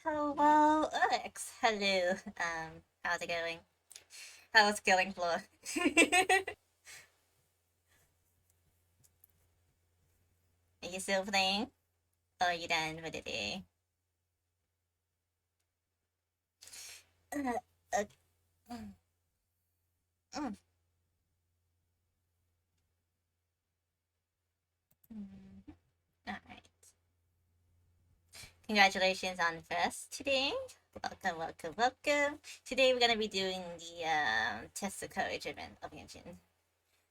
Hello, Alex. Hello. How's it going? How's Killing Floor? Are you still playing? Or are you done for the day? Uh, uh, mm, mm, mm. Alright. Congratulations on first today. Welcome, welcome, welcome. Today we're gonna be doing the Test the Courage event of Genshin.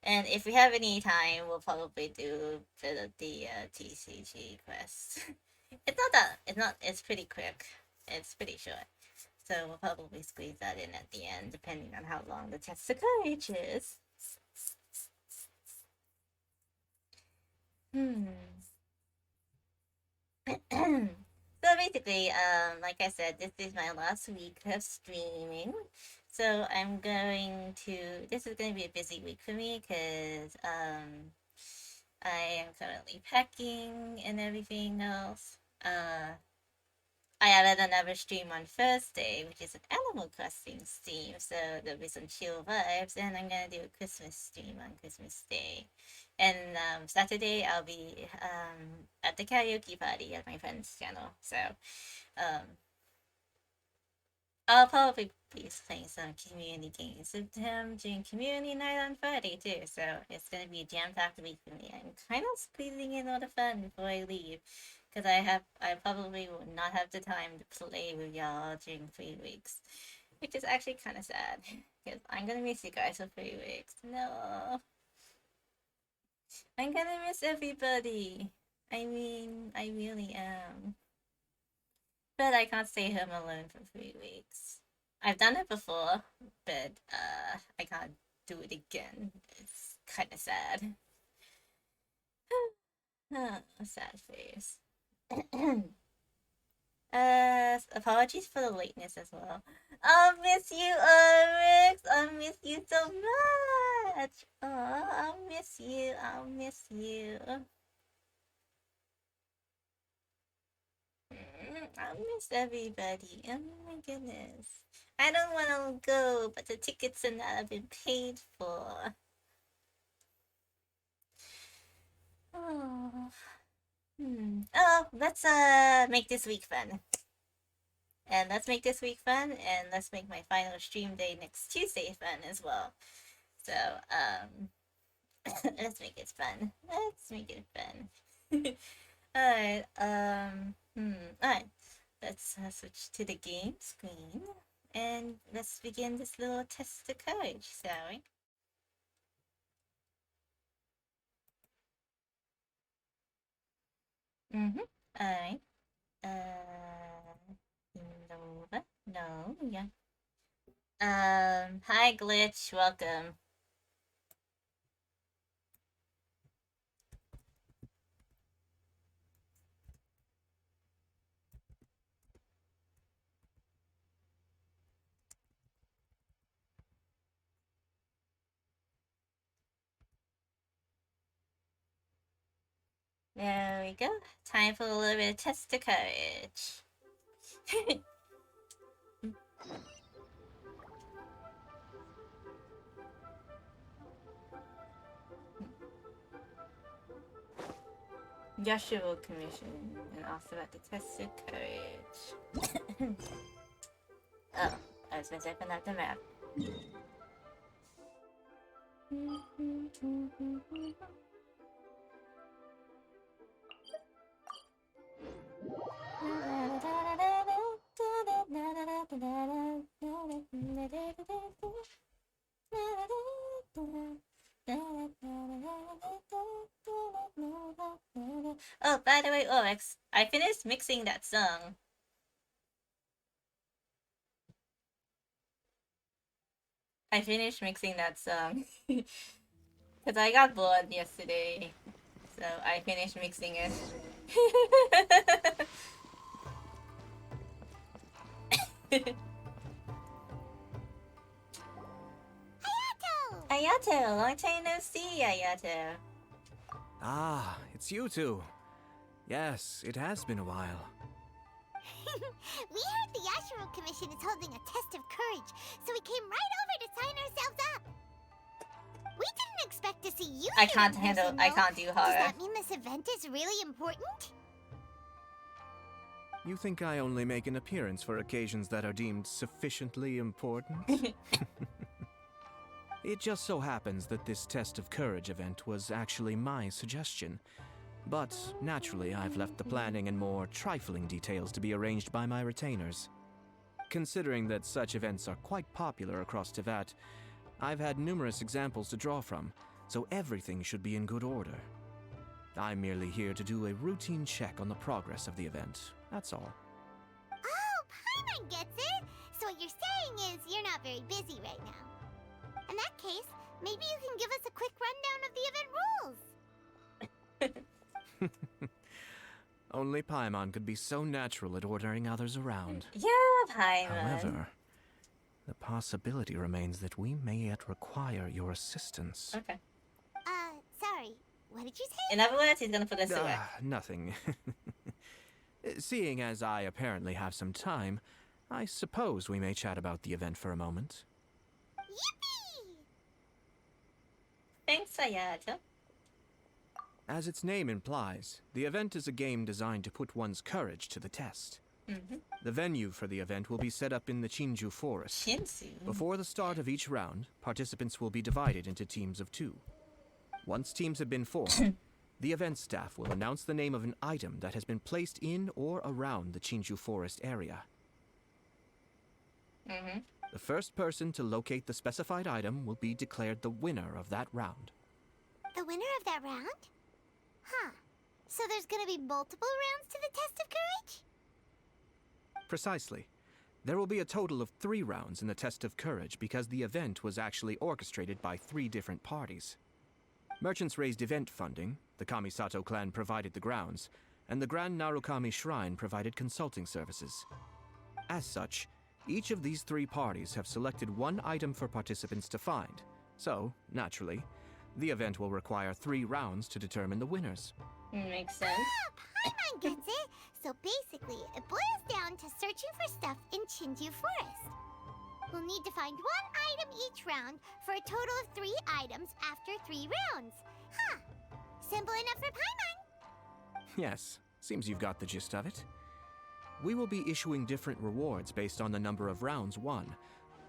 And if we have any time, we'll probably do a bit of the TCG quest. It's pretty quick. It's pretty short. So we'll probably squeeze that in at the end, depending on how long the test of courage is. Hmm. So basically, like I said, this is my last week of streaming. So I'm going to. This is going to be a busy week for me because I am currently packing and everything else. I added another stream on Thursday, which is an Animal Crossing stream, so there'll be some chill vibes, and I'm gonna do a Christmas stream on Christmas Day. And Saturday, I'll be at the karaoke party at my friend's channel, so um, I'll probably be playing some community games with him during community night on Friday, too, so it's gonna be a jam-packed week for me. I'm kind of squeezing in all the fun before I leave because I probably will not have the time to play with y'all during 3 weeks, which is actually kind of sad because I'm gonna miss you guys for 3 weeks. No, I'm gonna miss everybody. I mean, I really am, but I can't stay home alone for 3 weeks. I've done it before, but I can't do it again. It's kind of sad. Sad face. Apologies for the lateness as well. I'll miss you, Rex. I'll miss you so much. Oh, I'll miss you. I'll miss you. I'll miss everybody. Oh my goodness. I don't want to go, but the tickets are not been paid for. Oh. Oh, let's make this week fun. And let's make this week fun, and let's make my final stream day next Tuesday fun as well. So, let's make it fun. Let's make it fun. Alright, alright. Let's switch to the game screen, and let's begin this little test of courage, shall we? Alright. Nova? No, yeah. Hi Glitch, welcome. There we go. Time for a little bit of test of courage. Joshua Commission and also about the test of courage. Oh, I was gonna open up the map. Oh, by the way, Oryx, I finished mixing that song. I finished mixing that song. Because I got bored yesterday. So I finished mixing it. Ayato! Long time no see, Ayato. Ah, it's you two. Yes, it has been a while. We heard the Yashiro Commission is holding a test of courage, so we came right over to sign ourselves up. We didn't expect to see you. I can't handle. I can't do Does horror. that mean this event is really important? You think I only make an appearance for occasions that are deemed sufficiently important? It just so happens that this test of courage event was actually my suggestion. But naturally, I've left the planning and more trifling details to be arranged by my retainers. Considering that such events are quite popular across Teyvat, I've had numerous examples to draw from, so everything should be in good order. I'm merely here to do a routine check on the progress of the event, that's all. Oh, Paimon gets it! So what you're saying is you're not very busy right now. In that case, maybe you can give us a quick rundown of the event rules. Only Paimon could be so natural at ordering others around. Yeah, Paimon. However, the possibility remains that we may yet require your assistance. Okay. Sorry. What did you say? In other words, he's gonna put us to work. Nothing. Seeing as I apparently have some time, I suppose we may chat about the event for a moment. Yippee! Thanks, Ayato. As its name implies, the event is a game designed to put one's courage to the test. The venue for the event will be set up in the Chinju Forest. Shinsu. Before the start of each round, participants will be divided into teams of 2. Once teams have been formed, the event staff will announce the name of an item that has been placed in or around the Chinju Forest area. The first person to locate the specified item will be declared the winner of that round. The winner of that round? Huh. So there's gonna be multiple rounds to the test of courage? Precisely. There will be a total of 3 rounds in the test of courage because the event was actually orchestrated by 3 different parties. Merchants raised event funding, the Kamisato clan provided the grounds, and the Grand Narukami Shrine provided consulting services. As such, each of these 3 parties have selected one item for participants to find, so, naturally, the event will require 3 rounds to determine the winners. Makes sense. Ah, Paimon gets it! So basically, it boils down to searching for stuff in Chinju Forest. We'll need to find 1 item each round for a total of 3 items after 3 rounds. Huh. Simple enough for Paimon. Yes, seems you've got the gist of it. We will be issuing different rewards based on the number of rounds won.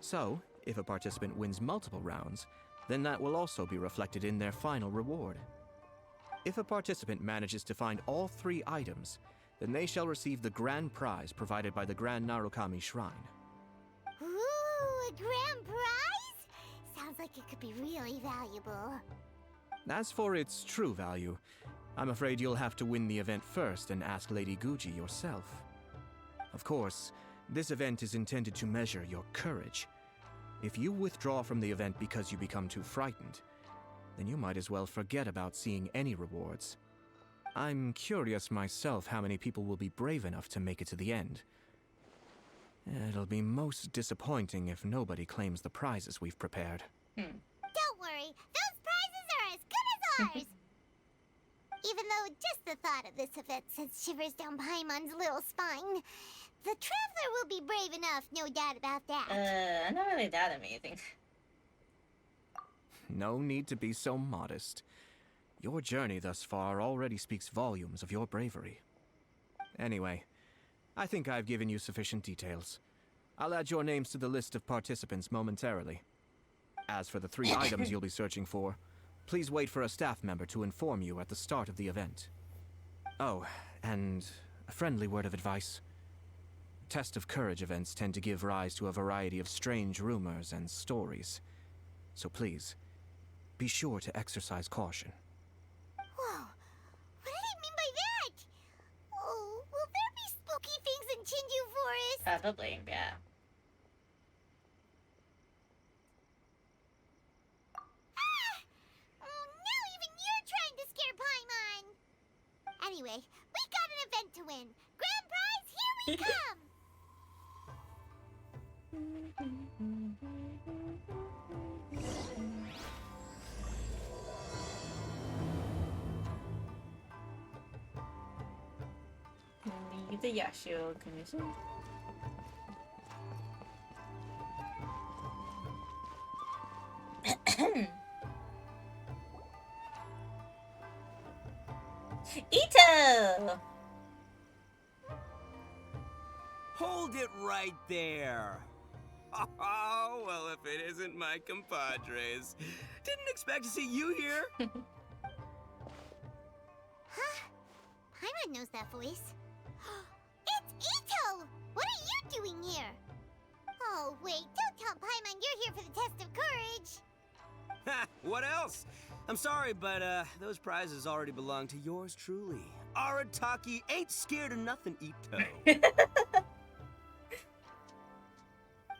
So, if a participant wins multiple rounds, then that will also be reflected in their final reward. If a participant manages to find all 3 items, then they shall receive the grand prize provided by the Grand Narukami Shrine. Ooh, a grand prize? Sounds like it could be really valuable. As for its true value, I'm afraid you'll have to win the event first and ask Lady Guji yourself. Of course, this event is intended to measure your courage. If you withdraw from the event because you become too frightened, then you might as well forget about seeing any rewards. I'm curious myself how many people will be brave enough to make it to the end. It'll be most disappointing if nobody claims the prizes we've prepared. Don't worry, those prizes are as good as ours! Even though just the thought of this event sends shivers down Paimon's little spine, the traveler will be brave enough, no doubt about that. I'm not really that amazing. No need to be so modest. Your journey thus far already speaks volumes of your bravery. Anyway, I think I've given you sufficient details. I'll add your names to the list of participants momentarily. As for the 3 items you'll be searching for, please wait for a staff member to inform you at the start of the event. Oh, and a friendly word of advice. Test of courage events tend to give rise to a variety of strange rumors and stories. So please, be sure to exercise caution. Whoa, what did he mean by that? Oh, will there be spooky things in Chinju Forest? Probably, yeah. Now even you're trying to scare Paimon! Anyway, we got an event to win. Grand prize, here we come! the Yashio Commission. Ito! Hold it right there. Oh, well, if it isn't my compadres. Didn't expect to see you here. Huh? Paimon knows that voice. It's Ito! What are you doing here? Oh, wait, don't tell Paimon you're here for the test of courage. Ha, what else? I'm sorry, but those prizes already belong to yours truly. Arataki ain't scared of nothing, Ito.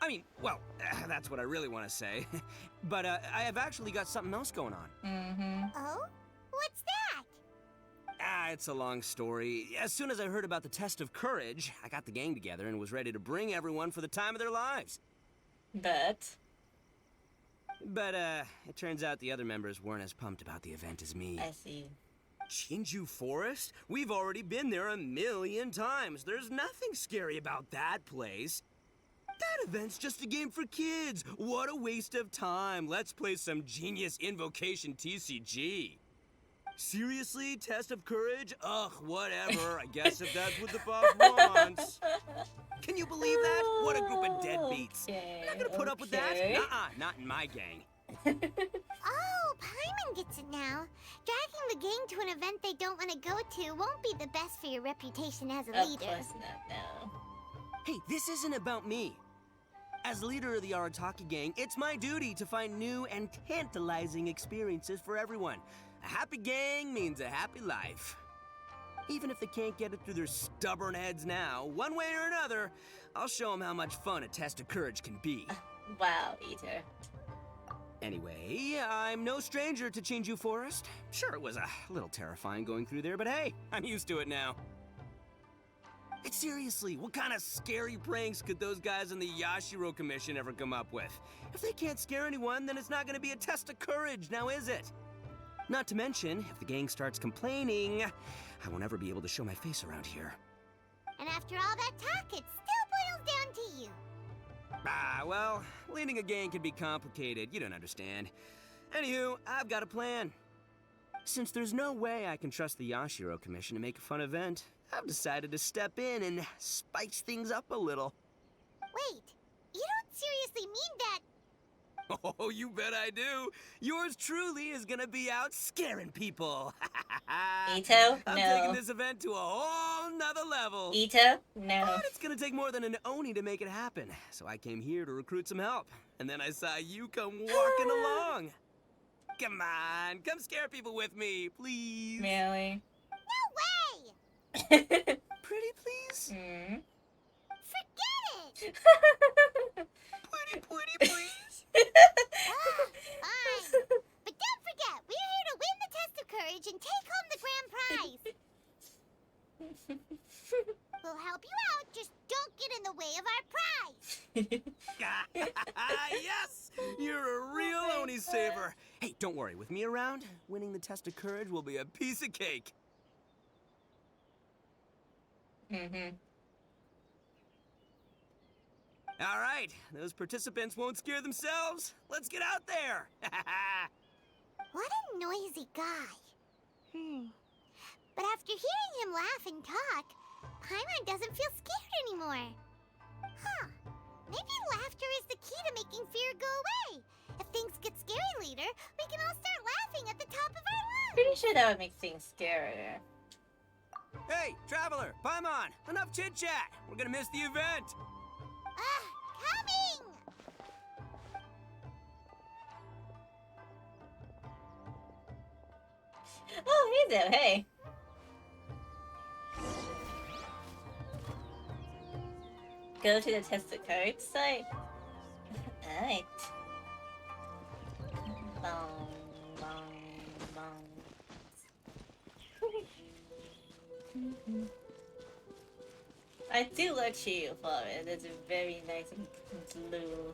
I mean, well, that's what I really want to say. But I have actually got something else going on. Mm-hmm. Oh? What's that? It's a long story. As soon as I heard about the test of courage, I got the gang together and was ready to bring everyone for the time of their lives. But But, it turns out the other members weren't as pumped about the event as me. I see. Shinju Forest? We've already been there 1,000,000 times. There's nothing scary about that place. That event's just a game for kids. What a waste of time. Let's play some genius invocation TCG. Seriously? Test of courage? Ugh, whatever. I guess if that's what the boss wants. Can you believe that? What a group of deadbeats. Okay, You're not gonna put up with that? okay. Nuh-uh, not in my gang. Oh, Paimon gets it now. Dragging the gang to an event they don't want to go to won't be the best for your reputation as a Of leader. course not, no. Hey, this isn't about me. As leader of the Arataki gang, it's my duty to find new and tantalizing experiences for everyone. A happy gang means a happy life. Even if they can't get it through their stubborn heads now, one way or another, I'll show them how much fun a test of courage can be. Wow, Ito. Anyway, I'm no stranger to Chinju Forest. Sure, it was a little terrifying going through there, but hey, I'm used to it now. But seriously, what kind of scary pranks could those guys in the Yashiro Commission ever come up with? If they can't scare anyone, then it's not going to be a test of courage, now is it? Not to mention, if the gang starts complaining, I won't ever be able to show my face around here. And after all that talk, it still boils down to you. Well, leading a gang can be complicated, you don't understand. Anywho, I've got a plan. Since there's no way I can trust the Yashiro Commission to make a fun event, I've decided to step in and spice things up a little. Wait, you don't seriously mean that? Oh, you bet I do. Yours truly is gonna be out scaring people. Ito, I'm no. taking this event to a whole nother level. Ito, no. But it's gonna take more than an Oni to make it happen. So I came here to recruit some help. And then I saw you come walking along. Come on, come scare people with me, please. Really? No way! Pretty please? Hmm. Forget it! Pretty please? Ah, fine. But don't forget, we're here to win the test of courage and take home the grand prize. We'll help you out, just don't get in the way of our prize. Yes! You're a real Oni saver. Hey, don't worry, with me around, winning the test of courage will be a piece of cake. Mm-hmm. All right, those participants won't scare themselves. Let's get out there. What a noisy guy. But after hearing him laugh and talk, Paimon doesn't feel scared anymore. Huh. Maybe laughter is the key to making fear go away. If things get scary later, we can all start laughing at the top of our lungs. Pretty sure that would make things scarier. Hey, Traveler, Paimon, enough chit-chat. We're gonna miss the event. Coming! Oh, hey there, hey. Go to the test of courage site. Alright. Bong, bong, bong. I do like Shield for it. It's very nice and blue.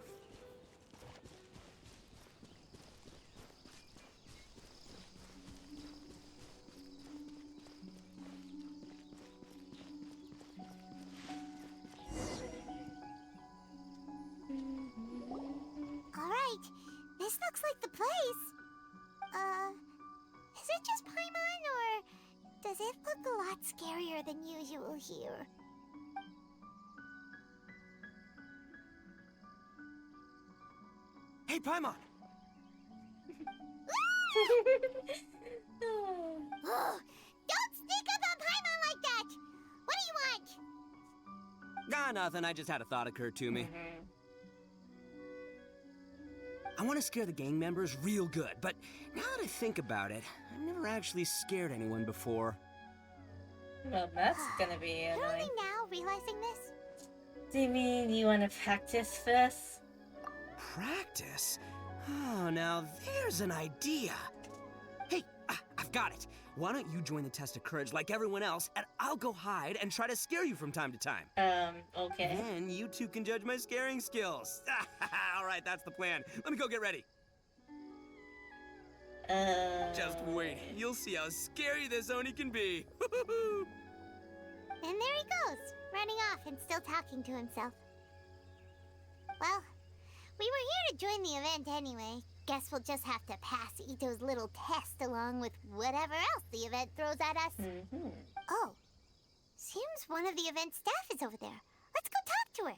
This looks like the place. Is it just Paimon, or does it look a lot scarier than usual here? Hey, Paimon! Oh, don't sneak up on Paimon like that! What do you want? Nah, nothing. I just had a thought occur to me. I want to scare the gang members real good, but now that I think about it, I've never actually scared anyone before. Well, that's gonna be You're only annoying. now realizing this? Do you mean you want to practice first? Practice? Oh, now there's an idea. Hey, I've got it. Why don't you join the test of courage like everyone else, and I'll go hide and try to scare you from time to time. Okay. Then you two can judge my scaring skills. All right, that's the plan. Let me go get ready. Just wait. You'll see how scary this Oni can be. And there he goes, running off and still talking to himself. Well, we were here to join the event anyway. Guess we'll just have to pass Ito's little test along with whatever else the event throws at us. Oh, seems one of the event staff is over there. Let's go talk to her.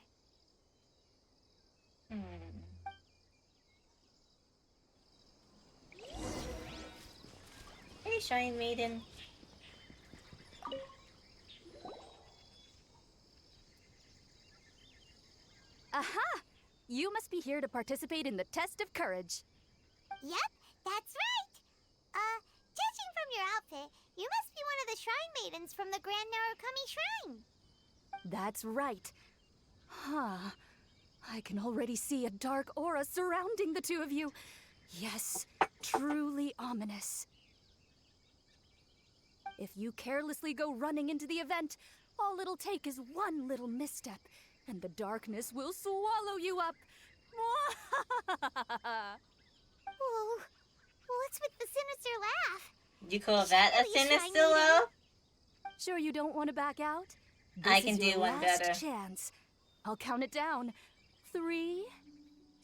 Hey, Shine Maiden. Aha! You must be here to participate in the test of courage. Yep, that's right. Judging from your outfit, you must be one of the shrine maidens from the Grand Narukami Shrine. That's right. Huh. I can already see a dark aura surrounding the two of you. Yes, truly ominous. If you carelessly go running into the event, all it'll take is one little misstep, and the darkness will swallow you up. Whoa, what's with the sinister laugh? You call that a Really, Shine sinister Maiden? laugh? Sure you don't want to back out? I This can is do your one last better. chance. I'll count it down. 3,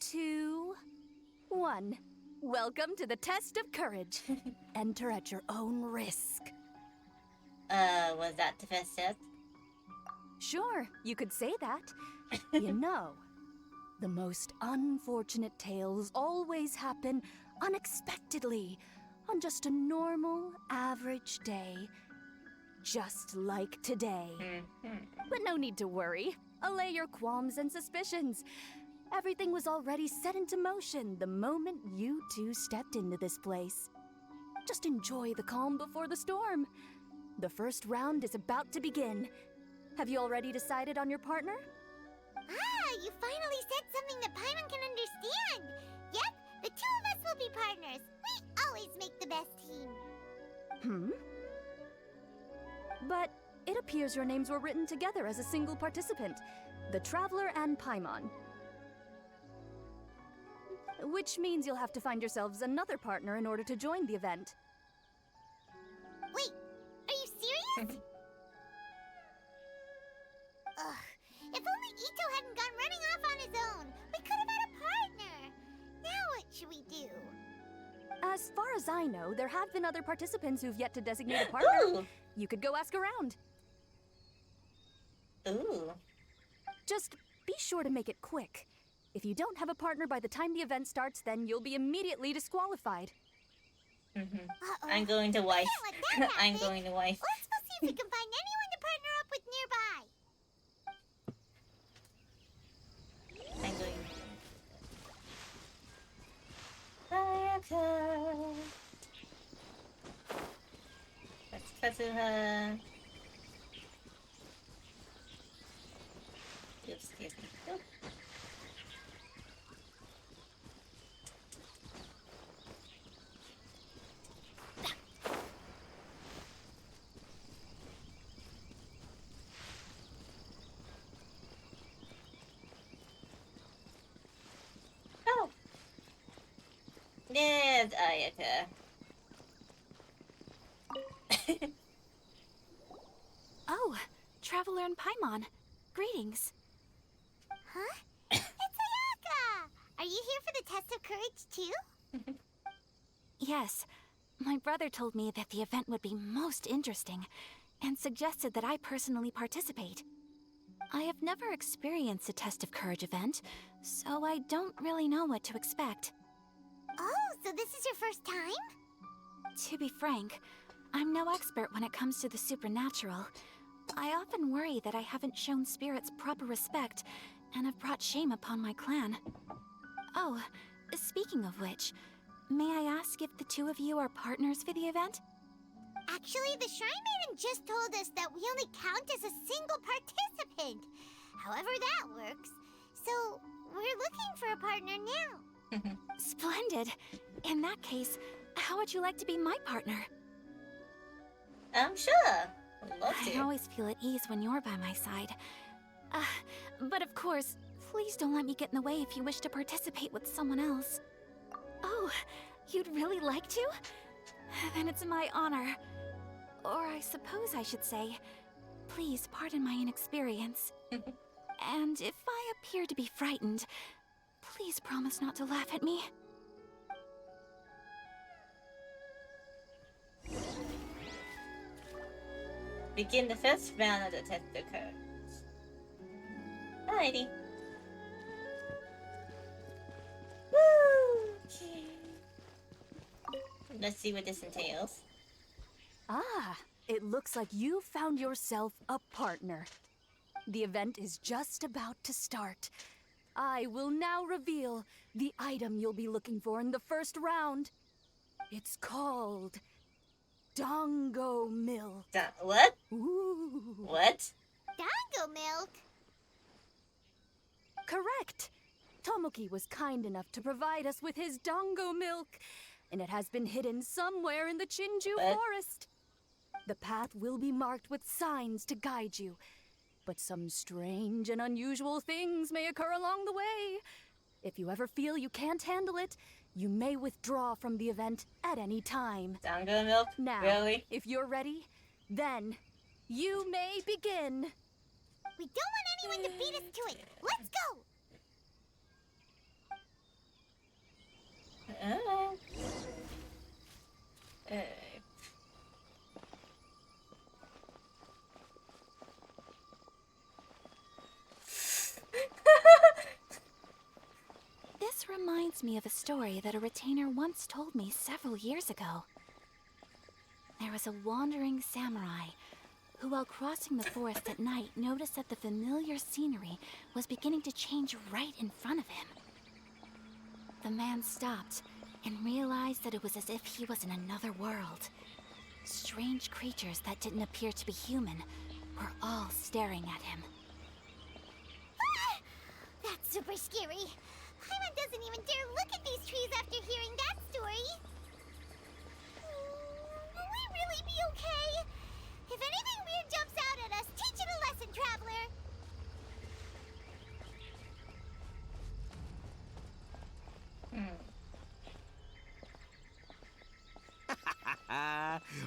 2, 1. Welcome to the test of courage. Enter at your own risk. Was that the first step? Sure, you could say that. You know, the most unfortunate tales always happen unexpectedly on just a normal, average day. Just like today. But no need to worry. Allay your qualms and suspicions. Everything was already set into motion the moment you two stepped into this place. Just enjoy the calm before the storm. The first round is about to begin. Have you already decided on your partner? Ah, you finally said something that Paimon can understand. Yep, the two of us will be partners. We always make the best team. But it appears your names were written together as a single participant, the Traveler and Paimon. Which means you'll have to find yourselves another partner in order to join the event. Wait, are you serious? Ugh, if only Ito hadn't gone running off on his own, we could have had a partner. Now what should we do? As far as I know, there have been other participants who've yet to designate a partner. Ooh. You could go ask around. Ooh. Just be sure to make it quick. If you don't have a partner by the time the event starts, then you'll be immediately disqualified. Uh-oh. I'm going to wife. I don't let that I'm happen. going to wife. Let's go see if we can find anyone to partner up with nearby. I'm going. Sayaka. That's Kazuha. Oops, excuse me. Oh. Oh. There's Ayaka. Oh, Traveler and Paimon. Greetings. Huh? It's Ayaka! Are you here for the test of courage too? Yes. My brother told me that the event would be most interesting and suggested that I personally participate. I have never experienced a test of courage event, so I don't really know what to expect. Oh, so this is your first time? To be frank, I'm no expert when it comes to the supernatural. I often worry that I haven't shown spirits proper respect and have brought shame upon my clan. Oh, speaking of which, may I ask if the two of you are partners for the event? Actually, the Shrine Maiden just told us that we only count as a single participant. However that works. So, we're looking for a partner now. Splendid. In that case, how would you like to be my partner? I'm sure. Would love I to. always feel at ease when you're by my side. But of course, please don't let me get in the way if you wish to participate with someone else. Oh, you'd really like to? Then it's my honor. Or I suppose I should say, please pardon my inexperience. And if I appear to be frightened, please promise not to laugh at me. Begin the first round of the test of courage. Alrighty. Woo! Okay. Let's see what this entails. Ah, it looks like you found yourself a partner. The event is just about to start. I will now reveal the item you'll be looking for in the first round. It's called Dongo Milk. What? Ooh. What? Dango milk? Correct. Tomoki was kind enough to provide us with his Dongo Milk, and it has been hidden somewhere in the Chinju What? forest. The path will be marked with signs to guide you, but some strange and unusual things may occur along the way. If you ever feel you can't handle it, you may withdraw from the event at any time. Dango milk? Now, Really? if you're ready, then you may begin. We don't want anyone to beat us to it. Let's go! This reminds me of a story that a retainer once told me several years ago. There was a wandering samurai who, while crossing the forest at night, noticed that the familiar scenery was beginning to change right in front of him. The man stopped and realized that it was as if he was in another world. Strange creatures that didn't appear to be human were all staring at him. Ah! That's super scary. Paimon doesn't even dare look at these trees after hearing that story. Will we really be okay? If anything weird jumps out at us, teach it a lesson, traveler.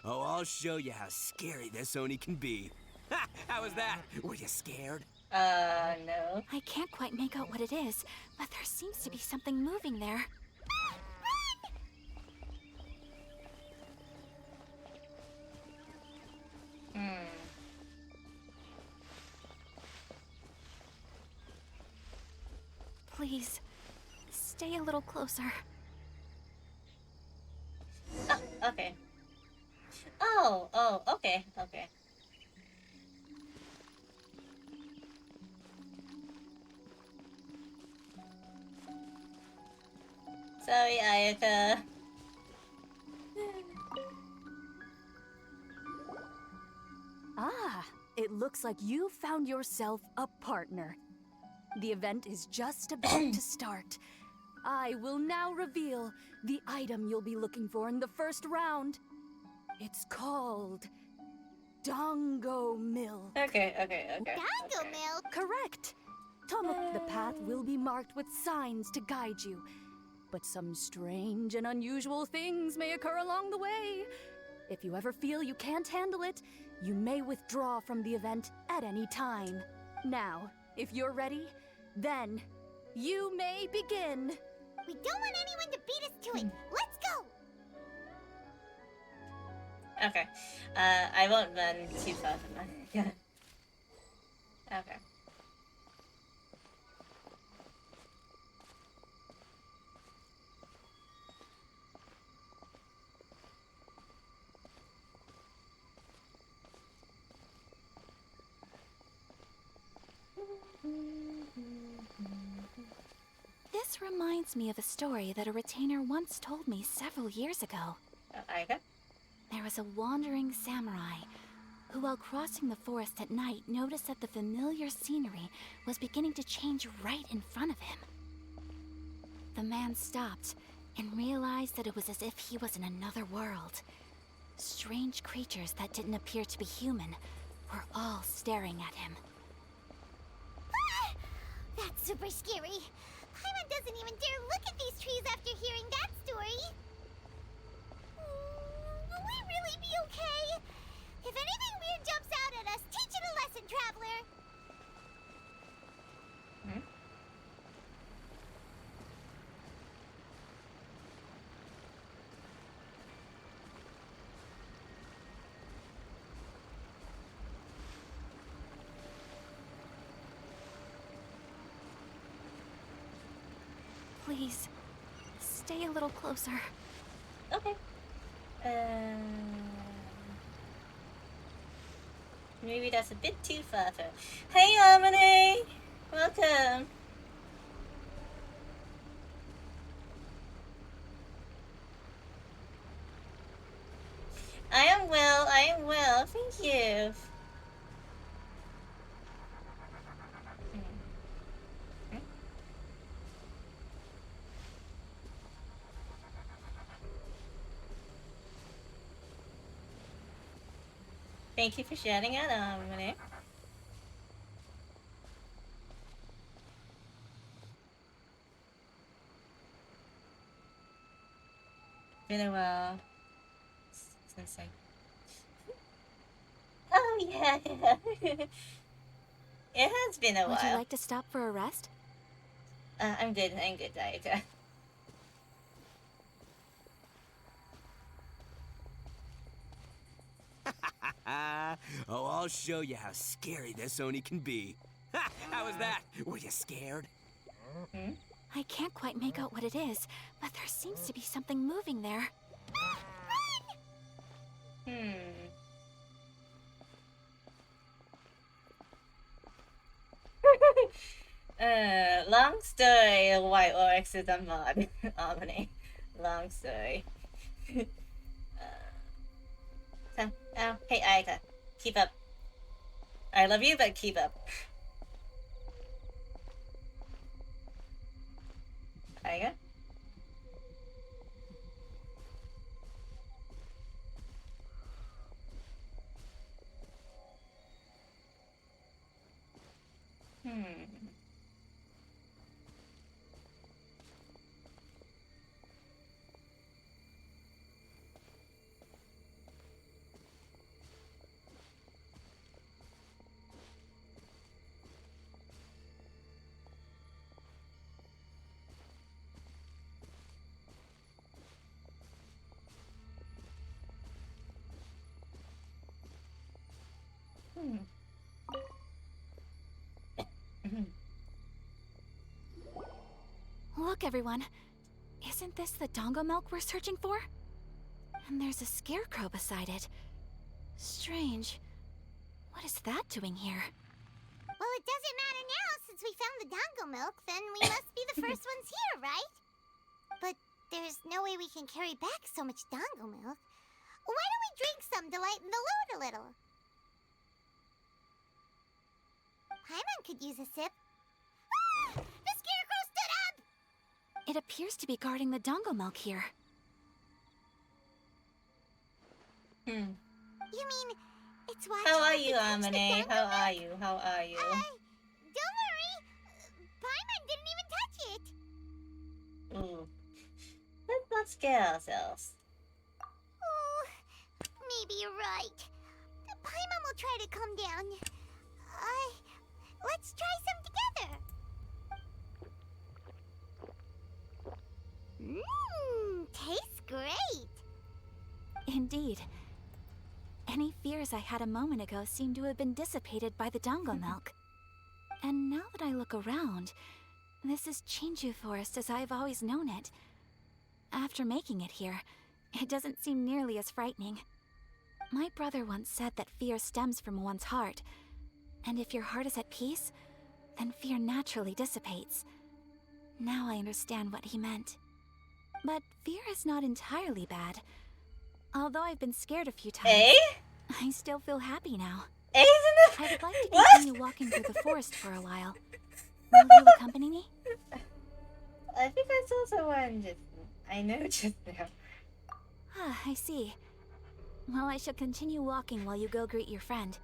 Oh, I'll show you how scary this Oni can be. Ha! How was that? Were you scared? No. I can't quite make out what it is, but there seems to be something moving there. Please, stay a little closer. Okay. Okay. Sorry, Ayaka. Ah, it looks like you found yourself a partner. The event is just about to start. I will now reveal the item you'll be looking for in the first round. It's called Dongo Milk. Okay. Dango milk? Correct. The path will be marked with signs to guide you, but some strange and unusual things may occur along the way. If you ever feel you can't handle it, you may withdraw from the event at any time. Now, if you're ready, then you may begin. We don't want anyone to beat us to it. Let's go! Okay. I won't run too far from that. Yeah. Okay. This reminds me of a story that a retainer once told me several years ago. Aika? There was a wandering samurai who, while crossing the forest at night, noticed that the familiar scenery was beginning to change right in front of him. The man stopped and realized that it was as if he was in another world. Strange creatures that didn't appear to be human were all staring at him. Ah! That's super scary. Paimon doesn't even dare look at these trees after hearing that story. Will we really be okay? If anything weird jumps out at us, teach it a lesson, Traveler! Hmm? Please, stay a little closer. Okay. Maybe that's a bit too far for. Hey, Omni! Welcome! I am well, thank you. Thank you for shouting out, Omni. Been a while since I. Oh yeah, yeah. It has been a Would you while. like to stop for a rest? I'm good, Aika. Oh, I'll show you how scary this Oni can be. Ha! How was that? Were you scared? Hmm? I can't quite make out what it is, but there seems to be something moving there. Long story, White Oryx is a mod. Omni. Long story. Oh, hey Aika. Keep up. I love you, but keep up. Aika? Look, everyone. Isn't this the Dongo milk we're searching for? And there's a scarecrow beside it. Strange. What is that doing here? Well, it doesn't matter now since we found the Dango milk, then we must be the first ones here, right? But there's no way we can carry back so much Dango milk. Why don't we drink some to lighten the load a little? Paimon could use a sip. Ah! The scarecrow stood up! It appears to be guarding the Dongo milk here. You mean it's watching How are us you, attach the Amane? Dango How milk? are you? How are you? Don't worry. Paimon didn't even touch it. Ooh. Let's not scare ourselves. Oh, maybe you're right. Paimon will try to calm down. Let's try some together. indeed. Any fears I had a moment ago seem to have been dissipated by the dango milk. And now that I look around, this is Chinju Forest as I've always known it. After making it here, it doesn't seem nearly as frightening. My brother once said that fear stems from one's heart, and if your heart is at peace, then fear naturally dissipates. Now I understand what he meant. But fear is not entirely bad. Although I've been scared a few times, Eh? I still feel happy now. A's in I would like to What? continue walking through the forest for a while. Will you accompany me? I think I saw someone just. I know just now. Ah, I see. Well, I shall continue walking while you go greet your friend.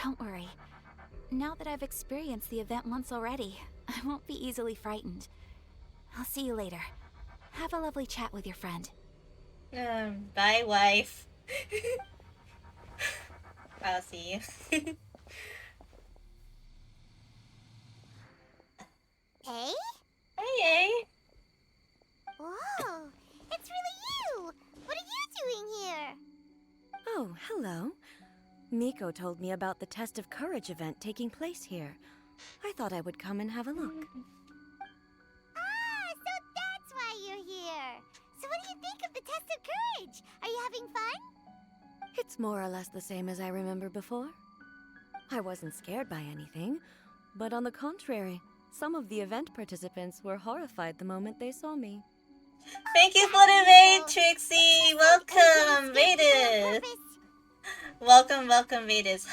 Don't worry. Now that I've experienced the event once already, I won't be easily frightened. I'll see you later. Have a lovely chat with your friend. Bye, wife. I'll see you. Hey? Hey, Whoa! It's really you! What are you doing here? Oh, hello. Miko told me about the Test of Courage event taking place here. I thought I would come and have a look. Ah, so that's why you're here! So what do you think of the Test of Courage? Are you having fun? It's more or less the same as I remember before. I wasn't scared by anything, but on the contrary, some of the event participants were horrified the moment they saw me. Thank you for the raid, Trixie. Welcome, Vedas. Welcome, Vedas.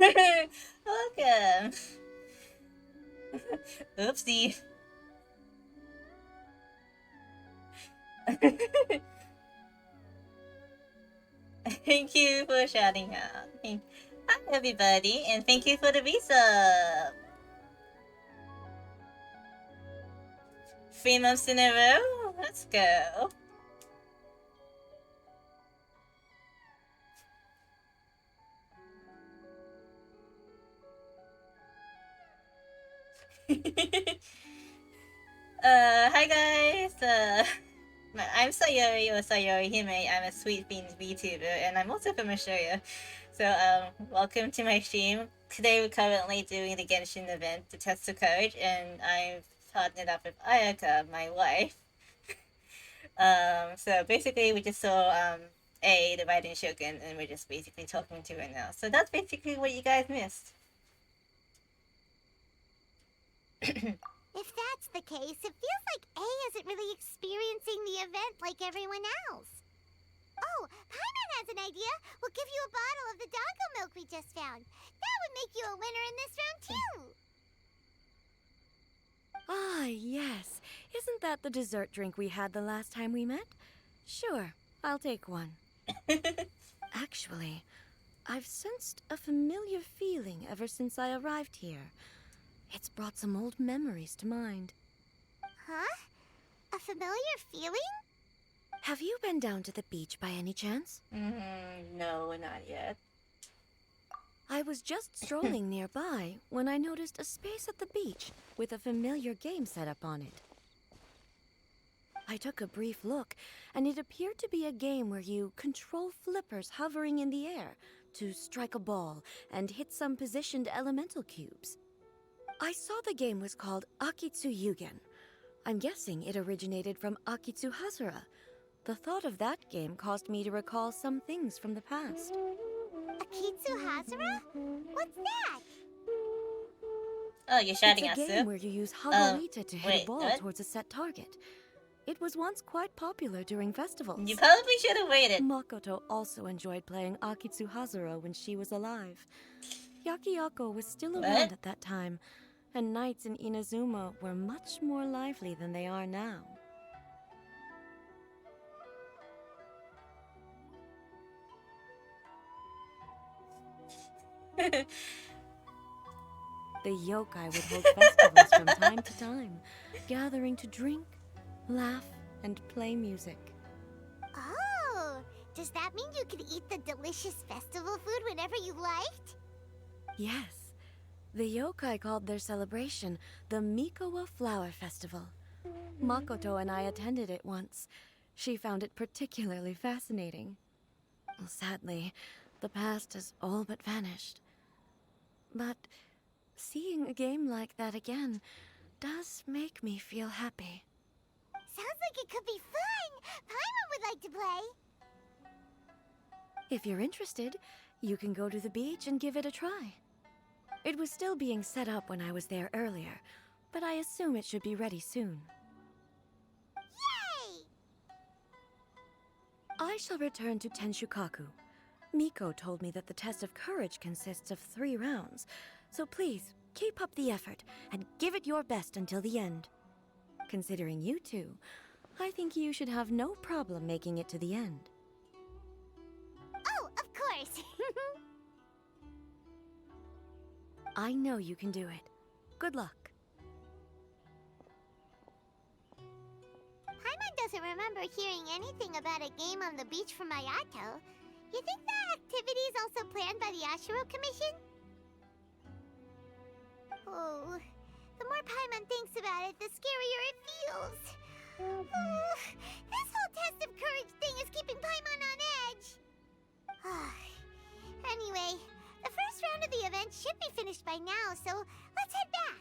Welcome. Oopsie. Thank you for shouting out. Hi, everybody, and thank you for the visa. 3 months in a row? Let's go. Hi guys. I'm Sayori or Sayori Hime. I'm a sweet beans VTuber, and I'm also from Australia. So, welcome to my stream. Today we're currently doing the Genshin event, the Test of Courage, and I've partnered up with Ayaka, my wife. So basically we just saw, the Raiden Shogun, and we're just basically talking to her now. So that's basically what you guys missed. If that's the case, it feels like A isn't really experiencing the event like everyone else. Oh, Paimon has an idea. We'll give you a bottle of the dango milk we just found. That would make you a winner in this round, too. Ah, yes. Isn't that the dessert drink we had the last time we met? Sure, I'll take one. Actually, I've sensed a familiar feeling ever since I arrived here. It's brought some old memories to mind. Huh? A familiar feeling? Have you been down to the beach by any chance? No, not yet. I was just strolling nearby when I noticed a space at the beach with a familiar game set up on it. I took a brief look, and it appeared to be a game where you control flippers hovering in the air to strike a ball and hit some positioned elemental cubes. I saw the game was called Akitsu Yugen. I'm guessing it originated from Akitsu Hazura. The thought of that game caused me to recall some things from the past. Akitsu Hazura? What's that? Oh, you're shouting It's a at game Sue? where you use Hagarita to hit wait, a ball what? towards a set target. It was once quite popular during festivals. You probably should have waited. Makoto also enjoyed playing Akitsu Hazura when she was alive. Yakiako was still What? around at that time, and nights in Inazuma were much more lively than they are now. The yokai would hold festivals from time to time, gathering to drink, laugh, and play music. Oh, does that mean you could eat the delicious festival food whenever you liked? Yes, the yokai called their celebration the Mikowa Flower Festival. Makoto and I attended it once. She found it particularly fascinating. Well, sadly, the past has all but vanished. But seeing a game like that again does make me feel happy. Sounds like it could be fun! Paimon would like to play! If you're interested, you can go to the beach and give it a try. It was still being set up when I was there earlier, but I assume it should be ready soon. Yay! I shall return to Tenshukaku. Miko told me that the test of courage consists of 3 rounds, so please, keep up the effort and give it your best until the end. Considering you two, I think you should have no problem making it to the end. Oh, of course! I know you can do it. Good luck. Paimon doesn't remember hearing anything about a game on the beach from Ayato. You think that activity is also planned by the Ashiro Commission? Oh, the more Paimon thinks about it, the scarier it feels. Oh, this whole test of courage thing is keeping Paimon on edge. Anyway, the first round of the event should be finished by now, so let's head back.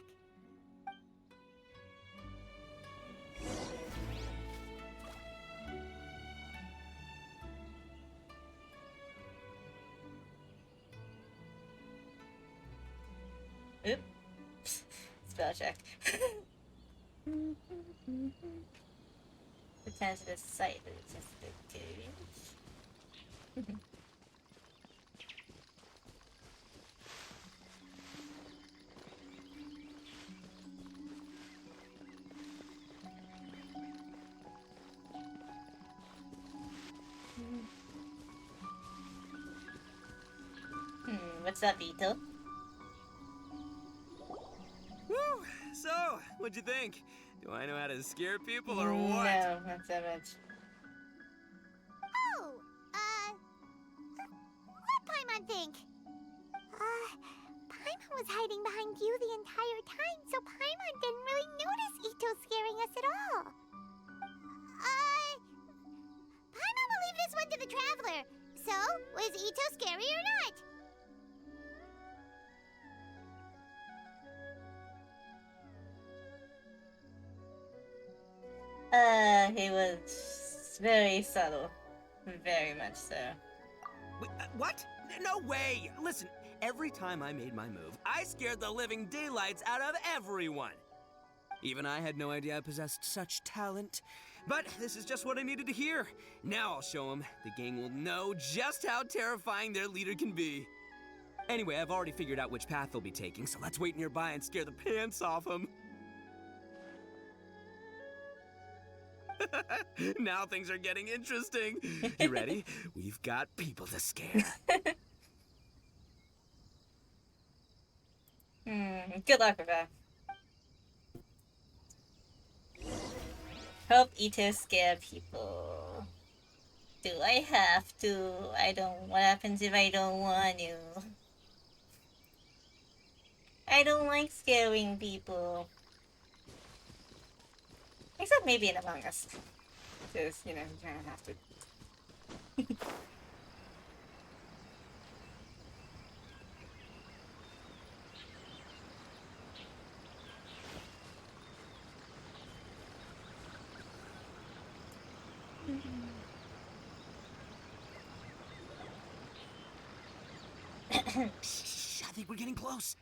Oops. Spell check. Return to the site that it tested to. What's up, Ito? Woo! So, what'd you think? Do I know how to scare people or what? No, not so much. Oh, what'd Paimon think? Paimon was hiding behind you the entire time, so Paimon didn't really notice Ito scaring us at all. Paimon will leave this one to the Traveler. So, was Ito scary or not? He was very subtle. Very much so. Wait, what? No way! Listen, every time I made my move, I scared the living daylights out of everyone. Even I had no idea I possessed such talent. But this is just what I needed to hear. Now I'll show them. The gang will know just how terrifying their leader can be. Anyway, I've already figured out which path they'll be taking, so let's wait nearby and scare the pants off them. Now things are getting interesting. You ready? We've got people to scare. Good luck with that. Help Ito scare people. Do I have to? I don't. What happens if I don't want to? I don't like scaring people. Except maybe in Among Us. Because, you know, you kind of have to. Shh, I think we're getting close.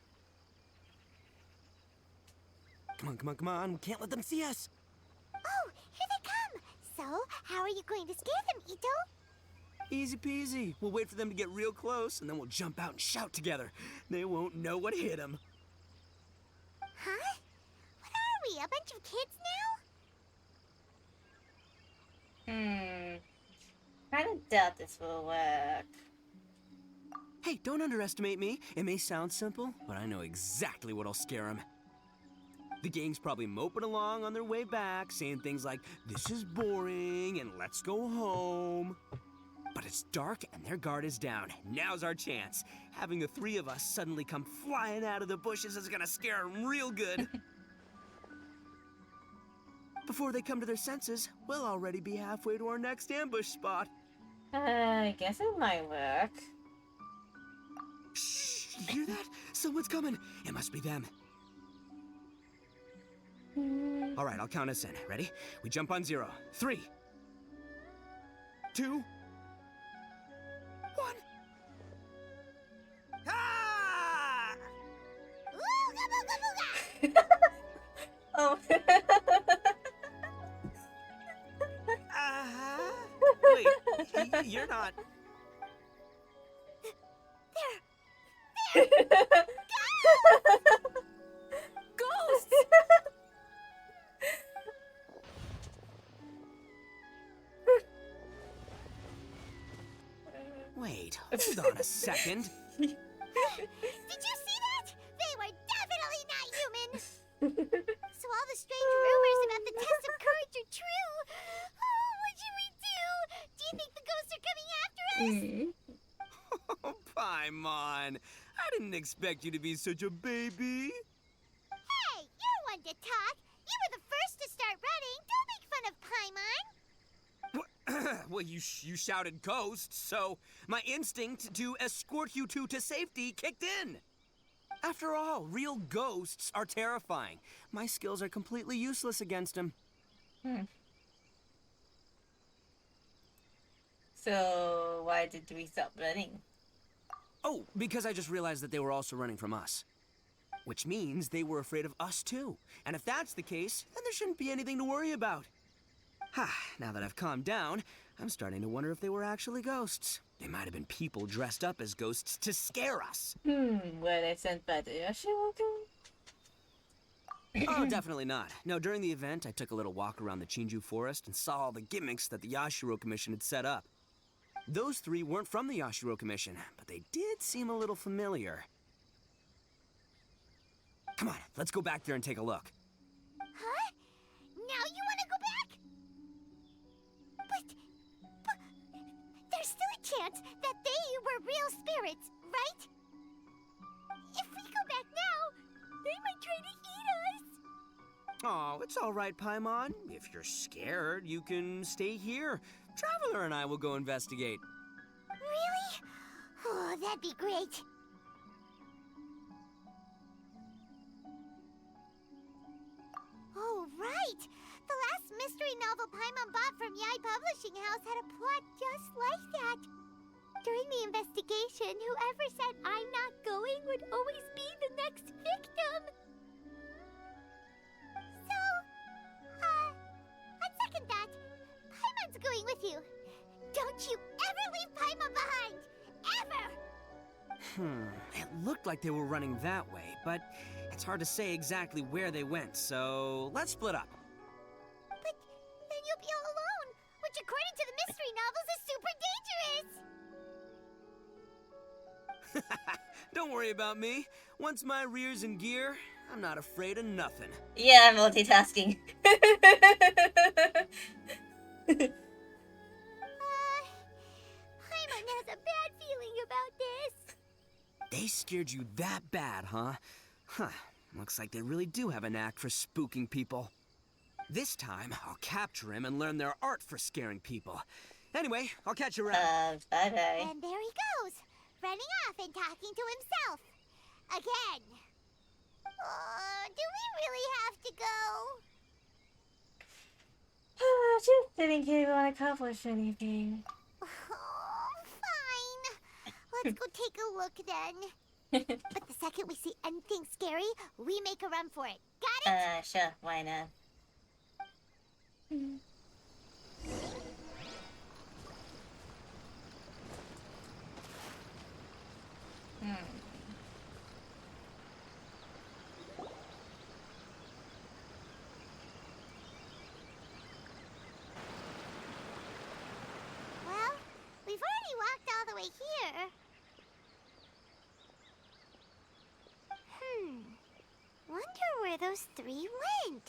Come on, come on, come on. We can't let them see us. Oh, here they come! So, how are you going to scare them, Ito? Easy peasy. We'll wait for them to get real close, and then we'll jump out and shout together. They won't know what hit them. Huh? What are we, a bunch of kids now? Kind of doubt this will work. Hey, don't underestimate me. It may sound simple, but I know exactly what'll scare them. The gang's probably moping along on their way back, saying things like, "This is boring," and "Let's go home." But it's dark and their guard is down. Now's our chance. Having the 3 of us suddenly come flying out of the bushes is gonna scare them real good. Before they come to their senses, we'll already be halfway to our next ambush spot. I guess it might work. Shh! You hear that? Someone's coming. It must be them. All right, I'll count us in. Ready? We jump on 0. 3, 2, 1. Ah! Ooga booga booga! Oh. Wait, you're not. Ghosts! Wait, hold on a second. Did you see that? They were definitely not human. So all the strange rumors about the test of courage are true. Oh, what should we do? Do you think the ghosts are coming after us? Oh, Paimon. I didn't expect you to be such a baby. Hey, you're one to talk. You were the first to start running. Don't make fun of Paimon. Well, you shouted ghosts, so my instinct to escort you two to safety kicked in. After all, real ghosts are terrifying. My skills are completely useless against them. So why did we stop running? Oh, because I just realized that they were also running from us. Which means they were afraid of us too. And if that's the case, then there shouldn't be anything to worry about. Now that I've calmed down, I'm starting to wonder if they were actually ghosts. They might have been people dressed up as ghosts to scare us. Were they sent by the Yashiroku? Oh, definitely not. No, during the event, I took a little walk around the Chinju forest and saw all the gimmicks that the Yashiro Commission had set up. Those 3 weren't from the Yashiro Commission, but they did seem a little familiar. Come on, let's go back there and take a look. Huh? Now you want to go back? But there's still a chance that they were real spirits, right? If we go back now, they might try to eat us. Oh, it's all right, Paimon. If you're scared, you can stay here. Traveler and I will go investigate. Really? Oh, that'd be great. Oh, right! The last mystery novel Paimon bought from Yai Publishing House had a plot just like that. During the investigation, whoever said I'm not going would always be the next victim. So, on second thought, Paimon's going with you. Don't you ever leave Paimon behind! Ever! It looked like they were running that way, but it's hard to say exactly where they went, so let's split up. But then you'll be all alone, which according to the mystery novels is super dangerous! Don't worry about me. Once my rear's in gear, I'm not afraid of nothing. Yeah, I'm multitasking. Paimon has a bad feeling about this. They scared you that bad, huh? Looks like they really do have a knack for spooking people. This time, I'll capture him and learn their art for scaring people. Anyway, I'll catch you around. Bye-bye. And there he goes, running off and talking to himself. Again. Do we really have to go? Just didn't really want to accomplish anything. Oh, fine. Let's go take a look then. But the second we see anything scary, we make a run for it. Got it? Sure, why not? Well, we've already walked all the way here. Wonder where those 3 went.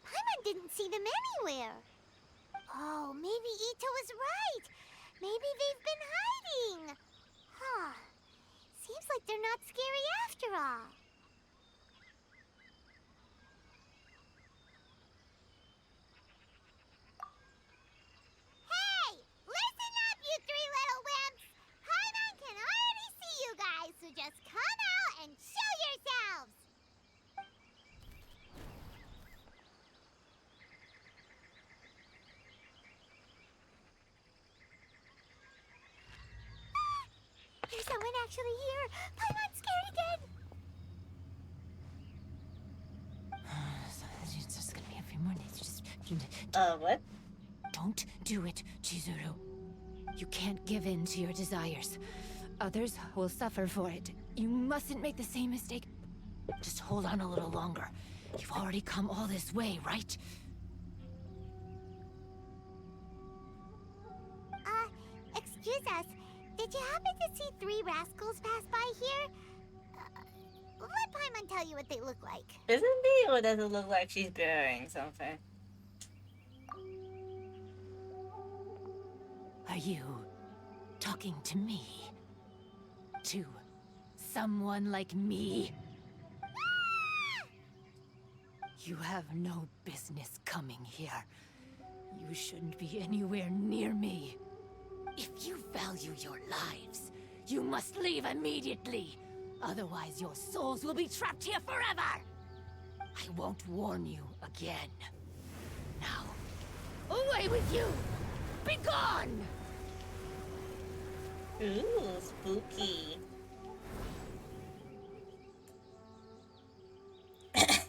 Paimon didn't see them anywhere. Oh, maybe Ito was right. Maybe they've been hiding. Huh. Seems like they're not scary after all. someone actually here? Paimon's scared again! It's just gonna be a few more days. Just What? don't do it, Chizuru. You can't give in to your desires. Others will suffer for it. You mustn't make the same mistake. Just hold on a little longer. You've already come all this way, right? Excuse us. Did you happen to see 3 rascals pass by here? Let Paimon tell you what they look like. Isn't he, or does it look like she's burying something? Are you talking to me? To someone like me? You have no business coming here. You shouldn't be anywhere near me. If you value your lives, you must leave immediately. Otherwise, your souls will be trapped here forever. I won't warn you again. Now, away with you! Be gone! Ooh, spooky.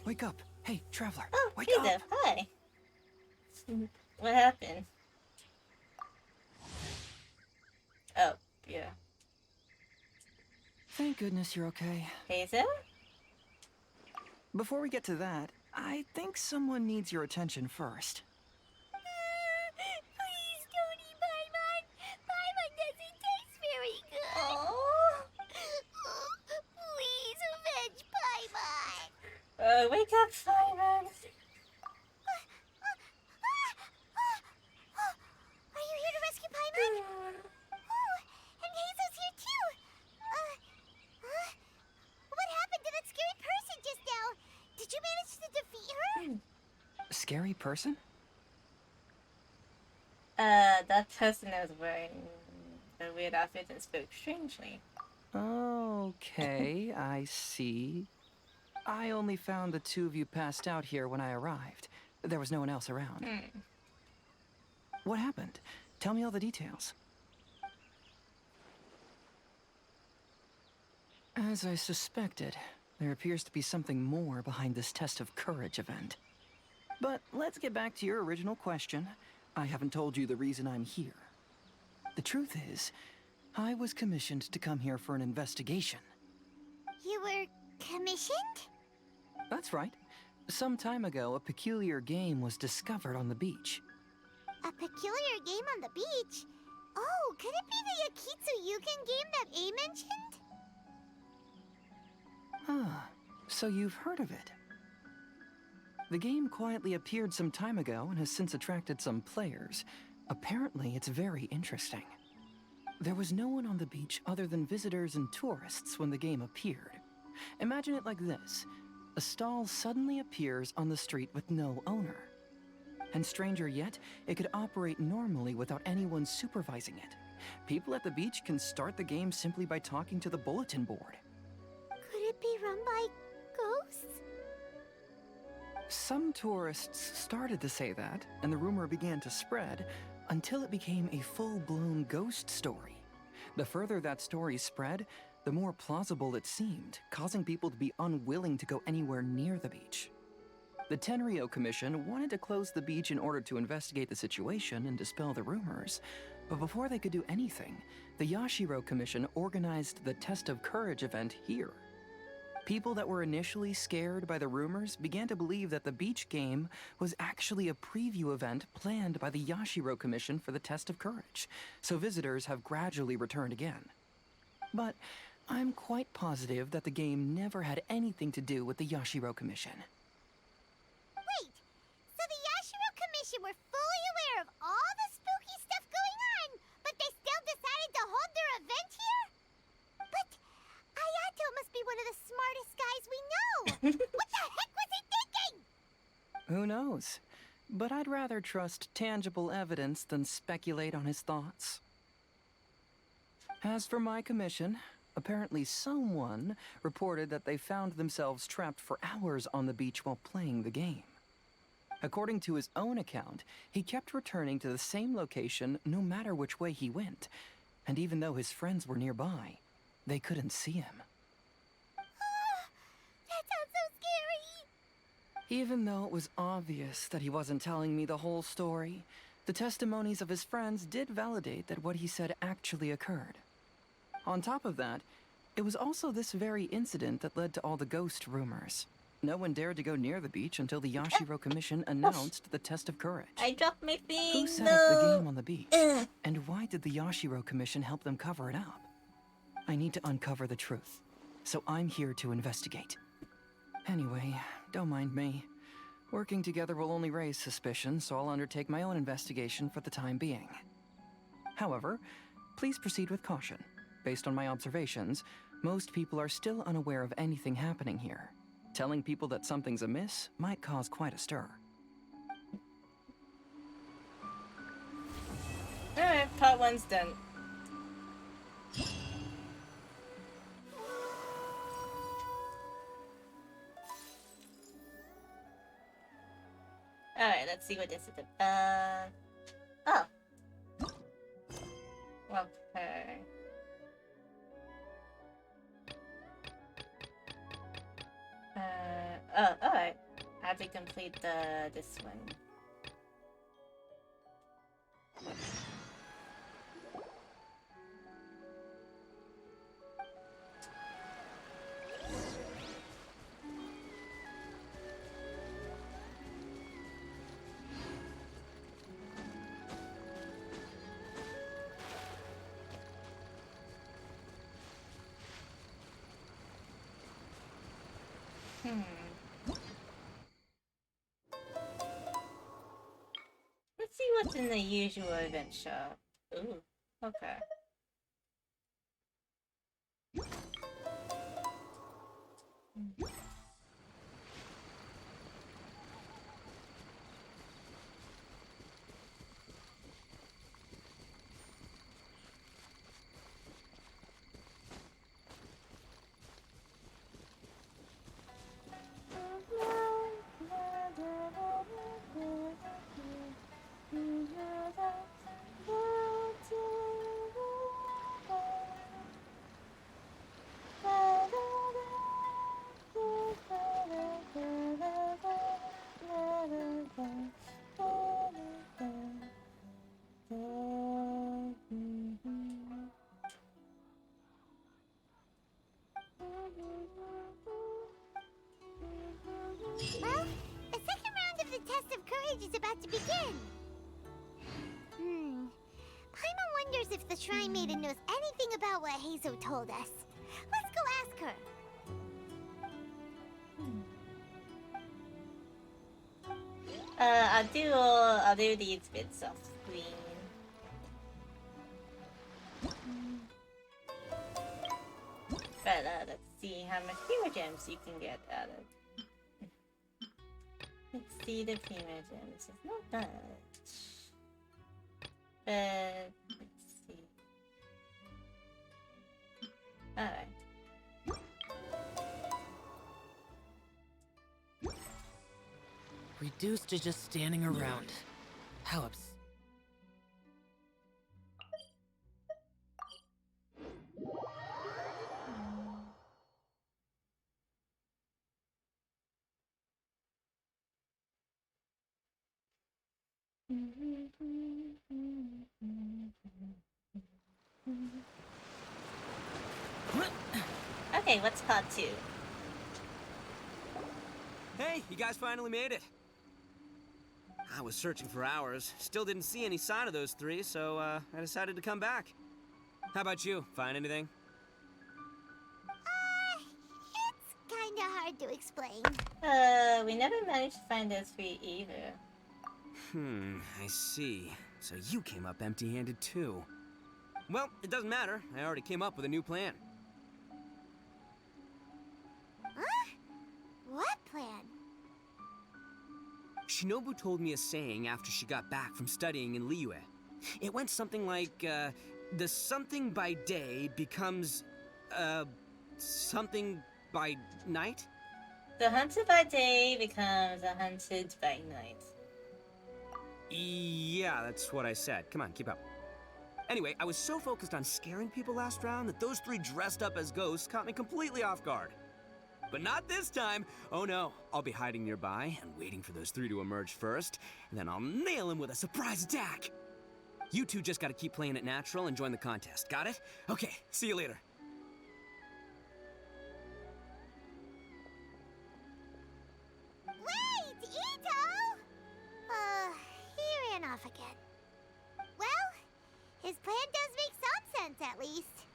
Wake up! Hey, traveler! Oh, Wake hey up! there. Hi. What happened? Oh, yeah. Thank goodness you're okay. Hazel? Before we get to that, I think someone needs your attention first. Please don't eat Paimon. Paimon doesn't taste very good. Aww. Please avenge Paimon. Wake up, Simon. Are you here to rescue Paimon? Oh, and Hazel's here too. What happened to that scary person just now? Did you manage to defeat her? Scary person? That person was wearing a weird outfit and spoke strangely. Okay, I see. I only found the 2 of you passed out here when I arrived. There was no one else around. What happened? Tell me all the details. As I suspected, there appears to be something more behind this test of courage event. But let's get back to your original question. I haven't told you the reason I'm here. The truth is, I was commissioned to come here for an investigation. You were commissioned? That's right. Some time ago, a peculiar game was discovered on the beach. A peculiar game on the beach? Oh, could it be the Akitsu Yugen game that A mentioned? Ah, so you've heard of it. The game quietly appeared some time ago and has since attracted some players. Apparently, it's very interesting. There was no one on the beach other than visitors and tourists when the game appeared. Imagine it like this. A stall suddenly appears on the street with no owner. And stranger yet, it could operate normally without anyone supervising it. People at the beach can start the game simply by talking to the bulletin board. Could it be run by ghosts? Some tourists started to say that, and the rumor began to spread, until it became a full-blown ghost story. The further that story spread, the more plausible it seemed, causing people to be unwilling to go anywhere near the beach. The Tenryo Commission wanted to close the beach in order to investigate the situation and dispel the rumors, but before they could do anything, the Yashiro Commission organized the Test of Courage event here. People that were initially scared by the rumors began to believe that the beach game was actually a preview event planned by the Yashiro Commission for the Test of Courage, so visitors have gradually returned again. But I'm quite positive that the game never had anything to do with the Yashiro Commission. Wait, so the Yashiro Commission were fully aware of all the spooky stuff going on, but they still decided to hold their event here? But Ayato must be one of the smartest guys we know! What the heck was he thinking? Who knows? But I'd rather trust tangible evidence than speculate on his thoughts. As for my commission, apparently someone reported that they found themselves trapped for hours on the beach while playing the game. According to his own account, he kept returning to the same location no matter which way he went, and even though his friends were nearby, they couldn't see him. That sounds so scary! Even though it was obvious that he wasn't telling me the whole story, the testimonies of his friends did validate that what he said actually occurred. On top of that, it was also this very incident that led to all the ghost rumors. No one dared to go near the beach until the Yashiro Commission announced the test of courage. I dropped my thing. Who set up the game on the beach? And why did the Yashiro Commission help them cover it up? I need to uncover the truth, so I'm here to investigate. Anyway, don't mind me. Working together will only raise suspicion, so I'll undertake my own investigation for the time being. However, please proceed with caution. Based on my observations, most people are still unaware of anything happening here. Telling people that something's amiss might cause quite a stir. Alright, part 1's done. Alright, let's see what this is about. Oh. Okay. Oh, alright. I have to complete this one. Let's see what's in the usual event shop. Ooh, okay. Well, the second round of the test of courage is about to begin. Paimon wonders if the Shrine Maiden knows anything about what Hazo told us. Let's go ask her. I'll do these bits off screen. But let's see how much Fever Gems you can get out of. Let's see the Fever Gems. It's not much. But let's see. Alright. Reduced to just standing around. How abs- Okay, what's part 2? Hey, you guys finally made it. I was searching for hours, still didn't see any sign of those three, so I decided to come back. How about you? Find anything? It's kinda hard to explain. We never managed to find those 3 either. I see. So you came up empty-handed too. Well, it doesn't matter. I already came up with a new plan. Huh? What plan? Shinobu told me a saying after she got back from studying in Liyue. It went something like, the something by day becomes, something by night? The hunted by day becomes a hunted by night. Yeah, that's what I said. Come on, keep up. Anyway, I was so focused on scaring people last round that those three dressed up as ghosts caught me completely off guard. But not this time. Oh no, I'll be hiding nearby and waiting for those three to emerge first, and then I'll nail them with a surprise attack. You two just gotta keep playing it natural and join the contest, got it? Okay, see you later. Wait, Ito! He ran off again. Well, his plan does make some sense, at least.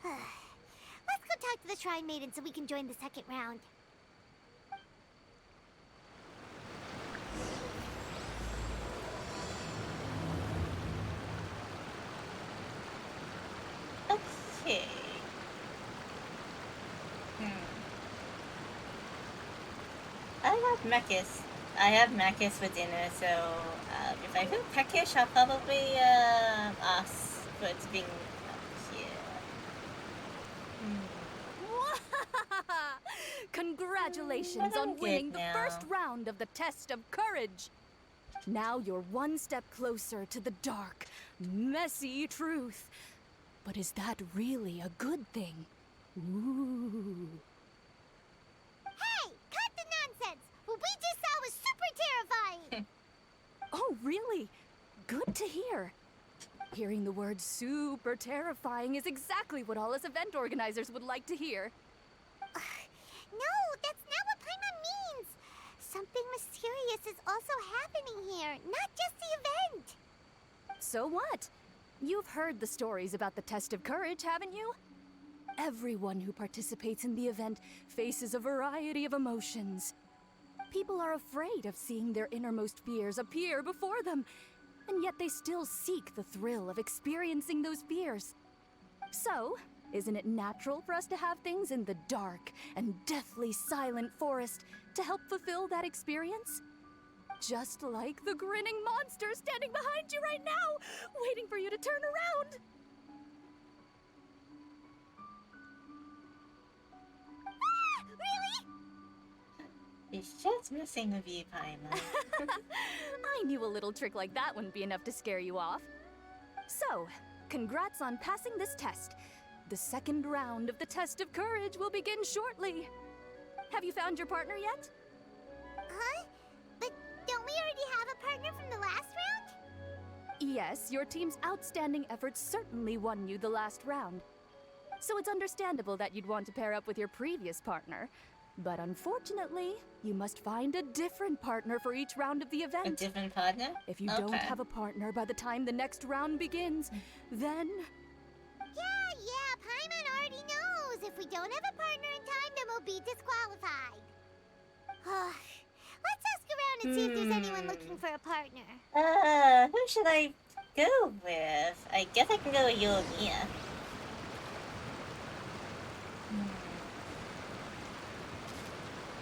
Let's go talk to the Shrine Maiden so we can join the second round. Okay. I have Makis for dinner, so if I feel peckish, I'll probably ask for it to be here. Congratulations I'm on winning good the now. first round of the test of courage. Now you're one step closer to the dark, messy truth. But is that really a good thing? Ooh. Hey, cut the nonsense! What we just saw was super terrifying! Oh, really? Good to hear. Hearing the word super terrifying is exactly what all us event organizers would like to hear. No, that's not what Paimon means! Something mysterious is also happening here, not just the event! So what? You've heard the stories about the test of courage, haven't you? Everyone who participates in the event faces a variety of emotions. People are afraid of seeing their innermost fears appear before them, and yet they still seek the thrill of experiencing those fears. So, isn't it natural for us to have things in the dark and deathly silent forest to help fulfill that experience? Just like the grinning monster standing behind you right now, waiting for you to turn around. Ah, really? It's just messing with you, Paimon. I knew a little trick like that wouldn't be enough to scare you off. So, congrats on passing this test. The second round of the test of courage will begin shortly. Have you found your partner yet? Huh? But don't we already have a partner from the last round? Yes, your team's outstanding efforts certainly won you the last round. So it's understandable that you'd want to pair up with your previous partner. But unfortunately, you must find a different partner for each round of the A event. different partner? If you don't Okay. have a partner by the time the next round begins, then... Yeah, Paimon already knows. If we don't have a partner in time, then we'll be disqualified. Let's ask around and see if there's anyone looking for a partner. Who should I go with? I guess I can go with you and Mia.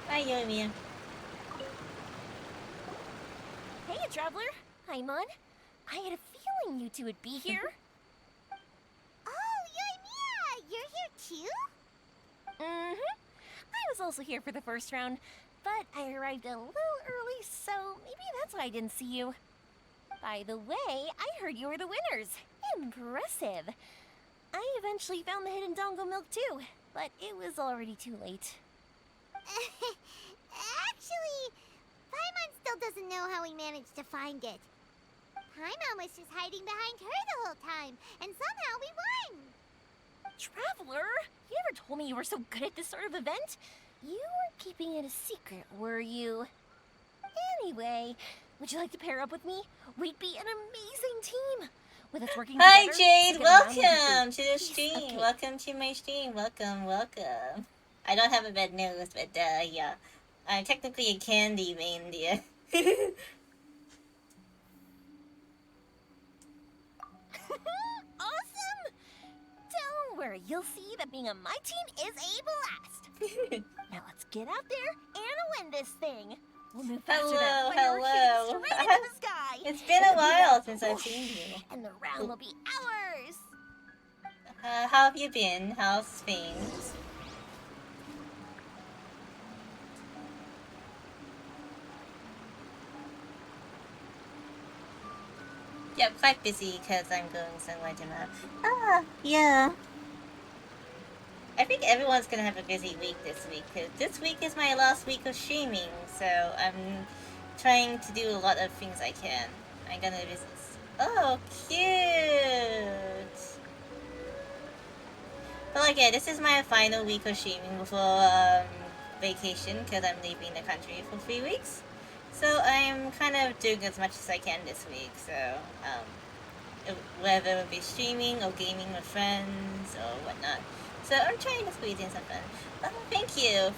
Hi, you and Mia. Hey, Traveler. Paimon. I had a feeling you two would be here. Oh, Yoimiya! You're here too? Mm-hmm. I was also here for the first round, but I arrived a little early, so maybe that's why I didn't see you. By the way, I heard you were the winners. Impressive. I eventually found the hidden Dongo milk too, but it was already too late. Actually, Paimon still doesn't know how we managed to find it. Paimon was just hiding behind her the whole time, and somehow we won! Traveler, you never told me you were so good at this sort of event. You weren't keeping it a secret, were you? Anyway, would you like to pair up with me? We'd be an amazing team. With us working Hi, together, Jade. we get around with Welcome the to the piece of stream. cake. Welcome to my stream. Welcome. I don't have a red nose, but yeah. I'm technically a candy reindeer. Awesome! Don't worry, you'll see that being on my team is a blast. Now let's get out there and win this thing. We'll move faster than Hello. fireworks shooting straight into the sky. It's been a It'll be while like since I've whoosh, seen you. And the round will be ours. How have you been? How's things? Yeah, quite busy because I'm going somewhere tomorrow. Ah, yeah. I think everyone's gonna have a busy week this week, because this week is my last week of streaming, so I'm trying to do a lot of things I can. I'm gonna visit. Oh, cute! But like, yeah, this is my final week of streaming before vacation, because I'm leaving the country for 3 weeks. So I'm kind of doing as much as I can this week, so whether it be streaming or gaming with friends or whatnot. So I'm trying to squeeze in something. Oh, thank you.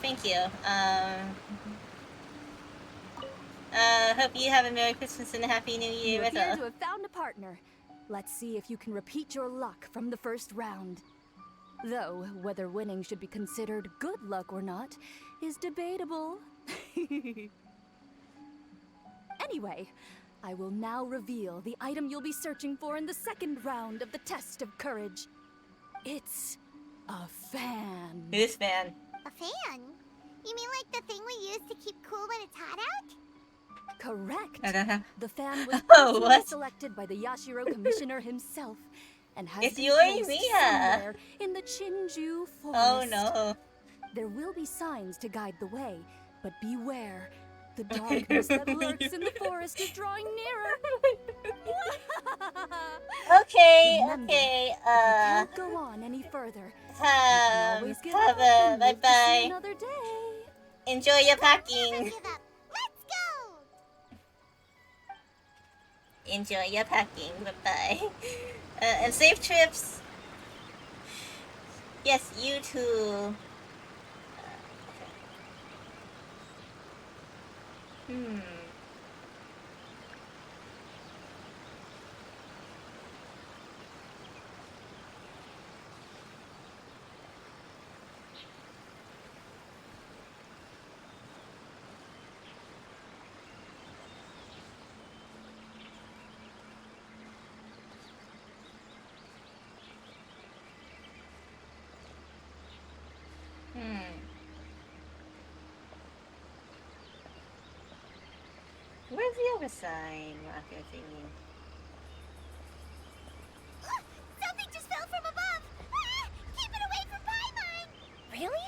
Hope you have a Merry Christmas and a Happy New Year You as appear well. to have found a partner. Let's see if you can repeat your luck from the first round. Though, whether winning should be considered good luck or not is debatable. Anyway, I will now reveal the item you'll be searching for in the second round of the test of courage. It's a fan. Who's fan? A fan? You mean like the thing we use to keep cool when it's hot out? Correct. I don't have. The fan was Oh, personally what? selected by the Yashiro Commissioner himself and has It's been Yuri placed Mia. somewhere in the Chinju forest. Oh no. There will be signs to guide the way, but beware. The darkness that lurks in the forest is drawing nearer. Okay, Remember, okay, if you can't go on any further, you can always give up bye and live to see bye. another day. Enjoy your Never packing. give up. Let's go! Enjoy your packing. Bye bye. And safe trips. Yes, you too. Hmm. Where's the other sign, rocket thingy? Something just fell from above! Ah! Keep it away from Paimon! Really?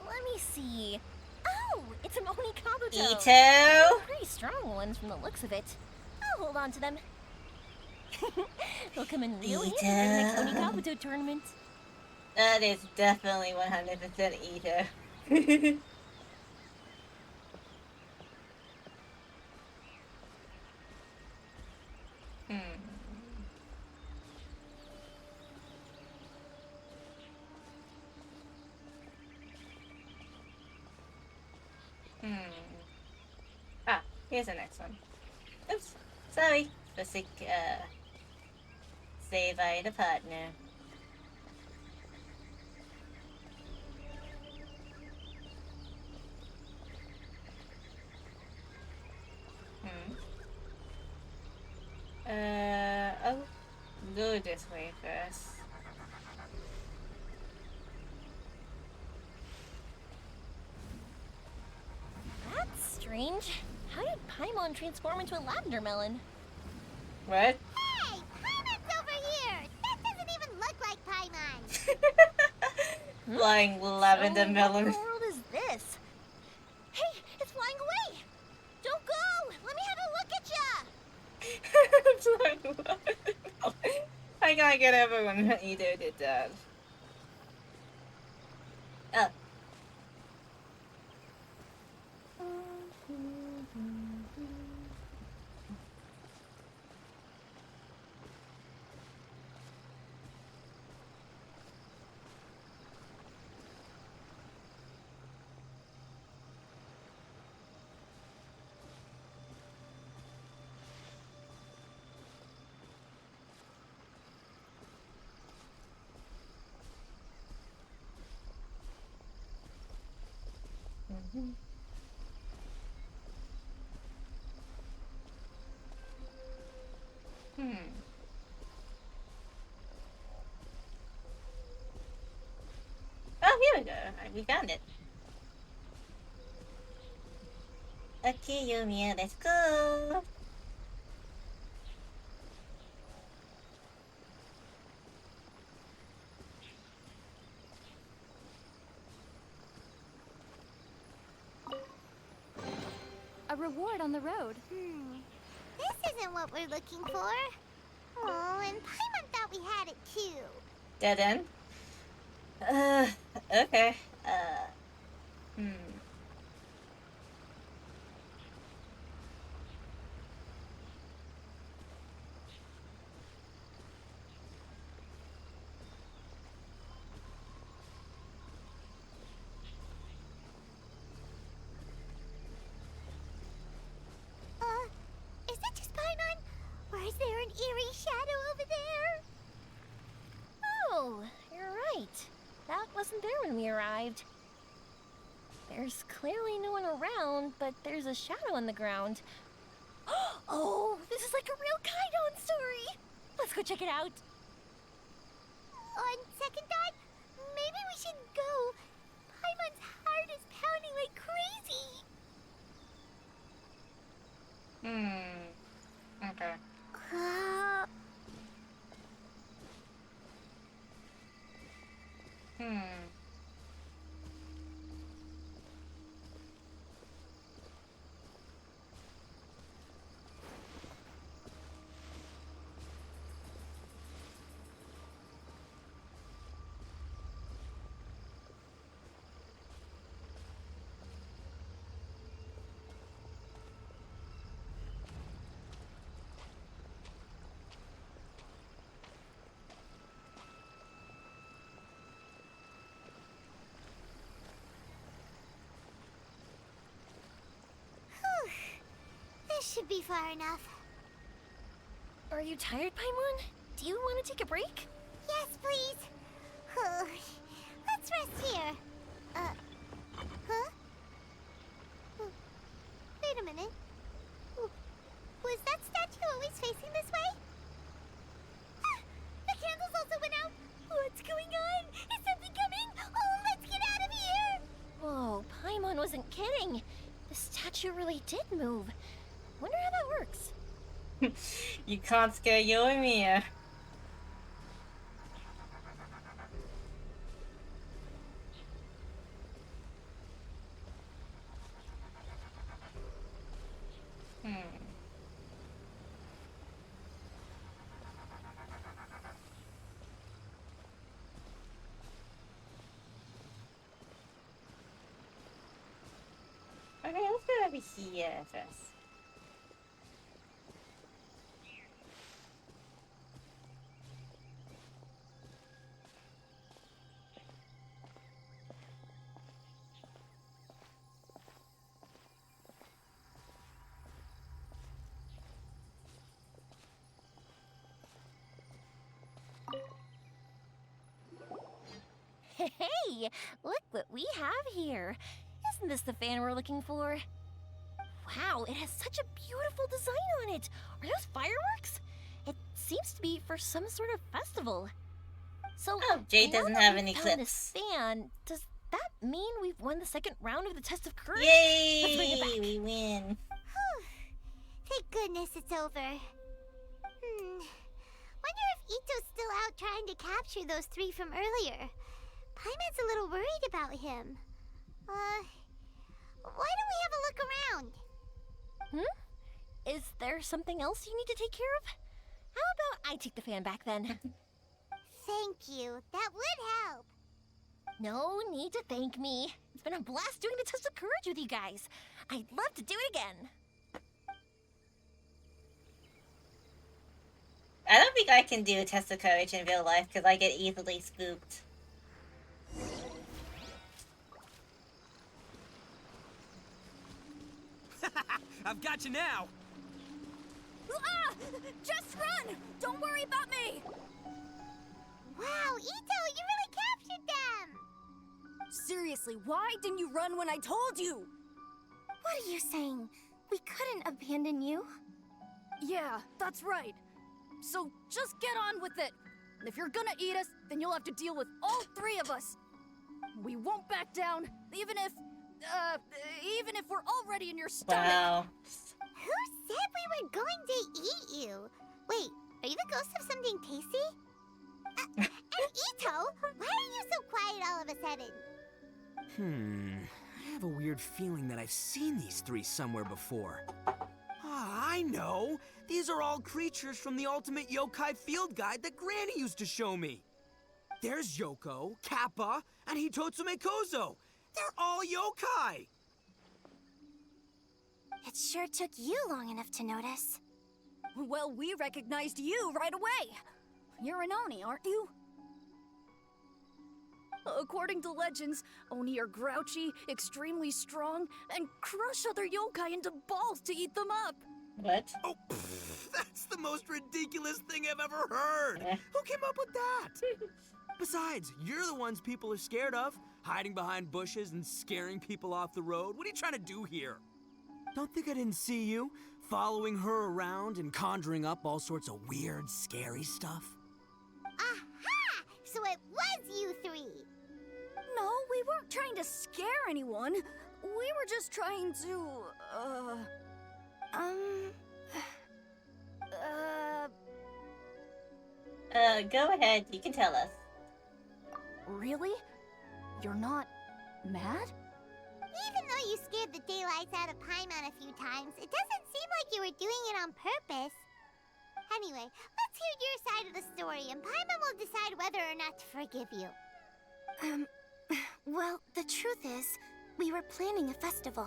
Let me see. Oh, it's an Oni Kabuto. Ito? Pretty strong ones from the looks of it. I'll hold on to them. They'll come in real handy for the next Oni Kabuto tournament. That is definitely 100% Ito. Ah, here's the next one. Oops, sorry. Basic, say by the partner. I'll go this way first. That's strange. How did Paimon transform into a lavender melon? What? Hey! Paimon's over here! That doesn't even look like Paimon! Flying lavender So melon. What in the world is this? Hey, it's flying away! Don't go! Let me have a look at ya! I gotta get everyone when Ito did that. Oh. Oh, here we go. We found it. Okay, Yomiya, let's go. reward on the road. This isn't what we're looking for. Oh, and Paimon thought we had it too. Dead end? Okay. Is that just Paimon? Or is there an eerie shadow over there? Oh, you're right. That wasn't there when we arrived. There's clearly no one around, but there's a shadow on the ground. Oh, this is like a real Kaidon story. Let's go check it out. On second thought, maybe we should go. Paimon's heart is pounding like crazy. Okay. This should be far enough. Are you tired, Paimon? Do you want to take a break? Yes, please. Let's rest here. Huh? Wait a minute. Was that statue always facing this way? The candles also went out. What's going on? Is something coming? Oh, let's get out of here. Whoa, Paimon wasn't kidding. The statue really did move. Wonder how that works. You can't scare Yoimiya. Okay, let's go over here first. Hey, look what we have here. Isn't this the fan we're looking for? Wow, it has such a beautiful design on it. Are those fireworks? It seems to be for some sort of festival. So, Jade now doesn't that have we've any found clips. This fan, does that mean we've won the second round of the test of courage? Yay! Let's bring it back. We win. Thank goodness it's over. Wonder if Ito's still out trying to capture those three from earlier. Paimon's a little worried about him. Why don't we have a look around? Is there something else you need to take care of? How about I take the fan back then? Thank you. That would help. No need to thank me. It's been a blast doing the test of courage with you guys. I'd love to do it again. I don't think I can do a test of courage in real life because I get easily spooked. I've got you now. Ah! Just run! Don't worry about me! Wow, Ito, you really captured them! Seriously, why didn't you run when I told you? What are you saying? We couldn't abandon you. Yeah, that's right. So just get on with it. And if you're gonna eat us, then you'll have to deal with all three of us. We won't back down, even if we're already in your stomach. Wow. Who said we were going to eat you? Wait, are you the ghost of something tasty? And Ito, why are you so quiet all of a sudden? have a weird feeling that I've seen these three somewhere before. Ah, I know! These are all creatures from the Ultimate Yokai Field Guide that Granny used to show me. There's Yoko, Kappa, and Hitotsume Kozo. They're all yokai! It sure took you long enough to notice. Well, we recognized you right away. You're an Oni, aren't you? According to legends, Oni are grouchy, extremely strong, and crush other yokai into balls to eat them up. What? Oh, that's the most ridiculous thing I've ever heard! Who came up with that? Besides, you're the ones people are scared of, hiding behind bushes and scaring people off the road. What are you trying to do here? Don't think I didn't see you, following her around and conjuring up all sorts of weird, scary stuff. Aha! So it was you three! No, we weren't trying to scare anyone. We were just trying to, Go ahead, you can tell us. Really? You're not mad? Even though you scared the daylights out of Paimon a few times, it doesn't seem like you were doing it on purpose. Anyway, let's hear your side of the story, and Paimon will decide whether or not to forgive you. Well, the truth is, we were planning a festival.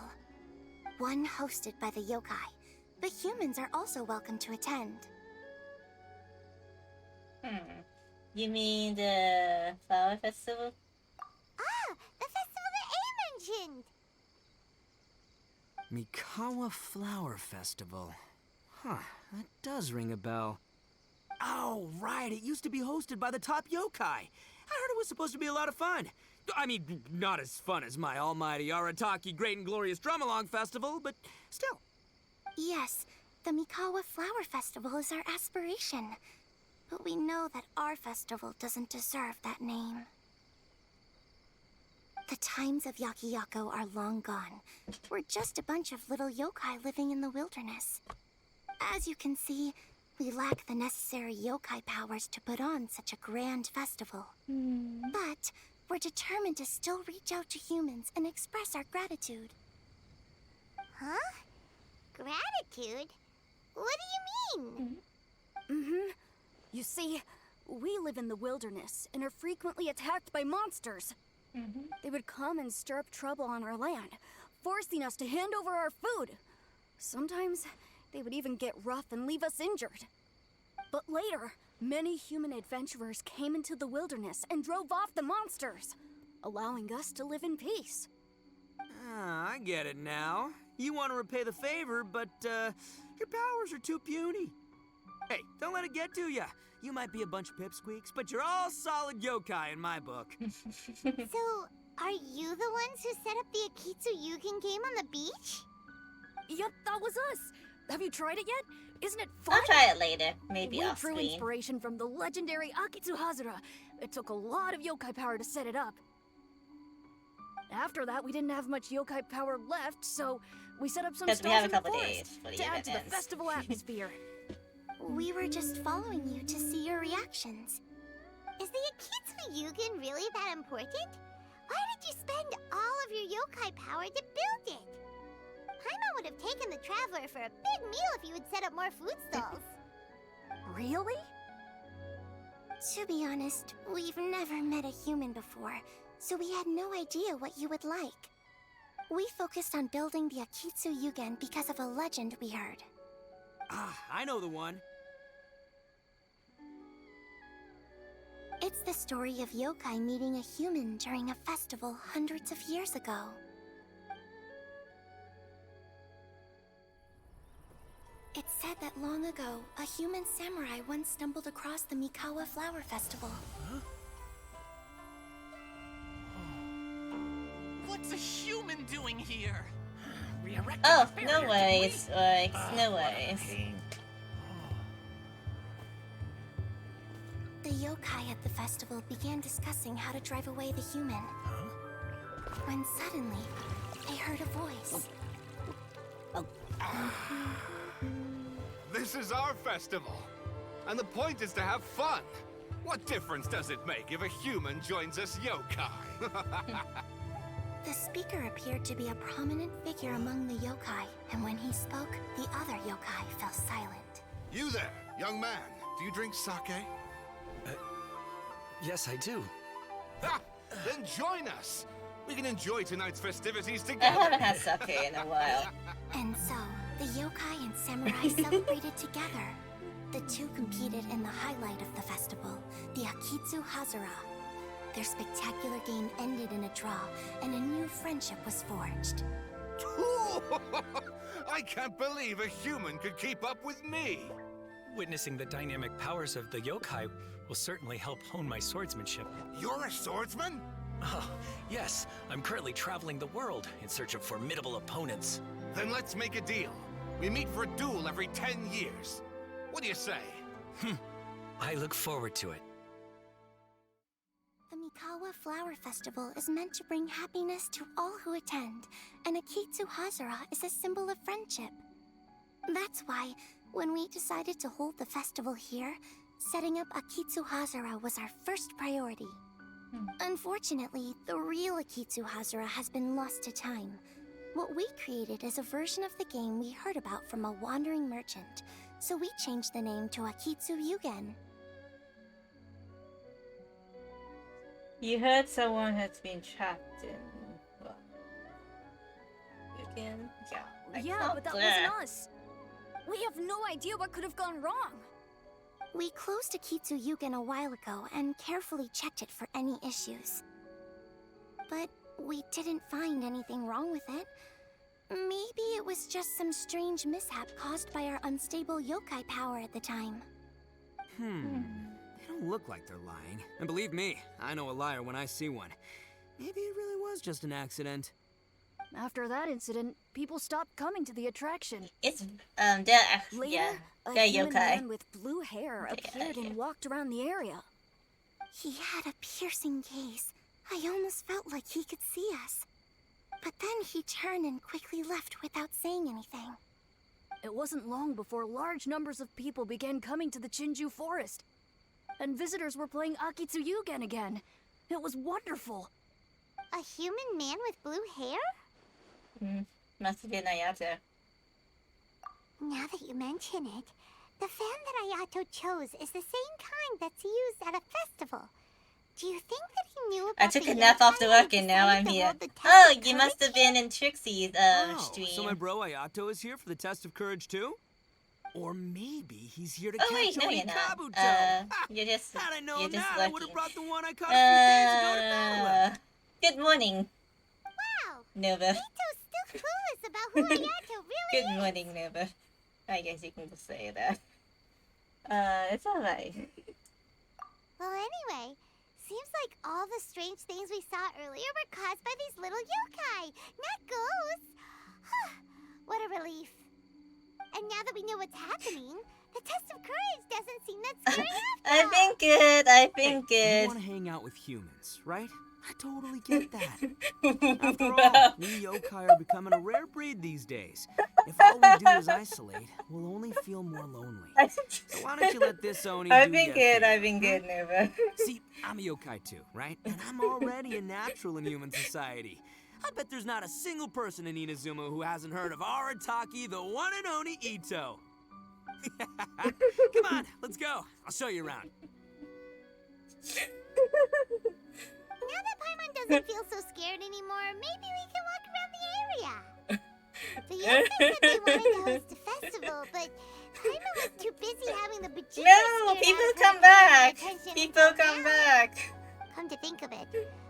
One hosted by the yokai, but humans are also welcome to attend. You mean the flower festival? Ah, the festival that A mentioned! Mikawa Flower Festival. Huh, that does ring a bell. Oh, right, it used to be hosted by the top yokai. I heard it was supposed to be a lot of fun. I mean, not as fun as my almighty Arataki Great and Glorious Drum-Along Festival, but still. Yes, the Mikawa Flower Festival is our aspiration. But we know that our festival doesn't deserve that name. The times of Yakiyako are long gone. We're just a bunch of little yokai living in the wilderness. As you can see, we lack the necessary yokai powers to put on such a grand festival. But we're determined to still reach out to humans and express our gratitude. Huh? Gratitude? What do you mean? You see, we live in the wilderness and are frequently attacked by monsters. They would come and stir up trouble on our land, forcing us to hand over our food. Sometimes they would even get rough and leave us injured. But later, many human adventurers came into the wilderness and drove off the monsters, allowing us to live in peace. Ah, I get it now. You want to repay the favor, but your powers are too puny. Hey, don't let it get to ya. You might be a bunch of pipsqueaks, but you're all solid yokai in my book. So, are you the ones who set up the Akitsu Yugen game on the beach? Yep, that was us. Have you tried it yet? Isn't it fun? I'll try it later, maybe We off drew screen. inspiration from the legendary Akitsu Hazura. It took a lot of yokai power to set it up. After that, we didn't have much yokai power left, so we set up some Because we stalls have a in the couple forest days for the to add event to the ends. festival atmosphere. We were just following you to see your reactions. Is the Akitsu Yugen really that important? Why did you spend all of your yokai power to build it? Paimon would have taken the Traveler for a big meal if you had set up more food stalls. Really? To be honest, we've never met a human before, so we had no idea what you would like. We focused on building the Akitsu Yugen because of a legend we heard. Ah, I know the one. It's the story of yokai meeting a human during a festival hundreds of years ago. It's said that long ago, a human samurai once stumbled across the Mikawa Flower Festival. What's a human doing here? Oh, no worries, no worries. The yokai at the festival began discussing how to drive away the human. When suddenly, they heard a voice. This is our festival, and the point is to have fun. What difference does it make if a human joins us yokai? The speaker appeared to be a prominent figure among the yokai, and when he spoke, the other yokai fell silent. You there, young man. Do you drink sake? Yes, I do. Ha! Then join us. We can enjoy tonight's festivities I together. haven't had sake in a while. And so, the yokai and samurai celebrated together. The two competed in the highlight of the festival, the Akitsu Hazara. Their spectacular game ended in a draw, and a new friendship was forged. I can't believe a human could keep up with me. Witnessing the dynamic powers of the yokai will certainly help hone my swordsmanship. You're a swordsman? Oh, yes. I'm currently traveling the world in search of formidable opponents. Then let's make a deal. We meet for a duel every 10 years. What do you say? I look forward to it. The Mikawa Flower Festival is meant to bring happiness to all who attend, and Akitsu Hazara is a symbol of friendship. That's why, when we decided to hold the festival here, setting up Akitsu Hazara was our first priority. Unfortunately, the real Akitsu Hazara has been lost to time. What we created is a version of the game we heard about from a wandering merchant, so we changed the name to Akitsu Yugen. You heard someone has been trapped in. Well, Yugen? Yeah. Yeah, but that wasn't us. We have no idea what could have gone wrong. We closed Akitsu Yugen a while ago and carefully checked it for any issues. But we didn't find anything wrong with it. Maybe it was just some strange mishap caused by our unstable yokai power at the time. They don't look like they're lying. And believe me, I know a liar when I see one. Maybe it really was just an accident. After that incident, people stopped coming to the attraction. It's Later, yeah, a they're human yokai. man with blue hair appeared yeah. and walked around the area. He had a piercing gaze. I almost felt like he could see us. But then he turned and quickly left without saying anything. It wasn't long before large numbers of people began coming to the Chinju forest. And visitors were playing Akitsu Yugen again. It was wonderful. A human man with blue hair? Must have been Ayato. Now that you mention it, the fan that Ayato chose is the same kind that's used at a festival. Do you think that he knew about I took the a nap yokai after work and now I'm decided to here. hold the test Oh, of you must have courage? been in Trixie's stream. So my bro Ayato is here for the test of courage too? Or maybe he's here to Oh catch wait, no Oni you're not. Kabuto. Ha! You're just Had I known you're just that, I would have lucky. brought the one I caught a few days ago to battle him. Good morning, Wow! Nova. Mito's still clueless about who Ayato really Good is. morning, Nova. I guess you can just say that. It's alright. Well, anyway, seems like all the strange things we saw earlier were caused by these little yokai, not ghosts. What a relief. And now that we know what's happening, the test of courage doesn't seem that scary after I've been good. I've been You good. want to hang out with humans, right? I totally get that. After all, we yokai are becoming a rare breed these days. If all we do is isolate, we'll only feel more lonely. So why don't you let this Oni I've do been your good. thing, I've been huh? good, Nova. See, I'm a yokai too, right? And I'm already a natural in human society. I bet there's not a single person in Inazuma who hasn't heard of Arataki, the one and only Ito. Come on, let's go. I'll show you around. Now that Paimon doesn't feel so scared anymore, maybe we can walk around the area. The yokai said they wanted to host a festival, but Paimon was too busy having the bejesus No, scared people out of her come to pay back. attention People until come now. back. Come to think of it,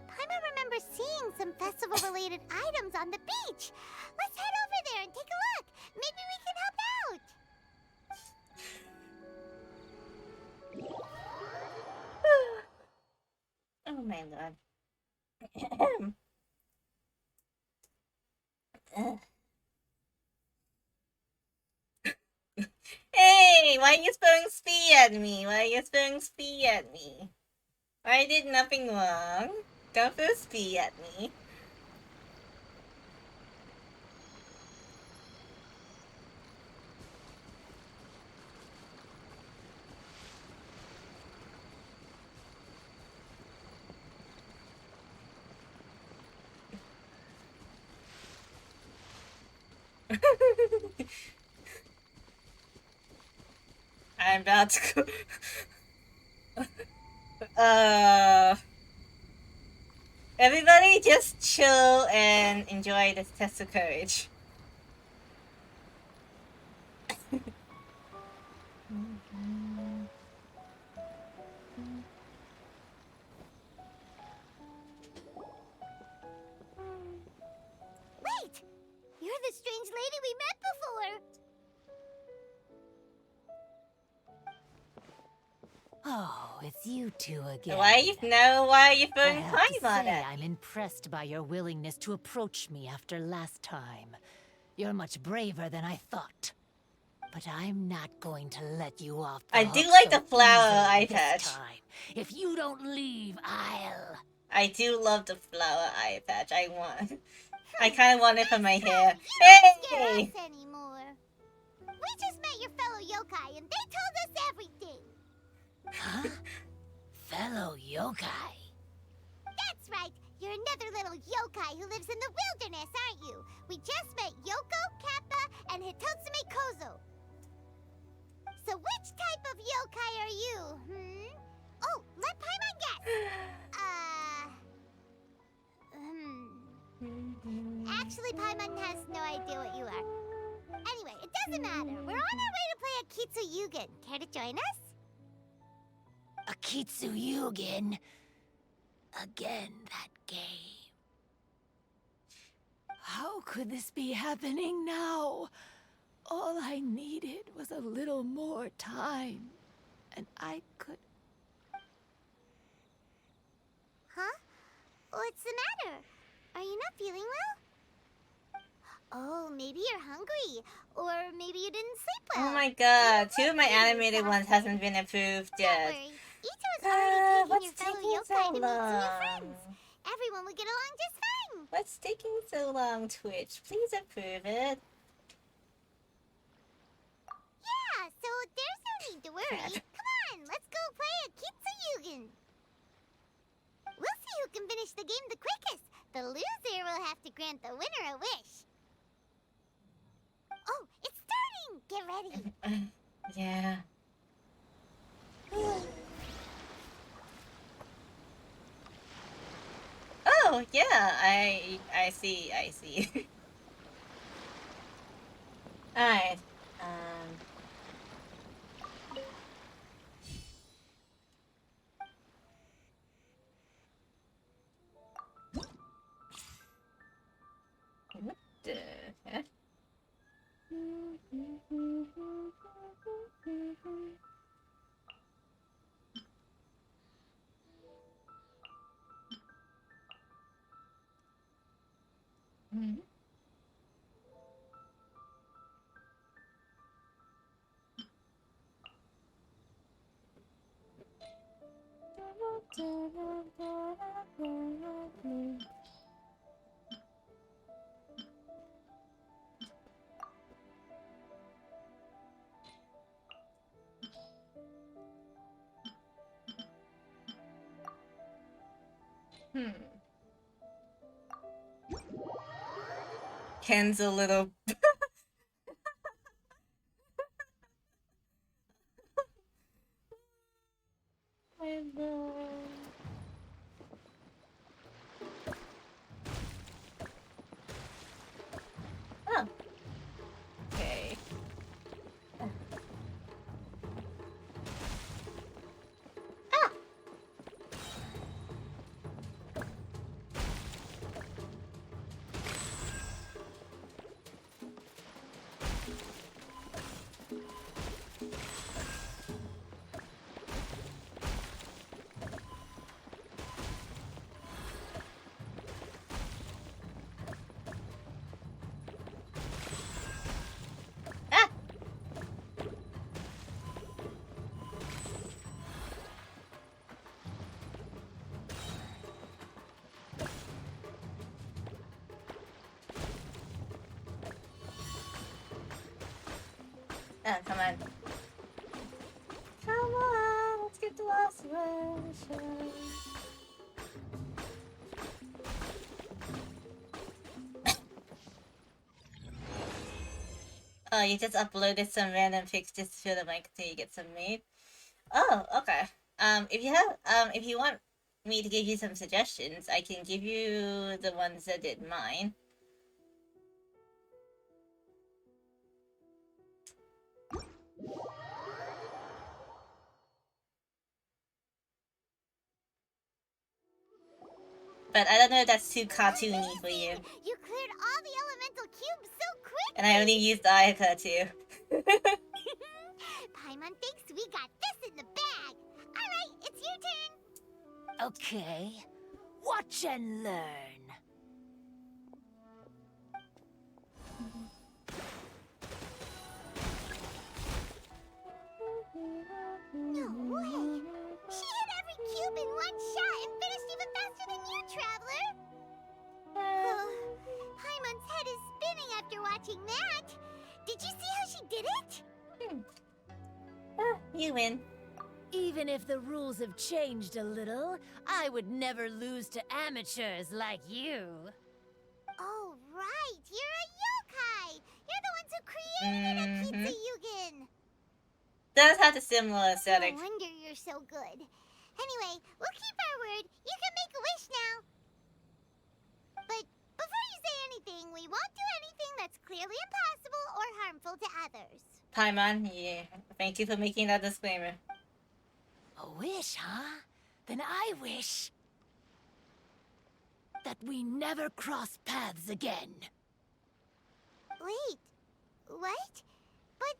Paimon remembers seeing some festival-related items on the beach. Let's head over there and take a look. Maybe we can help out. Oh my god. Hey, why are you throwing spee at me? Why are you throwing spee at me? I did nothing wrong. Don't throw spee at me. I'm about to go. Everybody just chill and enjoy this test of courage. Wait! You're the strange lady we met before! Oh, it's you two again. Why are you I throwing have to time on say, it? I'm impressed by your willingness to approach me after last time. You're much braver than I thought. But I'm not going to let you off the I do hook like so the flower easily eye this patch. time. If you don't leave, I'll... I do love the flower eye patch. I kind of want it for my hair. Scare Hey! us anymore. We just met your fellow yokai and they told us everything. Huh? Fellow yokai? That's right. You're another little yokai who lives in the wilderness, aren't you? We just met Yoko, Kappa, and Hitotsume Kozo. So which type of yokai are you, hmm? Oh, let Paimon guess. Actually, Paimon has no idea what you are. Anyway, it doesn't matter. We're on our way to play a Kitsuyugen. Care to join us? A Kitsuyugen? Again, that game. How could this be happening now? All I needed was a little more time, and I could... Huh? What's the matter? Are you not feeling well? Oh, maybe you're hungry. Or maybe you didn't sleep well. Oh my god, 2 of my animated ones hasn't been approved Don't yet. worry. Ito's already taking What's your fellow taking yokai so to meet some new long? friends. Everyone will get along just fine. What's taking so long, Twitch? Please approve it. Yeah, so there's no need to worry. Come on, let's go play a Kitsuyugen. We'll see who can finish the game the quickest. The loser will have to grant the winner a wish. Oh, it's starting! Get ready. Yeah. Oh, yeah, I see. Alright, what the heck? Ken's a little... Oh. Okay. Ah! Oh, come on. Come on, let's get the last version. Oh, you just uploaded some random pics just to feel the mic until you get some made. Oh, okay. If you want me to give you some suggestions, I can give you the ones that did mine. But I don't know if that's too cartoony for you. You cleared all the elemental cubes so quick! And I only used Ayaka too. Paimon thinks we got this in the bag! Alright, it's your turn! Okay. Watch and learn. No way! She hit every cube in one shot and finished even faster than you, Traveler! Oh, Paimon's head is spinning after watching that! Did you see how she did it? You win. Even if the rules have changed a little, I would never lose to amateurs like you. Oh, right! You're a yokai! You're the ones who created an Akitsu Yugen! Does have a similar aesthetic. No wonder you're so good. Anyway, we'll keep our word. You can make a wish now. But before you say anything, we won't do anything that's clearly impossible or harmful to others. Paimon, yeah. Thank you for making that disclaimer. A wish, huh? Then I wish that we never cross paths again. Wait, what? But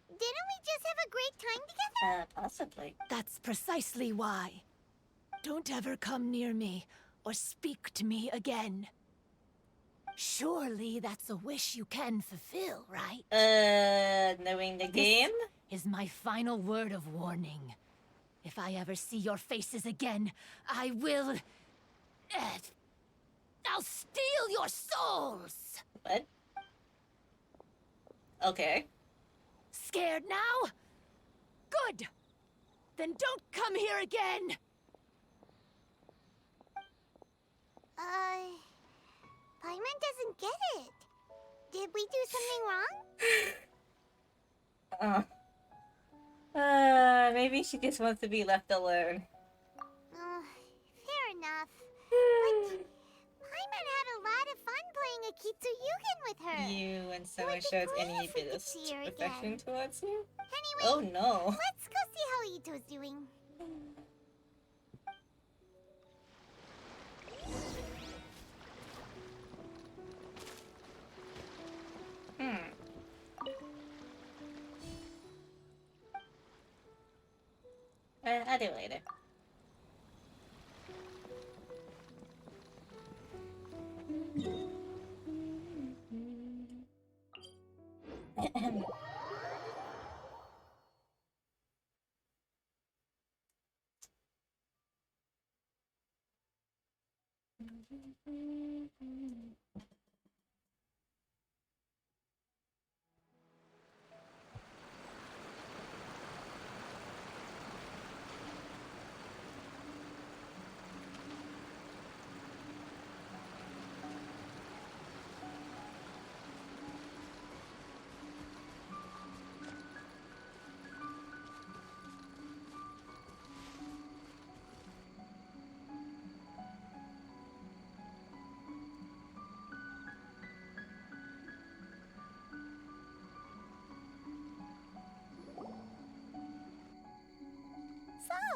didn't we just have a great time together? Possibly. That's precisely why. Don't ever come near me or speak to me again. Surely that's a wish you can fulfill, right? Knowing the game? Is my final word of warning. If I ever see your faces again, I will... I'll steal your souls! What? Okay. Scared now? Good! Then don't come here again! Paimon doesn't get it. Did we do something wrong? Maybe she just wants to be left alone. Fair enough. But Paimon had a lot of fun playing Akitsu Yugen with her. You and someone shows any bit of affection towards you? Anyway, oh no. Let's go see how Ito's doing. I'll do it later.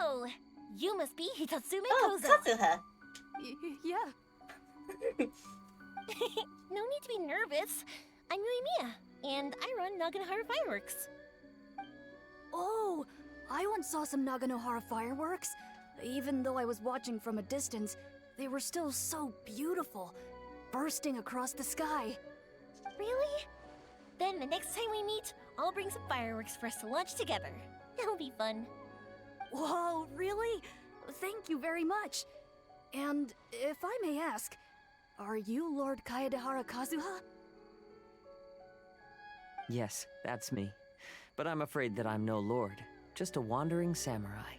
So, you must be Hitatsume Oh, Kozo. Kazuha. Yeah. No need to be nervous. I'm Yuimiya, and I run Naganohara Fireworks. Oh, I once saw some Naganohara fireworks. Even though I was watching from a distance, they were still so beautiful, bursting across the sky. Really? Then the next time we meet, I'll bring some fireworks for us to launch together. It'll be fun. Whoa, really? Thank you very much. And if I may ask, are you Lord Kaedehara Kazuha? Yes, that's me. But I'm afraid that I'm no lord, just a wandering samurai.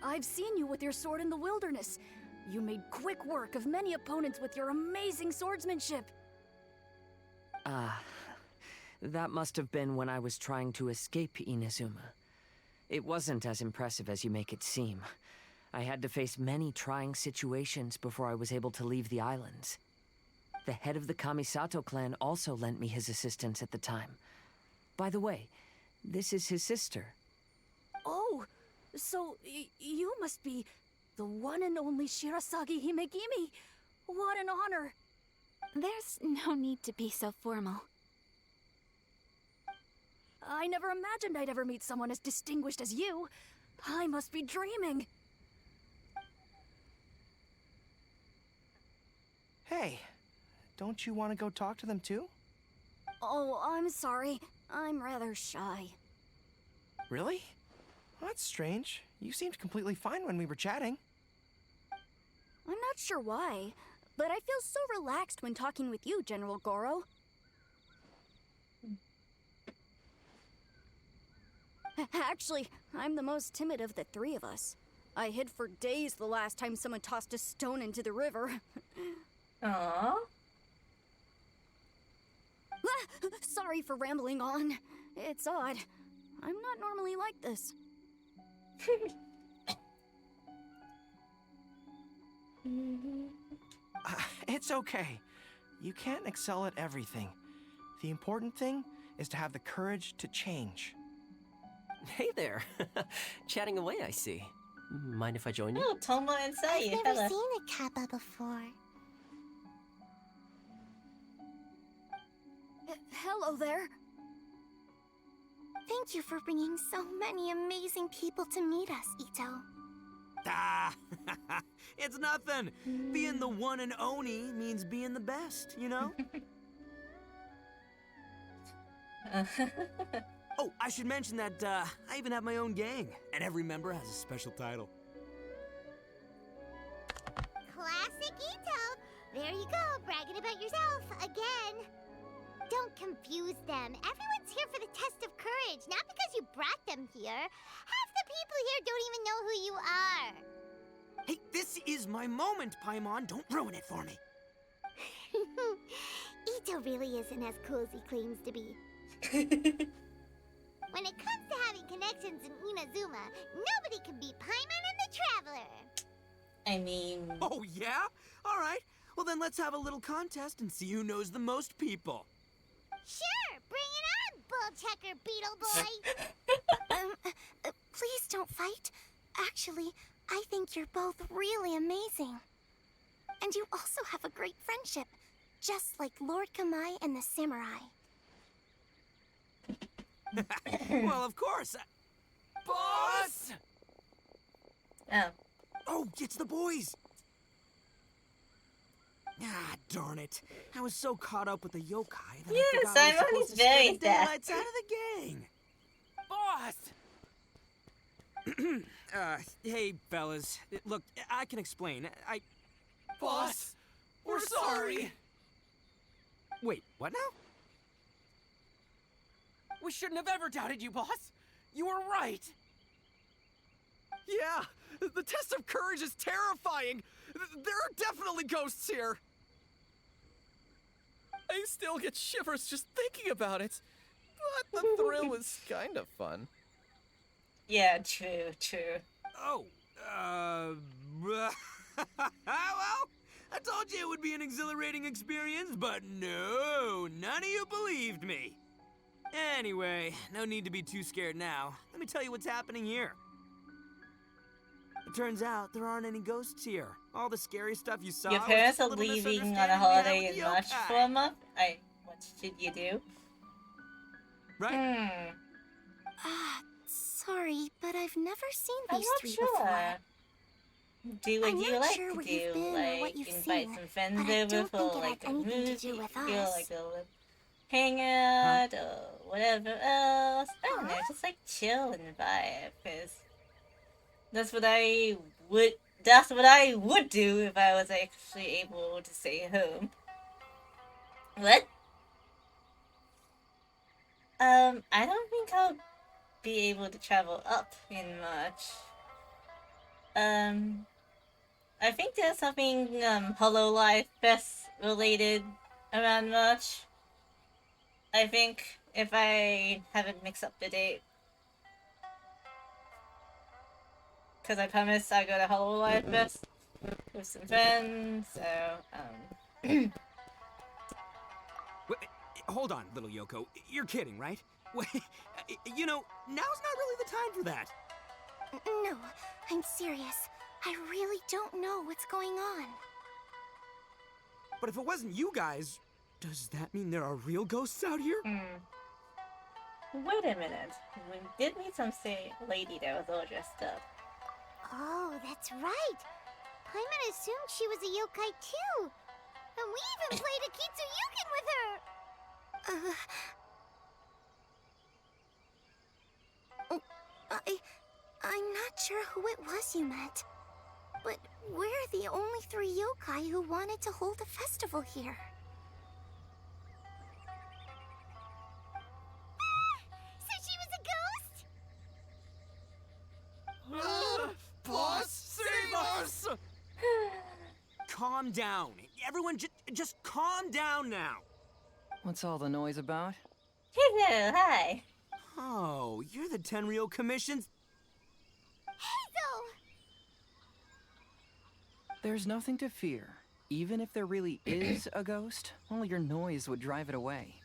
I've seen you with your sword in the wilderness. You made quick work of many opponents with your amazing swordsmanship. Ah, That must have been when I was trying to escape Inazuma. It wasn't as impressive as you make it seem. I had to face many trying situations before I was able to leave the islands. The head of the Kamisato clan also lent me his assistance at the time. By the way, this is his sister. Oh, so you must be the one and only Shirasagi Himegimi. What an honor. There's no need to be so formal. I never imagined I'd ever meet someone as distinguished as you. I must be dreaming. Hey, don't you want to go talk to them too? Oh, I'm sorry. I'm rather shy. Really? Well, that's strange. You seemed completely fine when we were chatting. I'm not sure why, but I feel so relaxed when talking with you, General Goro. Actually, I'm the most timid of the three of us. I hid for days the last time someone tossed a stone into the river. Aww. Sorry for rambling on. It's odd. I'm not normally like this. It's okay. You can't excel at everything. The important thing is to have the courage to change. Hey there. Chatting away, I see. Mind if I join you? Oh, Tomo and Sayu. I've never Hello. seen a kappa before. Hello there. Thank you for bringing so many amazing people to meet us, Ito. Ah, it's nothing. Being the one and Oni means being the best, you know? Oh, I should mention that I even have my own gang, and every member has a special title. Classic Ito! There you go, bragging about yourself again. Don't confuse them. Everyone's here for the test of courage, not because you brought them here. Half the people here don't even know who you are. Hey, this is my moment, Paimon. Don't ruin it for me. Ito really isn't as cool as he claims to be. When it comes to having connections in Inazuma, nobody can beat Paimon and the Traveler. I mean... Oh, yeah? All right. Well, then let's have a little contest and see who knows the most people. Sure, bring it on, Bullchecker Beetle Boy. Please don't fight. Actually, I think you're both really amazing. And you also have a great friendship, just like Lord Kamai and the Samurai. Well, of course. Boss! Oh. Oh, it's the boys. Ah, darn it. I was so caught up with the yokai that I forgot I was Simon supposed is to scare very the daylights out of the gang. Boss! Hey, fellas. Look, I can explain. Boss! We're sorry! Wait, what now? We shouldn't have ever doubted you, boss! You were right! Yeah, the test of courage is terrifying! There are definitely ghosts here! I still get shivers just thinking about it. But the thrill was kind of fun. Yeah, true, true. Oh, well, I told you it would be an exhilarating experience, but no, none of you believed me. Anyway, no need to be too scared now. Let me tell you what's happening here. It turns out there aren't any ghosts here. All the scary stuff you saw Your was parents just a are little leaving on a misunderstanding we had holiday with in the March yokai. for a month? What should you do? Right? Sorry, but I've never seen I'm these not three sure. before. Do what I'm you not like sure to where you've do, been or like what you've invite seen, some friends but I over don't for think it like had a anything movie, to do with or us. like a hangout or whatever else. I don't know, just like chill and vibe, cause that's what I would. That's what I would do if I was actually able to stay home. What? I don't think I'll be able to travel up in March. I think there's something Hololive Fest related around March. I think if I haven't mixed up the date. Because I promised I'd go to Hololive Fest with some friends, so, Wait, hold on, little Yoko. You're kidding, right? Wait, you know, now's not really the time for that. No, I'm serious. I really don't know what's going on. But if it wasn't you guys, does that mean there are real ghosts out here? Wait a minute. We did meet some lady that was all dressed up. Oh, that's right. Paimon assumed she was a yokai too. And we even played a Kitsuyukin with her. I'm not sure who it was you met. But we're the only 3 yokai who wanted to hold a festival here. So she was a ghost? Boss, save us! Calm down. Everyone, just calm down now. What's all the noise about? Hello, hi. Oh, you're the Tenryo Commission's... Hazel! There's nothing to fear. Even if there really is a ghost, all your noise would drive it away.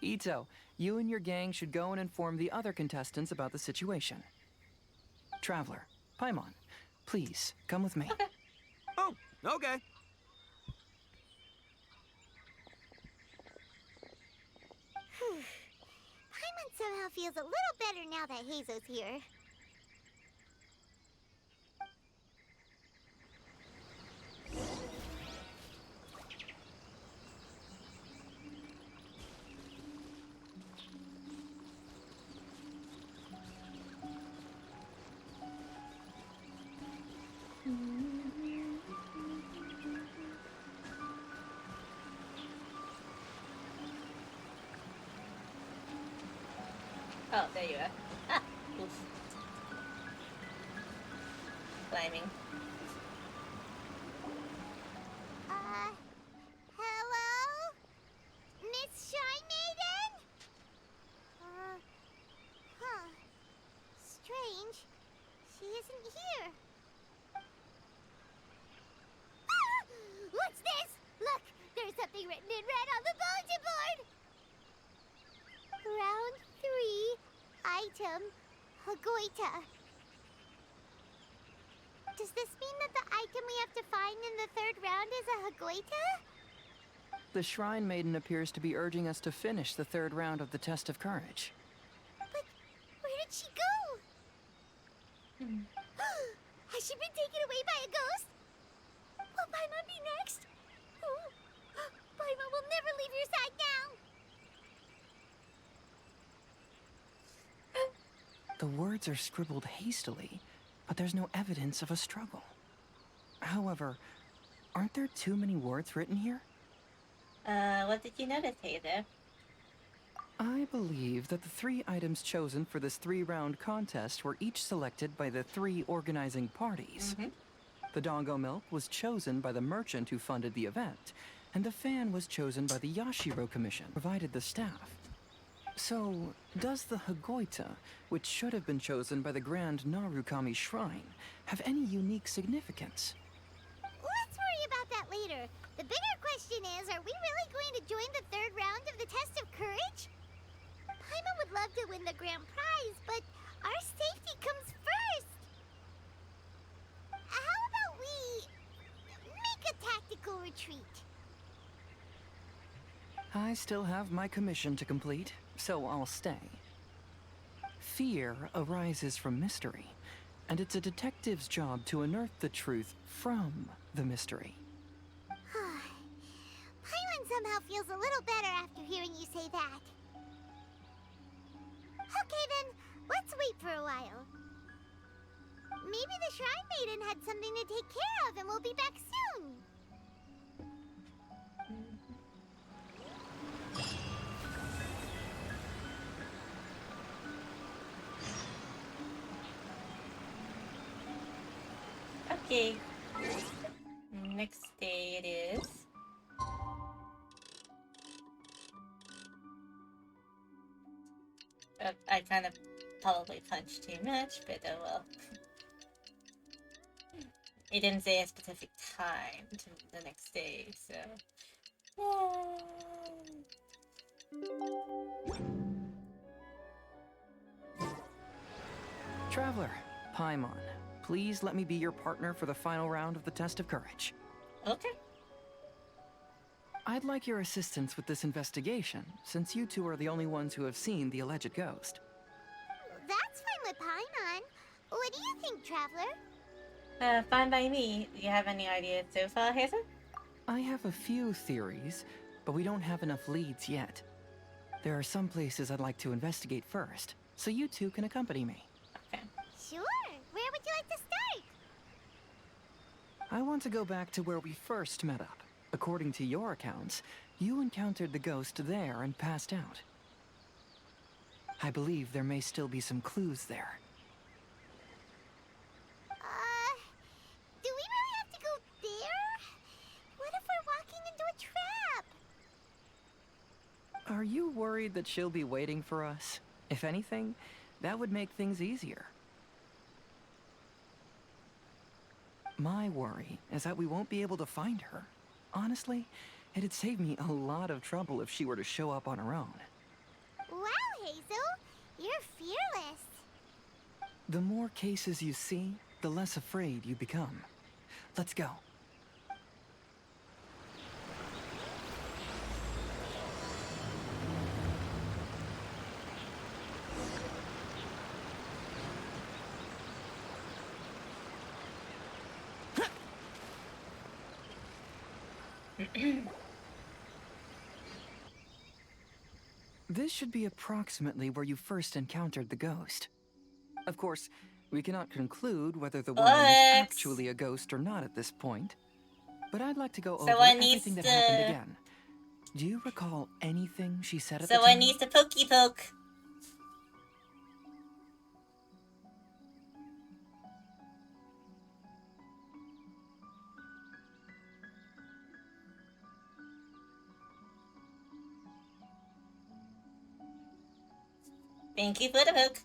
Ito, you and your gang should go and inform the other contestants about the situation. Traveler, Paimon, please, come with me. Oh, okay. Paimon somehow feels a little better now that Hazo's here. Oh, there you are. Ah, oof. Climbing. Hello? Miss Shy Maiden? Huh. Strange. She isn't here. Ah! What's this? Look, there's something written in red on the bulletin board. Round 3, item, Hagoita. Does this mean that the item we have to find in the 3rd round is a Hagoita? The Shrine Maiden appears to be urging us to finish the 3rd round of the Test of Courage. But where did she go? Has she been taken away by a ghost? Will Paimon be next? Paimon will never leave your side now. The words are scribbled hastily, but there's no evidence of a struggle. However, aren't there too many words written here? What did you notice, Hazer? I believe that the 3 items chosen for this 3-round contest were each selected by the 3 organizing parties. The Dongo Milk was chosen by the merchant who funded the event, and the fan was chosen by the Yashiro Commission, provided the staff. So, does the Hagoita, which should have been chosen by the Grand Narukami Shrine, have any unique significance? Let's worry about that later. The bigger question is, are we really going to join the 3rd round of the Test of Courage? Paimon would love to win the grand prize, but our safety comes first. How about we make a tactical retreat? I still have my commission to complete, so I'll stay. Fear arises from mystery, and it's a detective's job to unearth the truth from the mystery. Paimon somehow feels a little better after hearing you say that. Okay then, let's wait for a while. Maybe the Shrine Maiden had something to take care of and we'll be back soon. Okay. Next day it is. I kind of probably punched too much, but oh well. It didn't say a specific time to the next day, so. Traveler, Paimon, please let me be your partner for the final round of the test of courage. Okay. I'd like your assistance with this investigation, since you two are the only ones who have seen the alleged ghost. That's fine with Paimon. What do you think, Traveler? Fine by me. Do you have any ideas so far, Hazel? I have a few theories, but we don't have enough leads yet. There are some places I'd like to investigate first, so you two can accompany me. Sure. Where would you like to start? I want to go back to where we first met up. According to your accounts, you encountered the ghost there and passed out. I believe there may still be some clues there. Do we really have to go there? What if we're walking into a trap? Are you worried that she'll be waiting for us? If anything, that would make things easier. My worry is that we won't be able to find her. Honestly, it'd save me a lot of trouble if she were to show up on her own. Wow, Hazel. You're fearless. The more cases you see, the less afraid you become. Let's go. This should be approximately where you first encountered the ghost. Of course, we cannot conclude whether the woman is actually a ghost or not at this point. But I'd like to go over everything that happened again. Do you recall anything she said at the time? Someone needs to pokey poke. Thank you for the hook.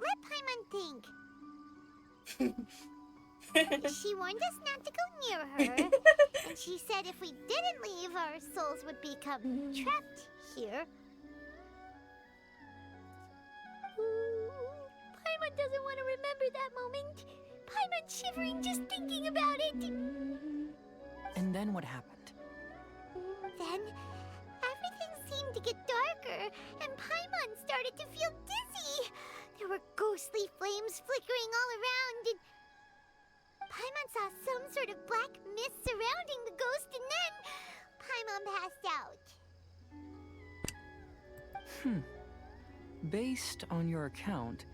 Let Paimon think. She warned us not to go near her, and she said if we didn't leave, our souls would become trapped here. Paimon doesn't want to remember that moment. Paimon's shivering just thinking about it. And then what happened? Then, everything seemed to get darker, and Paimon started to feel dizzy. There were ghostly flames flickering all around, and Paimon saw some sort of black mist surrounding the ghost, and then Paimon passed out. Based on your account,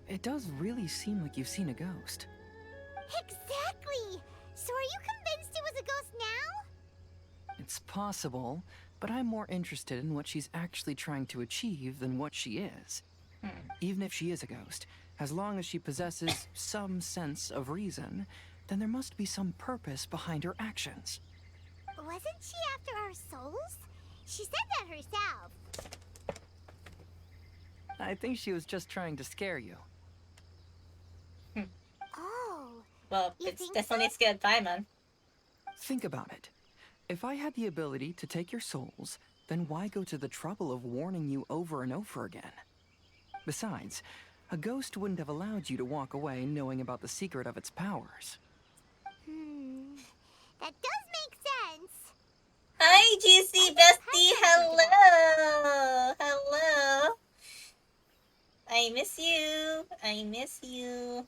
it does really seem like you've seen a ghost. Exactly! So are you convinced it was a ghost now? It's possible, but I'm more interested in what she's actually trying to achieve than what she is. Even if she is a ghost, as long as she possesses some sense of reason, then there must be some purpose behind her actions. Wasn't she after our souls? She said that herself. I think she was just trying to scare you. Oh. Well, it's definitely scared Paimon. Think about it. If I had the ability to take your souls, then why go to the trouble of warning you over and over again? Besides, a ghost wouldn't have allowed you to walk away knowing about the secret of its powers. That does make sense. Hi, Juicy Bestie. Hello. Hello. I miss you. I miss you.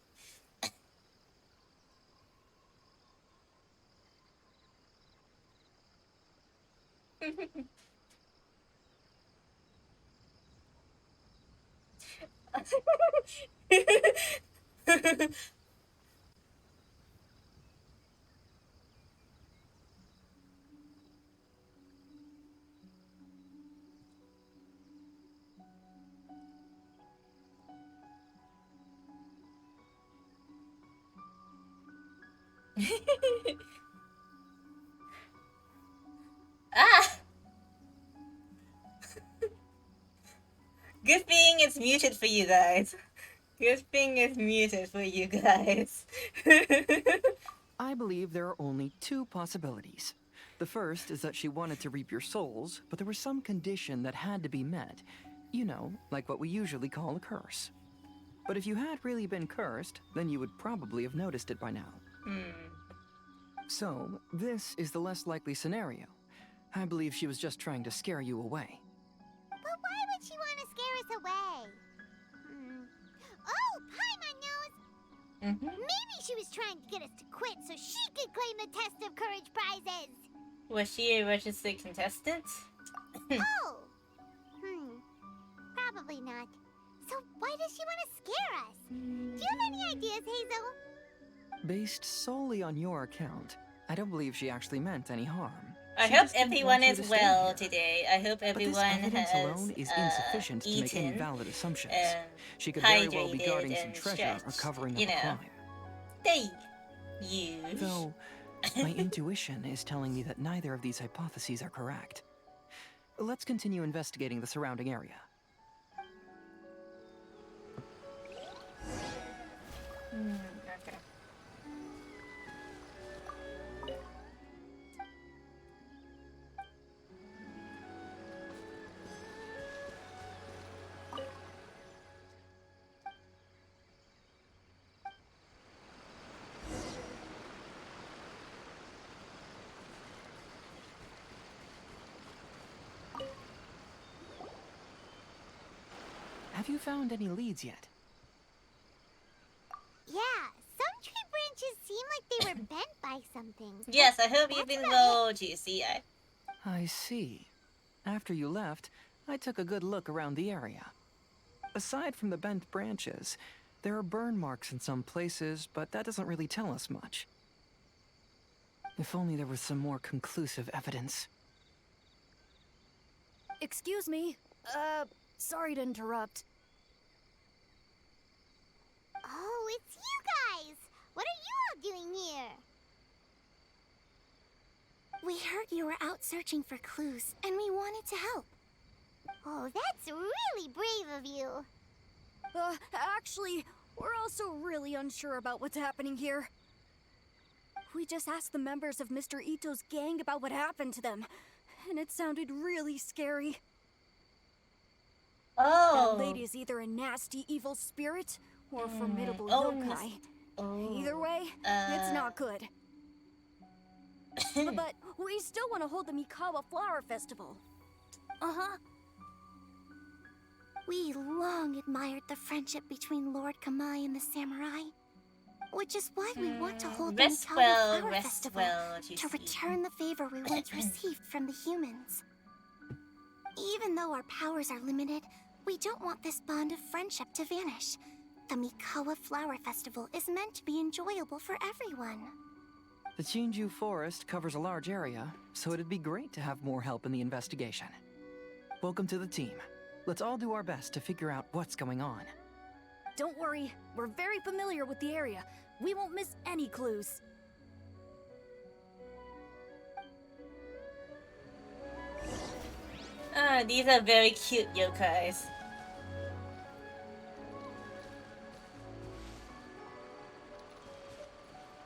Good thing it's muted for you guys. Good thing it's muted for you guys. I believe there are only two possibilities. The first is that she wanted to reap your souls, but there was some condition that had to be met. You know, like what we usually call a curse. But if you had really been cursed, then you would probably have noticed it by now. So, this is the less likely scenario. I believe she was just trying to scare you away. But why would she want to scare us away? Oh, Paimon knows! Maybe she was trying to get us to quit so she could claim the Test of Courage prizes! Was she a registered contestant? Oh! Probably not. So why does she want to scare us? Do you have any ideas, Hazel? Based solely on your account, I don't believe she actually meant any harm. I She hope just didn't everyone want you is to stay well here. today. I hope But everyone this evidence has alone is insufficient to make any eaten valid assumptions. and She could very well be hydrated guarding some and treasure or stretched, covering you up a know. crime. They use. Though, my intuition is telling me that neither of these hypotheses are correct. Let's continue investigating the surrounding area. Okay. Have you found any leads yet? Yeah, some tree branches seem like they were bent by something. Yes, I hope you've been well, GCI. I see. After you left, I took a good look around the area. Aside from the bent branches, there are burn marks in some places, but that doesn't really tell us much. If only there was some more conclusive evidence. Excuse me. Sorry to interrupt. Oh, it's you guys! What are you all doing here? We heard you were out searching for clues, and we wanted to help. Oh, that's really brave of you. Actually, we're also really unsure about what's happening here. We just asked the members of Mr. Ito's gang about what happened to them, and it sounded really scary. Oh. That lady is either a nasty evil spirit or a formidable Oh, yokai. Either way, it's not good. But we still want to hold the Mikawa Flower Festival. Uh-huh. We long admired the friendship between Lord Kamai and the samurai, which is why we want to hold the Rest Mikawa well, Flower rest Festival well, to GC. return the favor we once received from the humans. Even though our powers are limited, we don't want this bond of friendship to vanish. The Mikawa Flower Festival is meant to be enjoyable for everyone. The Chinju Forest covers a large area, so it'd be great to have more help in the investigation. Welcome to the team. Let's all do our best to figure out what's going on. Don't worry, we're very familiar with the area. We won't miss any clues. These are very cute yokais.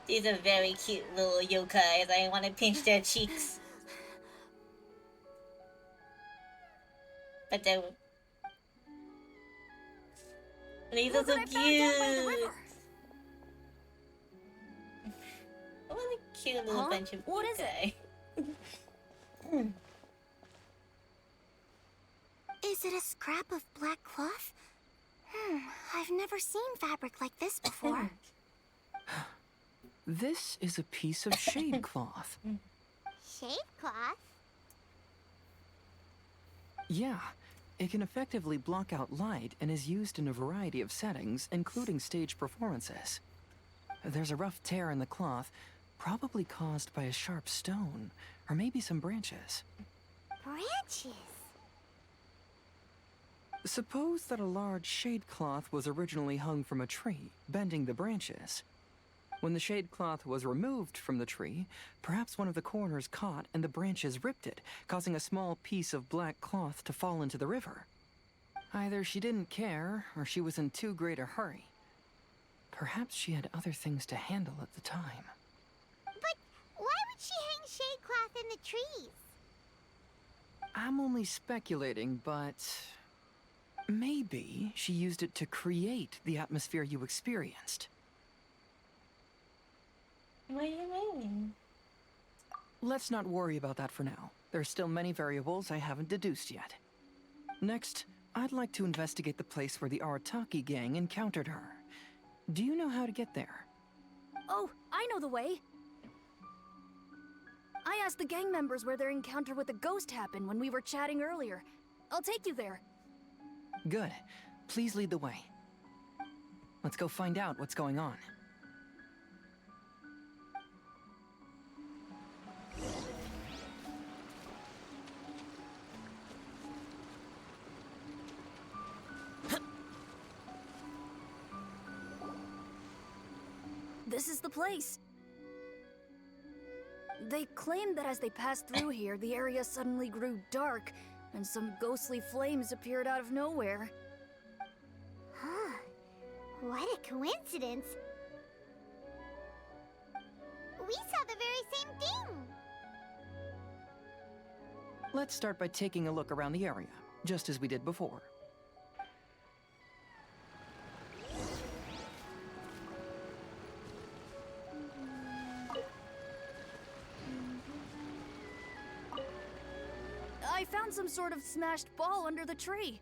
These are very cute little yokais. I want to pinch their cheeks. But they're... These are so cute. What a cute little bunch of What is yokai. Is it a scrap of black cloth? I've never seen fabric like this before. This is a piece of shade cloth. Shade cloth? Yeah, it can effectively block out light and is used in a variety of settings, including stage performances. There's a rough tear in the cloth, probably caused by a sharp stone, or maybe some branches. Branches? Suppose that a large shade cloth was originally hung from a tree, bending the branches. When the shade cloth was removed from the tree, perhaps one of the corners caught and the branches ripped it, causing a small piece of black cloth to fall into the river. Either she didn't care, or she was in too great a hurry. Perhaps she had other things to handle at the time. But why would she hang shade cloth in the trees? I'm only speculating, but maybe she used it to create the atmosphere you experienced. What do you mean? Let's not worry about that for now. There's still many variables I haven't deduced yet. Next, I'd like to investigate the place where the Arataki gang encountered her. Do you know how to get there? Oh, I know the way. I asked the gang members where their encounter with the ghost happened when we were chatting earlier. I'll take you there. Good. Please lead the way. Let's go find out what's going on. This is the place. They claimed that as they passed through here, the area suddenly grew dark, and some ghostly flames appeared out of nowhere. Huh. What a coincidence. We saw the very same thing. Let's start by taking a look around the area, just as we did before. I found some sort of smashed ball under the tree.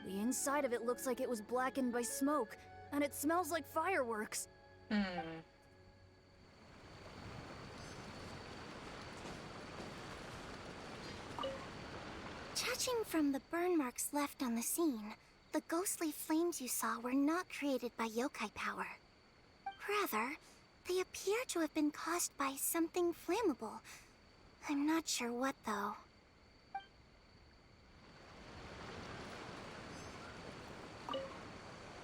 The inside of it looks like it was blackened by smoke, and it smells like fireworks. Judging from the burn marks left on the scene, the ghostly flames you saw were not created by yokai power. Rather, they appear to have been caused by something flammable. I'm not sure what, though.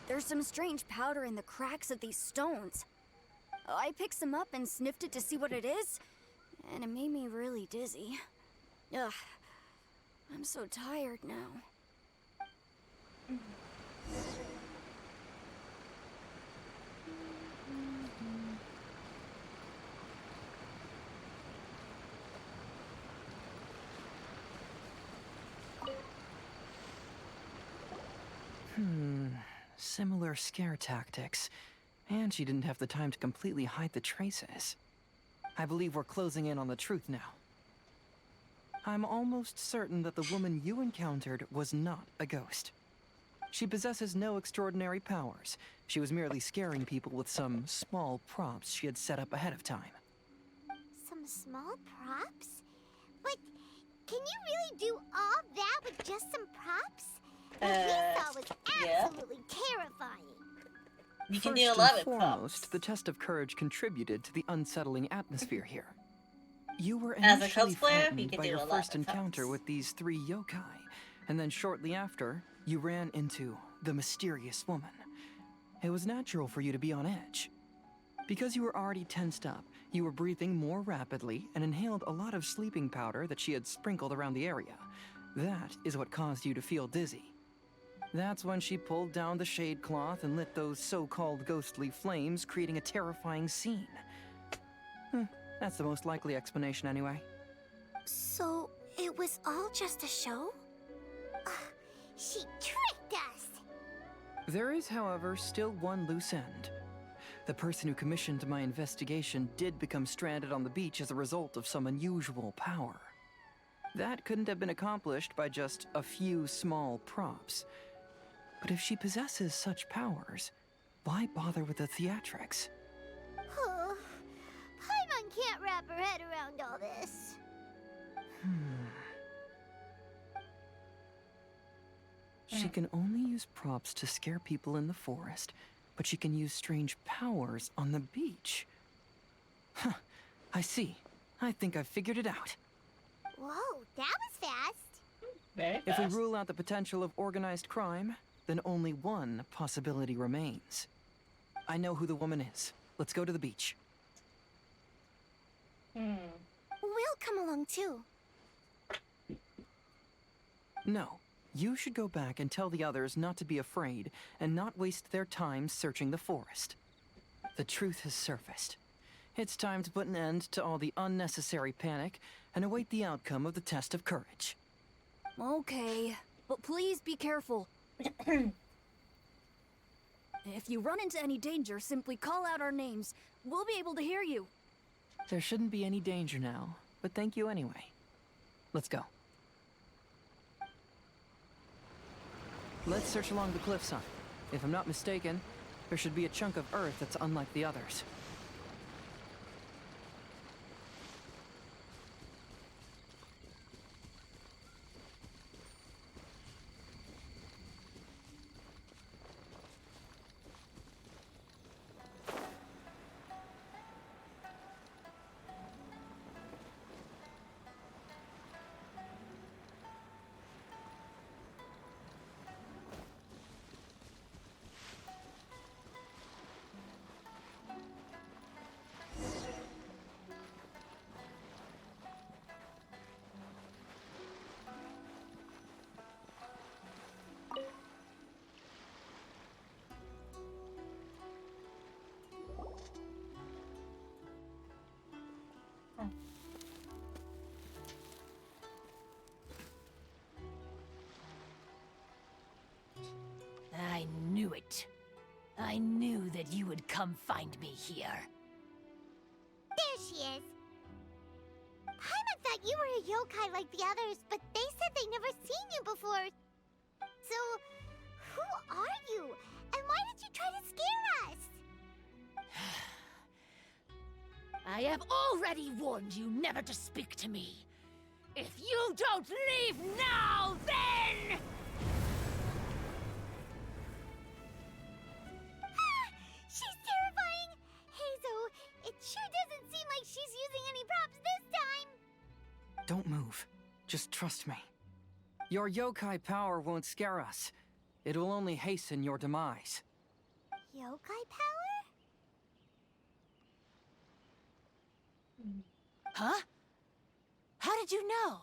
There's some strange powder in the cracks of these stones. I picked some up and sniffed it to see what it is, and it made me really dizzy. Ugh, I'm so tired now. Similar scare tactics. And she didn't have the time to completely hide the traces. I believe we're closing in on the truth now. I'm almost certain that the woman you encountered was not a ghost. She possesses no extraordinary powers. She was merely scaring people with some small props she had set up ahead of time. Some small props? But can you really do all that with just some props? What we saw was absolutely terrifying. You can First do a lot and with foremost, props. the test of courage contributed to the unsettling atmosphere here. You were As a initially cosplayer, you frightened can by do your a lot first with encounter props. with these 3 yokai, and then shortly after, you ran into the mysterious woman. It was natural for you to be on edge. Because you were already tensed up, you were breathing more rapidly and inhaled a lot of sleeping powder that she had sprinkled around the area. That is what caused you to feel dizzy. That's when she pulled down the shade cloth and lit those so-called ghostly flames, creating a terrifying scene. That's the most likely explanation anyway. So, it was all just a show? She tricked us. There is, however, still one loose end. The person who commissioned my investigation did become stranded on the beach as a result of some unusual power. That couldn't have been accomplished by just a few small props. But if she possesses such powers, why bother with the theatrics? Paimon can't wrap her head around all this. She can only use props to scare people in the forest, but she can use strange powers on the beach. Huh, I see. I think I've figured it out. Whoa, that was fast. Very If we fast. rule out the potential of organized crime, then only one possibility remains. I know who the woman is. Let's go to the beach. We'll come along too. No, You should go back and tell the others not to be afraid and not waste their time searching the forest. The truth has surfaced. It's time to put an end to all the unnecessary panic and await the outcome of the test of courage. Okay, but please be careful. If you run into any danger, simply call out our names. We'll be able to hear you. There shouldn't be any danger now, but thank you anyway. Let's go. Let's search along the cliffside. If I'm not mistaken, there should be a chunk of earth that's unlike the others. I knew it. I knew that you would come find me here. There she is. Paimon thought you were a yokai like the others, but they said they never seen you before. So, who are you? And why did you try to scare us? I have already warned you never to speak to me. If you don't leave now, then... She's terrifying! Hazel, it sure doesn't seem like she's using any props this time! Don't move. Just trust me. Your yokai power won't scare us. It will only hasten your demise. Yokai power? Huh? How did you know?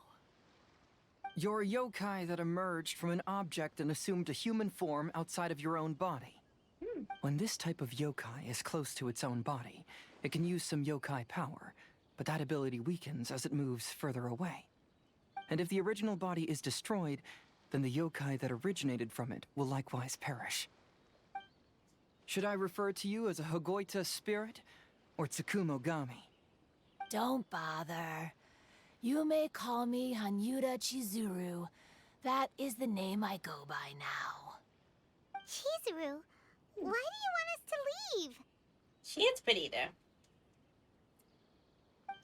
You're a yokai that emerged from an object and assumed a human form outside of your own body. When this type of yokai is close to its own body, it can use some yokai power, but that ability weakens as it moves further away. And if the original body is destroyed, then the yokai that originated from it will likewise perish. Should I refer to you as a Hagoita spirit or Tsukumogami? Don't bother. You may call me Hanyuda Chizuru. That is the name I go by now. Chizuru, why do you want us to leave? She is pretty though.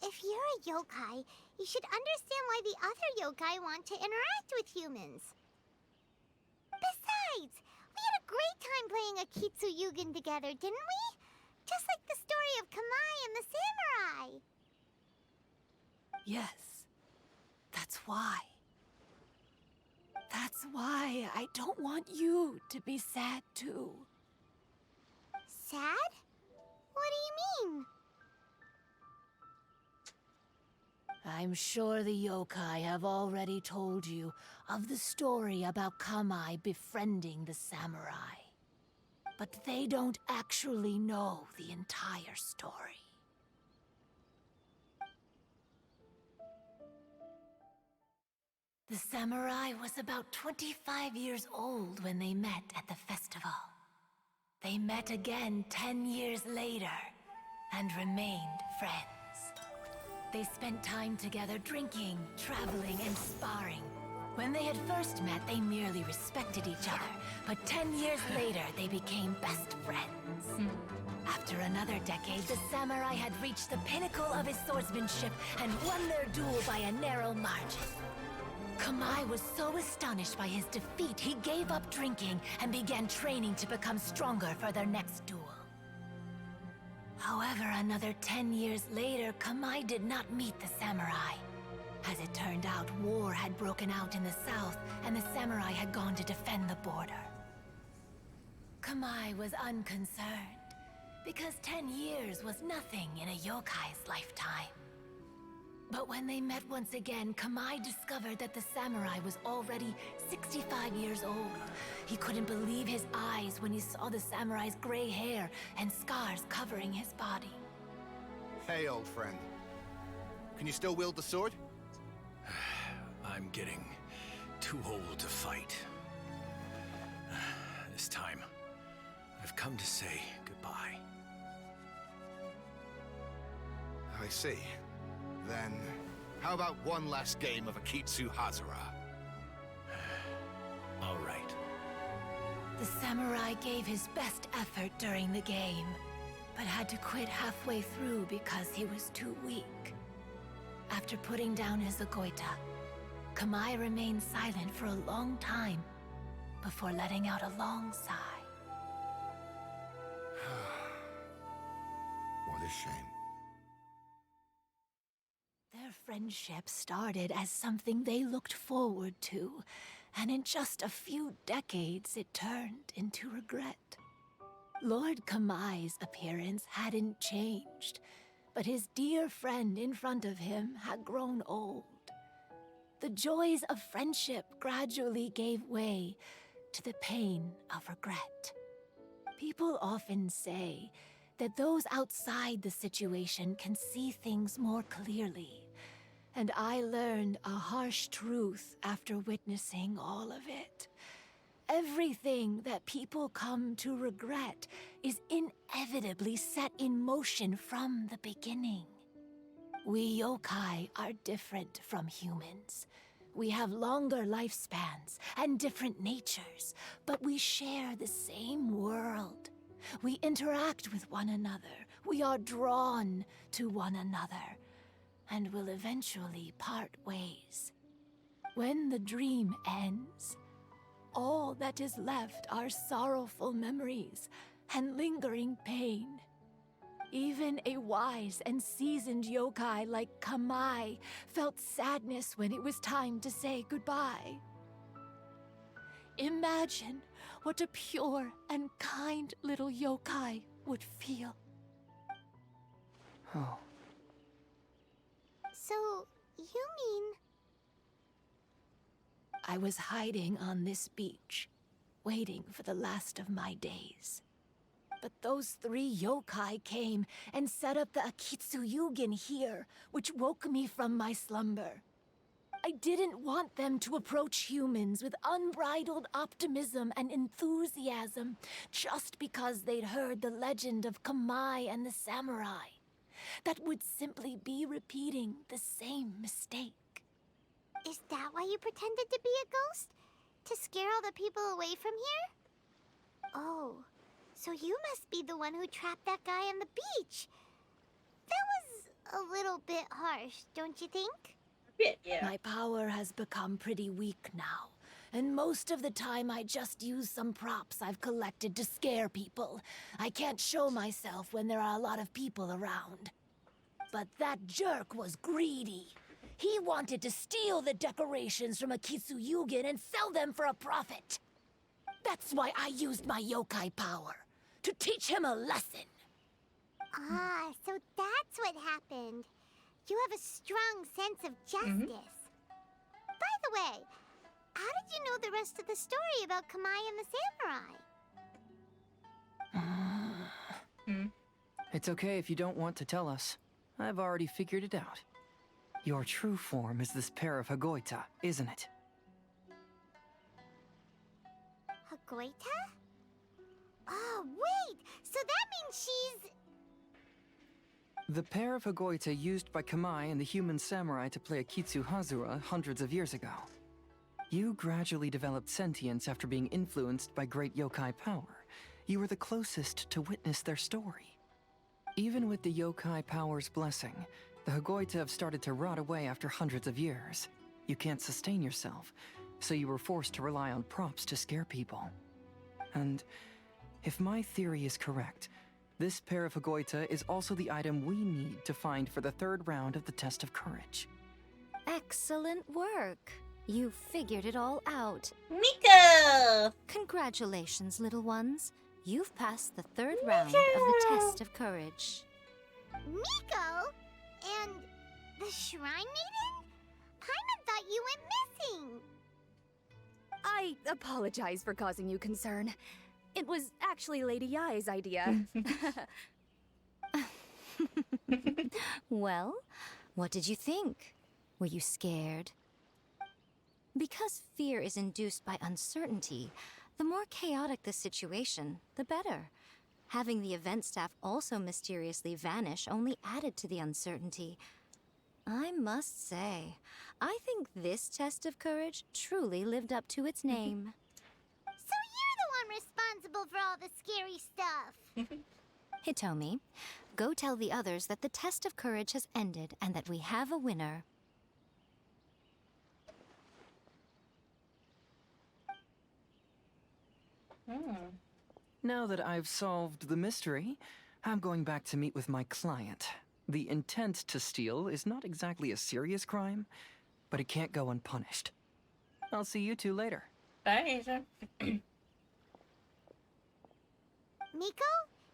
If you're a yokai, you should understand why the other yokai want to interact with humans. Besides, we had a great time playing a Kitsuyugen together, didn't we? Just like the story of Kamai and the samurai. Yes, that's why. That's why I don't want you to be sad too. Sad? What do you mean? I'm sure the yokai have already told you of the story about Kamai befriending the samurai. But they don't actually know the entire story. The samurai was about 25 years old when they met at the festival. They met again 10 years later and remained friends. They spent time together drinking, traveling, and sparring. When they had first met, they merely respected each other, but 10 years later, they became best friends. After another decade, the samurai had reached the pinnacle of his swordsmanship and won their duel by a narrow margin. Kamai was so astonished by his defeat, he gave up drinking and began training to become stronger for their next duel. However, another 10 years later, Kamai did not meet the samurai. As it turned out, war had broken out in the south, and the samurai had gone to defend the border. Kamai was unconcerned, because 10 years was nothing in a yokai's lifetime. But when they met once again, Kamai discovered that the samurai was already 65 years old. He couldn't believe his eyes when he saw the samurai's gray hair and scars covering his body. Hey, old friend. Can you still wield the sword? I'm getting too old to fight. This time, I've come to say goodbye. I see. Then, how about one last game of Akitsu Hazara? All right. The samurai gave his best effort during the game, but had to quit halfway through because he was too weak. After putting down his Agoita, Kamai remained silent for a long time before letting out a long sigh. What a shame. Their friendship started as something they looked forward to, and in just a few decades it turned into regret. Lord Kamai's appearance hadn't changed, but his dear friend in front of him had grown old. The joys of friendship gradually gave way to the pain of regret. People often say that those outside the situation can see things more clearly, and I learned a harsh truth after witnessing all of it. Everything that people come to regret is inevitably set in motion from the beginning. We yokai are different from humans. We have longer lifespans and different natures, but we share the same world. We interact with one another. We are drawn to one another, and will eventually part ways. When the dream ends, all that is left are sorrowful memories and lingering pain. Even a wise and seasoned yokai like Kamai felt sadness when it was time to say goodbye. Imagine what a pure and kind little yokai would feel. Oh. So, you mean... I was hiding on this beach, waiting for the last of my days. But those 3 yokai came and set up the Akitsu Yugen here, which woke me from my slumber. I didn't want them to approach humans with unbridled optimism and enthusiasm just because they'd heard the legend of Kamai and the samurai. That would simply be repeating the same mistake. Is that why you pretended to be a ghost? To scare all the people away from here? Oh, so you must be the one who trapped that guy on the beach. That was a little bit harsh, don't you think? Yeah. My power has become pretty weak now, and most of the time I just use some props I've collected to scare people. I can't show myself when there are a lot of people around. But that jerk was greedy. He wanted to steal the decorations from Akitsu Yugen and sell them for a profit. That's why I used my yokai power, to teach him a lesson. Ah, so that's what happened. You have a strong sense of justice. By the way, how did you know the rest of the story about Kamai and the samurai? It's okay if you don't want to tell us. I've already figured it out. Your true form is this pair of Hagoita, isn't it? Hagoita? Oh, wait! So that means she's... The pair of Hagoita used by Kamai and the human samurai to play Akitsu Hazara hundreds of years ago. You gradually developed sentience after being influenced by great yokai power. You were the closest to witness their story. Even with the yokai power's blessing, the Hagoita have started to rot away after hundreds of years. You can't sustain yourself, so you were forced to rely on props to scare people. And if my theory is correct, this pair of Hagoita is also the item we need to find for the 3rd round of the test of courage. Excellent work. You figured it all out. Miko! Congratulations, little ones. You've passed the 3rd round of the test of courage. Miko? And The Shrine Maiden? Paimon thought you went missing. I apologize for causing you concern. It was actually Lady Yai's idea. Well, what did you think? Were you scared? Because fear is induced by uncertainty, the more chaotic the situation, the better. Having the event staff also mysteriously vanish only added to the uncertainty. I must say, I think this test of courage truly lived up to its name. So you're the one responsible for all the scary stuff. Hitomi, go tell the others that the test of courage has ended and that we have a winner. Now that I've solved the mystery, I'm going back to meet with my client. The intent to steal is not exactly a serious crime, but it can't go unpunished. I'll see you two later. Bye, Asia. Miko,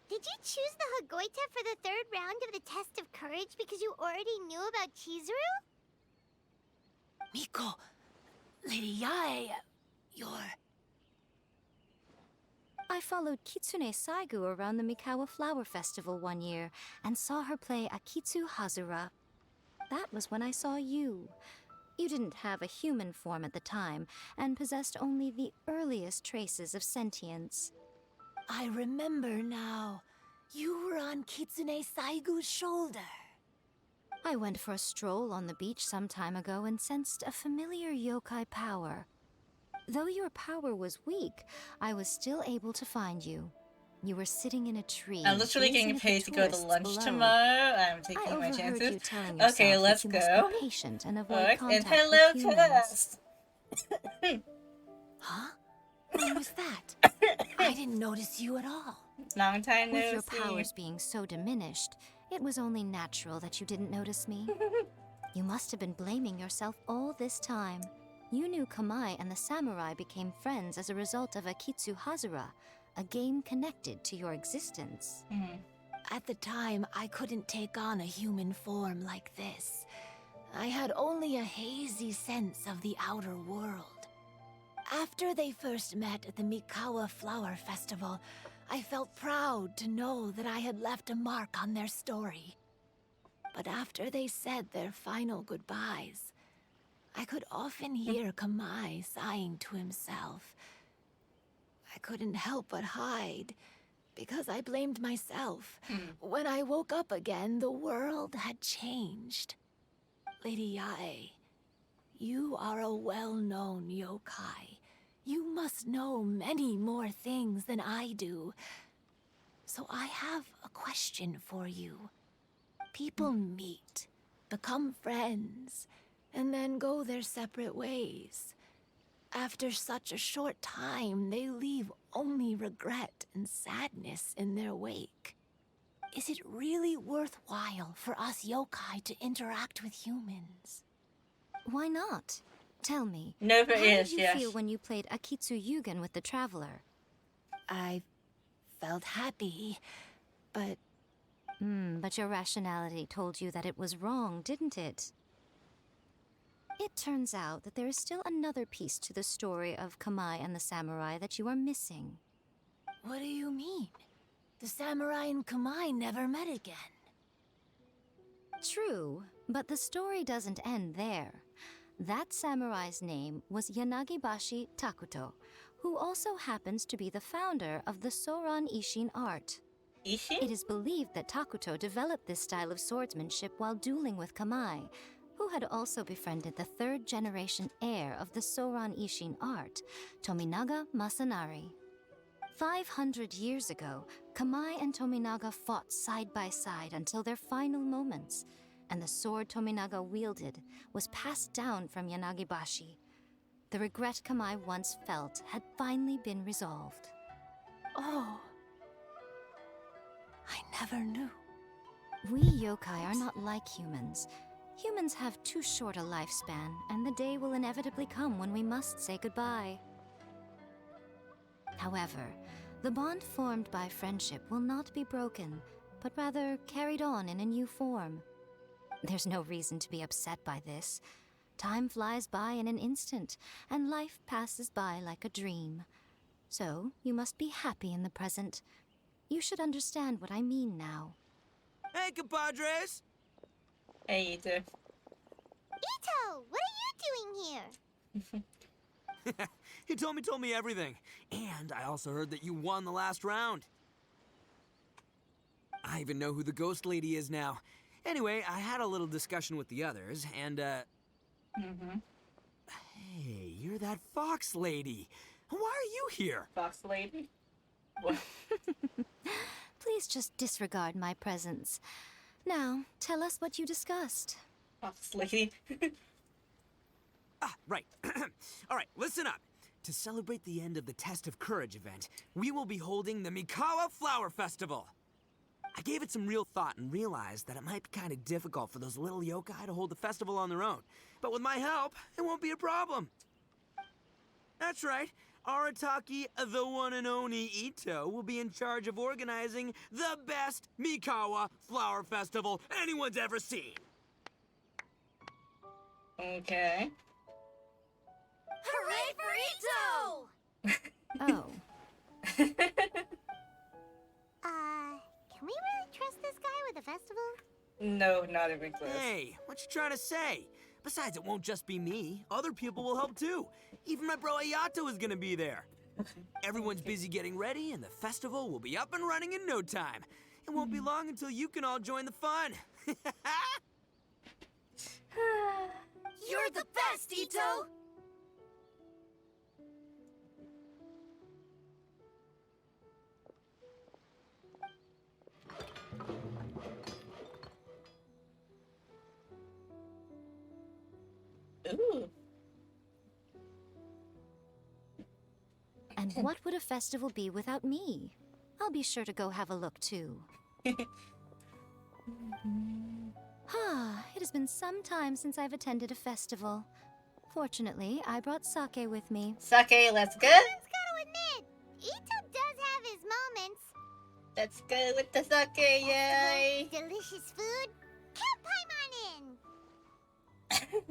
did you choose the Hagoita for the third round of the test of courage because you already knew about Chizuru? Miko, Lady Yae, you're... I followed Kitsune Saigu around the Mikawa Flower Festival one year and saw her play Akitsu Hazura. That was when I saw you. You didn't have a human form at the time and possessed only the earliest traces of sentience. I remember now. You were on Kitsune Saigu's shoulder. I went for a stroll on the beach some time ago and sensed a familiar yokai power. Though your power was weak, I was still able to find you. You were sitting in a tree. I'm literally gazing getting at the paid to go to tourists lunch below. tomorrow. I'm taking I my overheard chances. you telling Okay, yourself let's that you go. must be patient and avoid Alright, and contact hello, with humans. Cass. Huh? When was that? I didn't notice you at all. Long time no With your see. powers being so diminished, it was only natural that you didn't notice me. You must have been blaming yourself all this time. You knew Kamai and the samurai became friends as a result of Akitsu Hazura, a game connected to your existence. At the time, I couldn't take on a human form like this. I had only a hazy sense of the outer world. After they first met at the Mikawa Flower Festival, I felt proud to know that I had left a mark on their story. But after they said their final goodbyes, I could often hear Kamai sighing to himself. I couldn't help but hide, because I blamed myself. When I woke up again, the world had changed. Lady Yae, you are a well-known yokai. You must know many more things than I do. So I have a question for you. People meet, become friends, and then go their separate ways. After such a short time, they leave only regret and sadness in their wake. Is it really worthwhile for us yokai to interact with humans? Why not? Tell me, No, but how yes, did you yes. feel when you played Akitsu Yugen with the Traveler? I felt happy, but... But your rationality told you that it was wrong, didn't it? It turns out that there is still another piece to the story of Kamai and the samurai that you are missing. What do you mean? The samurai and Kamai never met again. True, but the story doesn't end there. That samurai's name was Yanagibashi Takuto, who also happens to be the founder of the Soran Ishin art. Ishin? It is believed that Takuto developed this style of swordsmanship while dueling with Kamai, who had also befriended the third-generation heir of the Soran Ishin art, Tominaga Masanari. 500 years ago, Kamai and Tominaga fought side by side until their final moments, and the sword Tominaga wielded was passed down from Yanagibashi. The regret Kamai once felt had finally been resolved. Oh. I never knew. We yokai are not like humans. Humans have too short a lifespan, and the day will inevitably come when we must say goodbye. However, the bond formed by friendship will not be broken, but rather carried on in a new form. There's no reason to be upset by this. Time flies by in an instant, and life passes by like a dream. So, you must be happy in the present. You should understand what I mean now. Hey, compadres! Hey, you too. Ito, what are you doing here? He told me everything. And I also heard that you won the last round. I even know who the ghost lady is now. Anyway, I had a little discussion with the others, and, Hey, you're that fox lady. Why are you here? Fox lady? What? Please just disregard my presence. Now, tell us what you discussed. Fox lady? Right. All right, listen up. To celebrate the end of the Test of Courage event, we will be holding the Mikawa Flower Festival. I gave it some real thought and realized that it might be kind of difficult for those little yokai to hold the festival on their own. But with my help, it won't be a problem. That's right. Arataki, the one and only Ito, will be in charge of organizing the best Mikawa Flower Festival anyone's ever seen. Okay. Hooray for Ito! Oh. Can we really trust this guy with the festival? No, not even close. Hey, what you trying to say? Besides, it won't just be me. Other people will help too. Even my bro Ayato is gonna be there. Everyone's busy getting ready, and the festival will be up and running in no time. It won't be long until you can all join the fun. You're the best, Ito! Ooh. And what would a festival be without me? I'll be sure to go have a look too. It has been some time since I've attended a festival. Fortunately, I brought sake with me. Sake, let's go. Someone's gotta admit, Ito does have his moments. Let's go with the sake, yay! Delicious food. Can't paimon in.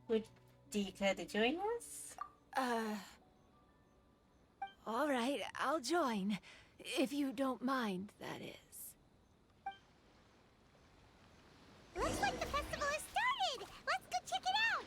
Would you care to join us? All right, I'll join. If you don't mind, that is. Looks like the festival has started. Let's go check it out.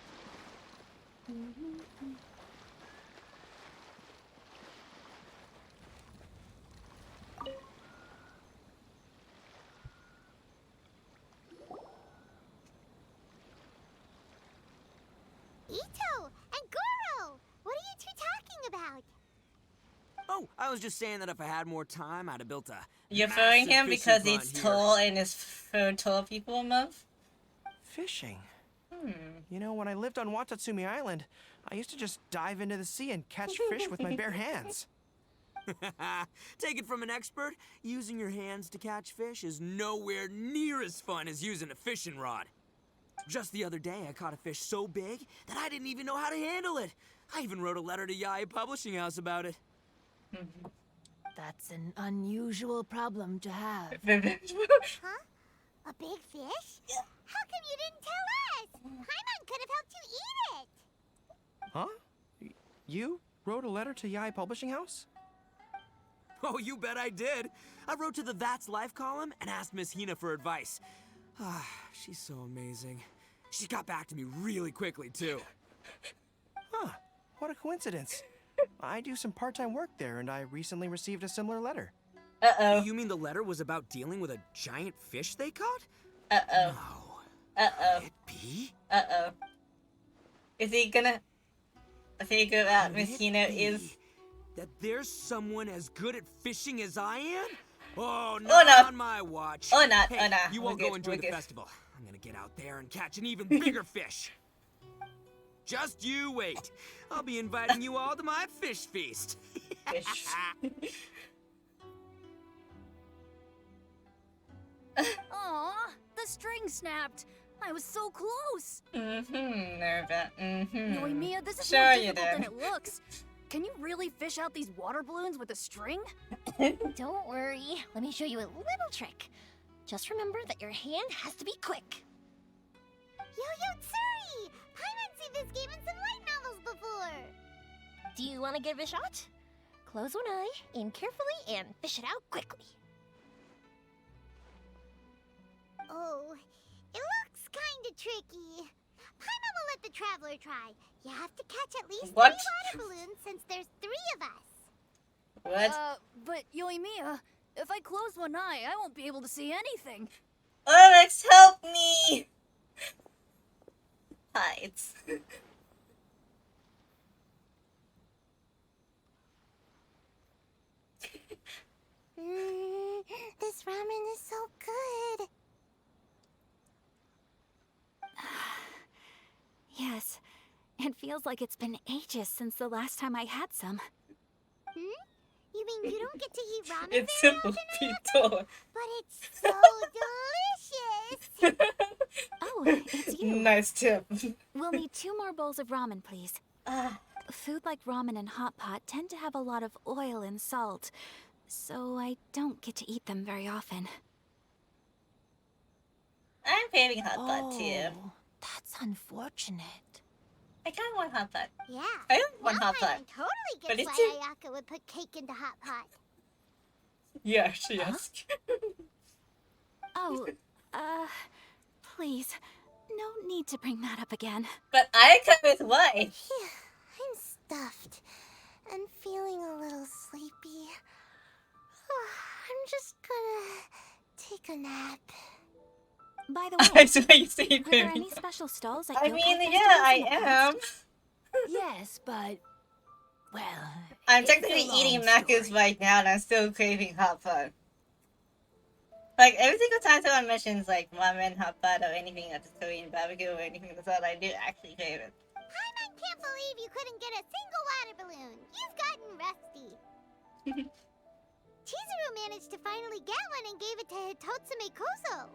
Ito and Goro, what are you two talking about? Oh, I was just saying that if I had more time, I'd have built a You're throwing massive him fishing because pond he's here. tall and is thrown tall people a month? Fishing. You know, when I lived on Watatsumi Island, I used to just dive into the sea and catch fish with my bare hands. Take it from an expert, using your hands to catch fish is nowhere near as fun as using a fishing rod. Just the other day, I caught a fish so big that I didn't even know how to handle it. I even wrote a letter to Yaya Publishing House about it. That's an unusual problem to have. Huh? A big fish? How come you didn't tell us? Paimon could have helped you eat it. Huh? You wrote a letter to Yai Publishing House? Oh, you bet I did. I wrote to the That's Life column and asked Miss Hina for advice. She's so amazing. She got back to me really quickly, too. Huh. What a coincidence. I do some part-time work there, and I recently received a similar letter. Uh-oh. You mean the letter was about dealing with a giant fish they caught? Uh-oh. No. Uh-oh. Could it be? Uh-oh. Is he gonna figure out Could Miss it Hina be is... that there's someone as good at fishing as I am? Oh, Oh, not no. on my watch. Oh, not. Hey, Oh, nah. you We're all good, go enjoy we're the good. festival. I'm gonna get out there and catch an even bigger fish. Just you wait. I'll be inviting you all to my fish feast. Fish. Aw, the string snapped. I was so close. Nerva. Noemia, this is Sure more you difficult than do. it looks. Can you really fish out these water balloons with a string? Don't worry. Let me show you a little trick. Just remember that your hand has to be quick. Yo-Yo Tsuri! Paimon's seen this game in some light novels before! Do you want to give it a shot? Close one eye, aim carefully, and fish it out quickly. Oh, it looks kinda tricky. Paimon will let the traveler try. You have to catch at least 3 What? water balloons since there's 3 of us. What? But Yoimiya, if I close one eye, I won't be able to see anything. Alex, help me! Hides. This ramen is so good. Yes, it feels like it's been ages since the last time I had some. You mean you don't get to eat ramen It's very simple, often? Pito. But it's so delicious! Oh, it's you. Nice tip. We'll need 2 more bowls of ramen, please. Food like ramen and hot pot tend to have a lot of oil and salt, so I don't get to eat them very often. I'm craving hot pot too. That's unfortunate. I kind of want hot pot. Yeah. I don't want now hot pot. Paimon totally But gets it's why too- Ayaka would put cake into hot pot. Yeah, she is. Oh, please, no need to bring that up again. But I come with wife. I'm stuffed and feeling a little sleepy. I'm just gonna take a nap. By the I way, swear you say are there any special stalls at I yokai mean, festivals yeah, I in the am. past? Yes, but... Well... I'm it's a technically long eating story. macros right now and I'm still craving hot pot. Like, every single time someone mentions, like, ramen, hot pot, or anything that's Korean barbecue or anything like that, I do actually crave it. Paimon can't believe you couldn't get a single water balloon. You've gotten rusty. Chizuru managed to finally get one and gave it to Hitotsume Kozo.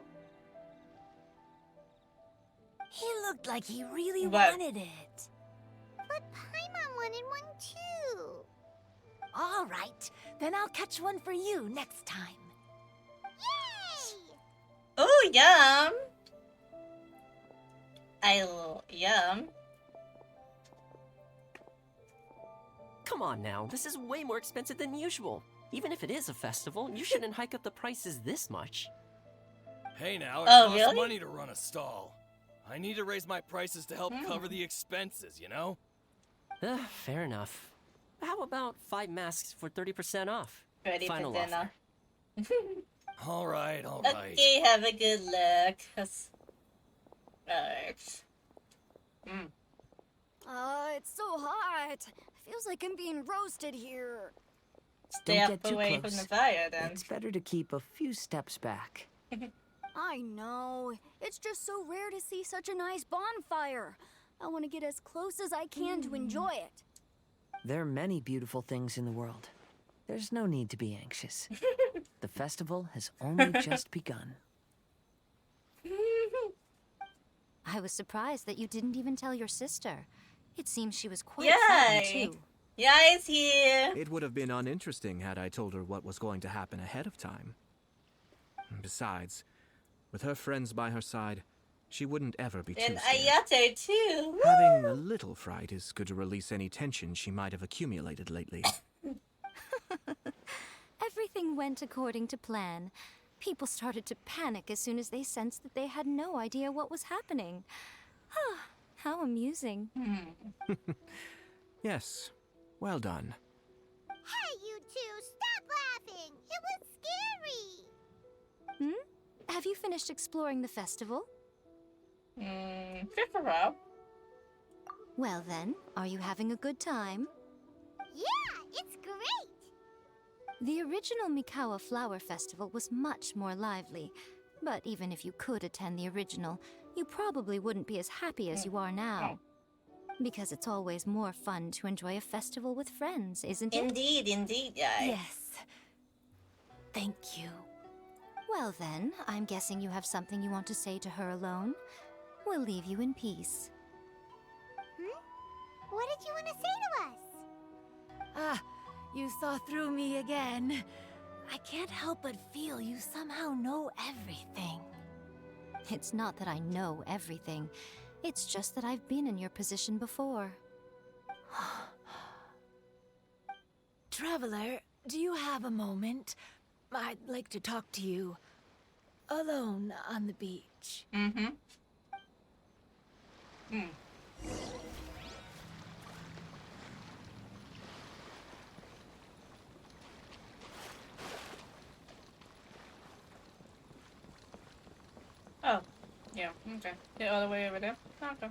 He looked like he really But- wanted it. But Paimon wanted one too. All right, then I'll catch one for you next time. Yay! Oh, yum! Yum. Come on now, this is way more expensive than usual. Even if it is a festival, you shouldn't hike up the prices this much. Hey now, it Oh, costs really? money to run a stall. I need to raise my prices to help cover the expenses, you know? Fair enough. How about 5 masks for 30% off? 30% Final off. offer. All right, all right. Okay, have a good look. Alright. It's so hot. Feels like I'm being roasted here. Stay Don't up get too away close. from the fire, then. It's better to keep a few steps back. I know. It's just so rare to see such a nice bonfire. I want to get as close as I can to enjoy it. There are many beautiful things in the world. There's no need to be anxious. The festival has only just begun. I was surprised that you didn't even tell your sister. It seems she was quite Yay! frightened too. Yai's here! It would have been uninteresting had I told her what was going to happen ahead of time. Besides, with her friends by her side, she wouldn't ever be too And scared. Ayato too! Having a little fright is good to release any tension she might have accumulated lately. Everything went according to plan. People started to panic as soon as they sensed that they had no idea what was happening. Ah, how amusing. Yes, well done. Hey, you two, stop laughing! It was scary! Have you finished exploring the festival? Good for Rob. Well then, are you having a good time? Yeah, it's great! The original Mikawa Flower Festival was much more lively, but even if you could attend the original, you probably wouldn't be as happy as you are now. Because it's always more fun to enjoy a festival with friends, isn't it? Indeed, Yai. Yes. Thank you. Well then, I'm guessing you have something you want to say to her alone. We'll leave you in peace. What did you want to say to us? Ah, you saw through me again. I can't help but feel you somehow know everything. It's not that I know everything. It's just that I've been in your position before. Traveler, do you have a moment? I'd like to talk to you. Alone on the beach. Mm-hmm. Oh, yeah, okay. Get all the way over there. Okay.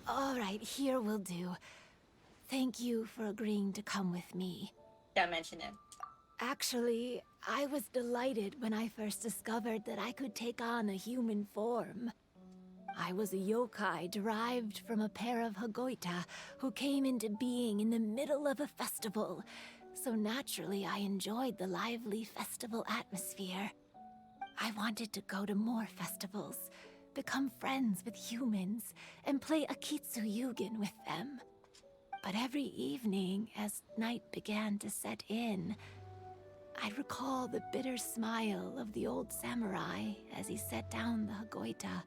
All right, here will do. Thank you for agreeing to come with me. Don't mention it. Actually, I was delighted when I first discovered that I could take on a human form. I was a yokai derived from a pair of Hagoita who came into being in the middle of a festival, so naturally I enjoyed the lively festival atmosphere. I wanted to go to more festivals, become friends with humans, and play Akitsu Yugen with them. But every evening, as night began to set in, I recall the bitter smile of the old samurai as he set down the Hagoita,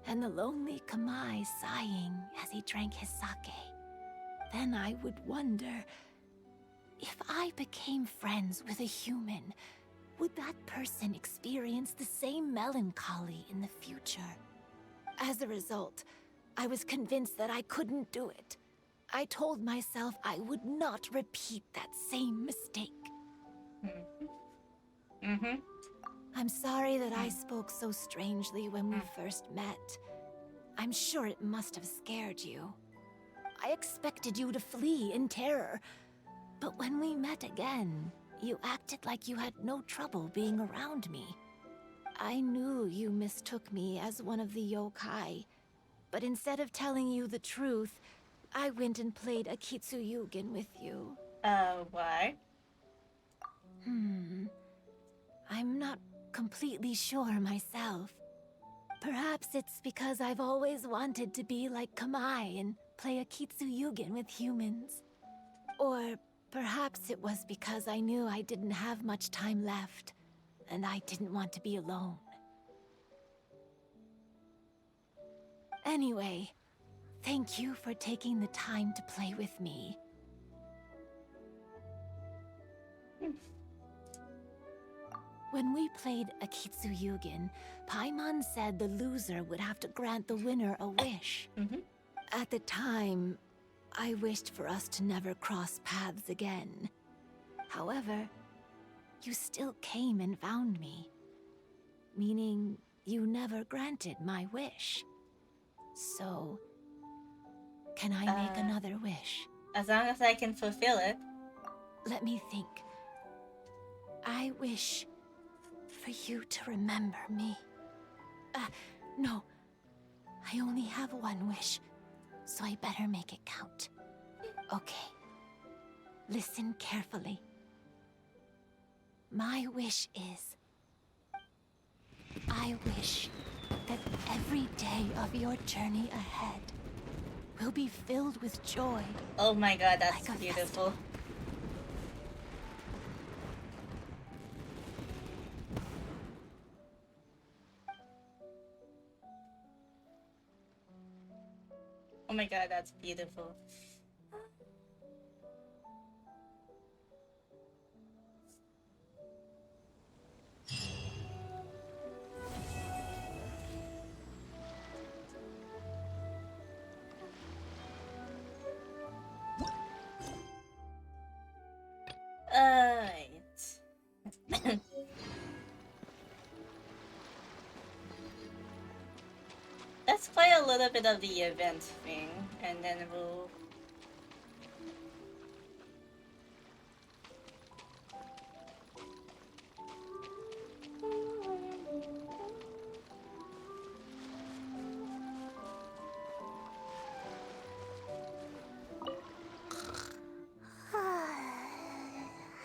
and the lonely Kamai sighing as he drank his sake. Then I would wonder, if I became friends with a human, would that person experience the same melancholy in the future? As a result, I was convinced that I couldn't do it. I told myself I would not repeat that same mistake. I'm sorry that I spoke so strangely when we first met. I'm sure it must have scared you. I expected you to flee in terror, but when we met again, you acted like you had no trouble being around me. I knew you mistook me as one of the yokai, but instead of telling you the truth, I went and played Akitsu Yugen with you. Why? I'm not completely sure myself. Perhaps it's because I've always wanted to be like Kamai and play Akitsu Yugen with humans. Or perhaps it was because I knew I didn't have much time left, and I didn't want to be alone. Anyway, thank you for taking the time to play with me. When we played Akitsu Yugen, Paimon said the loser would have to grant the winner a wish. At the time, I wished for us to never cross paths again. However, you still came and found me. Meaning, you never granted my wish. So, can I make another wish? As long as I can fulfill it. Let me think. I wish for you to remember me. No. I only have one wish, so I better make it count. Okay. Listen carefully. My wish is, I wish that every day of your journey ahead will be filled with joy. Oh my god, that's beautiful. Oh my god, that's beautiful. Alright. play a little bit of the event thing, and then we'll...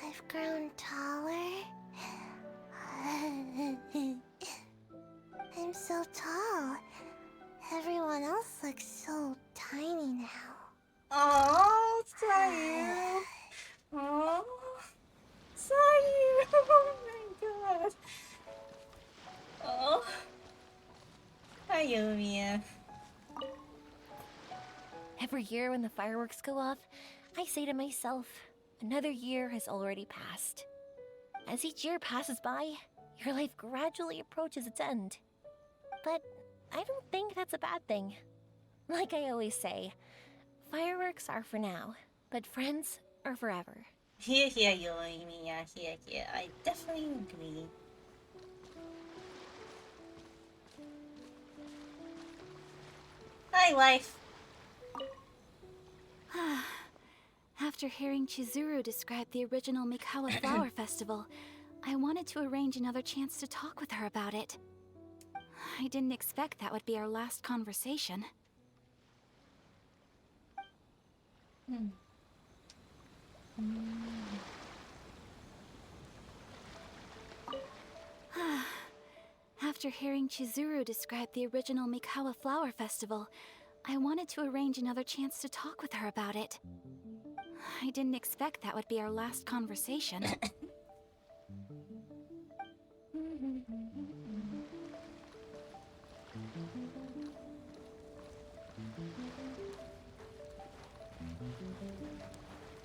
I've grown taller. I'm so tall. Everyone else looks so tiny now. Oh, Sayu! Oh, Sayu! Oh my god! Oh, Ayumi. Every year when the fireworks go off, I say to myself, another year has already passed. As each year passes by, your life gradually approaches its end. But I don't think that's a bad thing. Like I always say, fireworks are for now, but friends are forever. Here, Ayumi. Yeah, here. I definitely agree. Hi, life. After hearing Chizuru describe the original Mikawa Flower Festival, I wanted to arrange another chance to talk with her about it. I didn't expect that would be our last conversation. After hearing Chizuru describe the original Mikawa Flower Festival, I wanted to arrange another chance to talk with her about it. I didn't expect that would be our last conversation.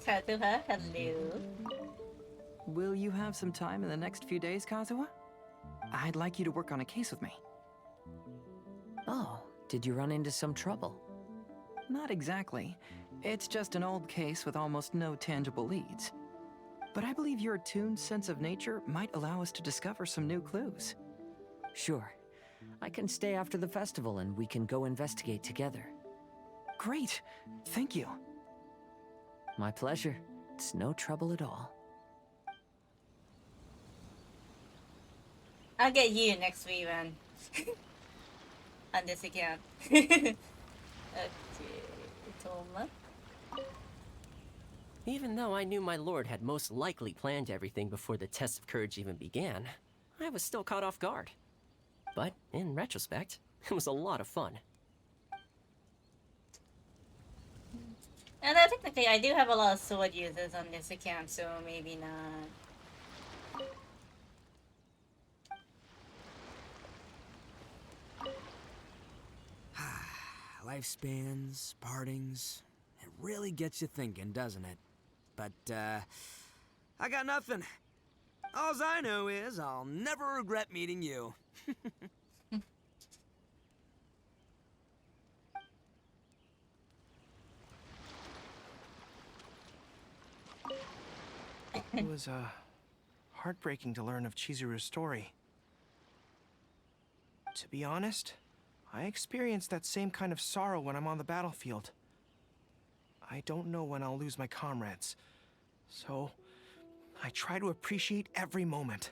Kazuha, hello. Will you have some time in the next few days, Kazuha? I'd like you to work on a case with me. Oh, did you run into some trouble? Not exactly. It's just an old case with almost no tangible leads. But I believe your attuned sense of nature might allow us to discover some new clues. Sure. I can stay after the festival and we can go investigate together. Great! Thank you. My pleasure. It's no trouble at all. I'll get you next week, man. On this account. Okay, Toma. Even though I knew my lord had most likely planned everything before the test of courage even began, I was still caught off guard. But in retrospect, it was a lot of fun. And technically, I do have a lot of sword users on this account, so maybe not. Lifespans, partings, it really gets you thinking, doesn't it? But, I got nothing. Alls I know is I'll never regret meeting you. It was, heartbreaking to learn of Chizuru's story. To be honest, I experienced that same kind of sorrow when I'm on the battlefield. I don't know when I'll lose my comrades, so I try to appreciate every moment.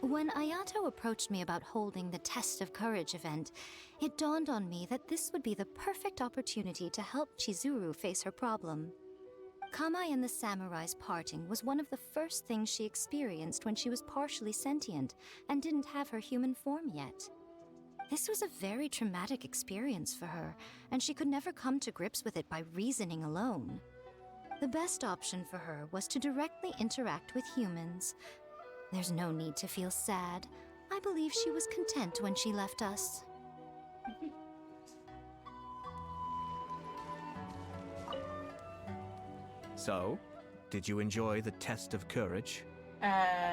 When Ayato approached me about holding the Test of Courage event, it dawned on me that this would be the perfect opportunity to help Chizuru face her problem. Kamai and the samurai's parting was one of the first things she experienced when she was partially sentient and didn't have her human form yet. This was a very traumatic experience for her, and she could never come to grips with it by reasoning alone. The best option for her was to directly interact with humans. There's no need to feel sad. I believe she was content when she left us. So, did you enjoy the test of courage?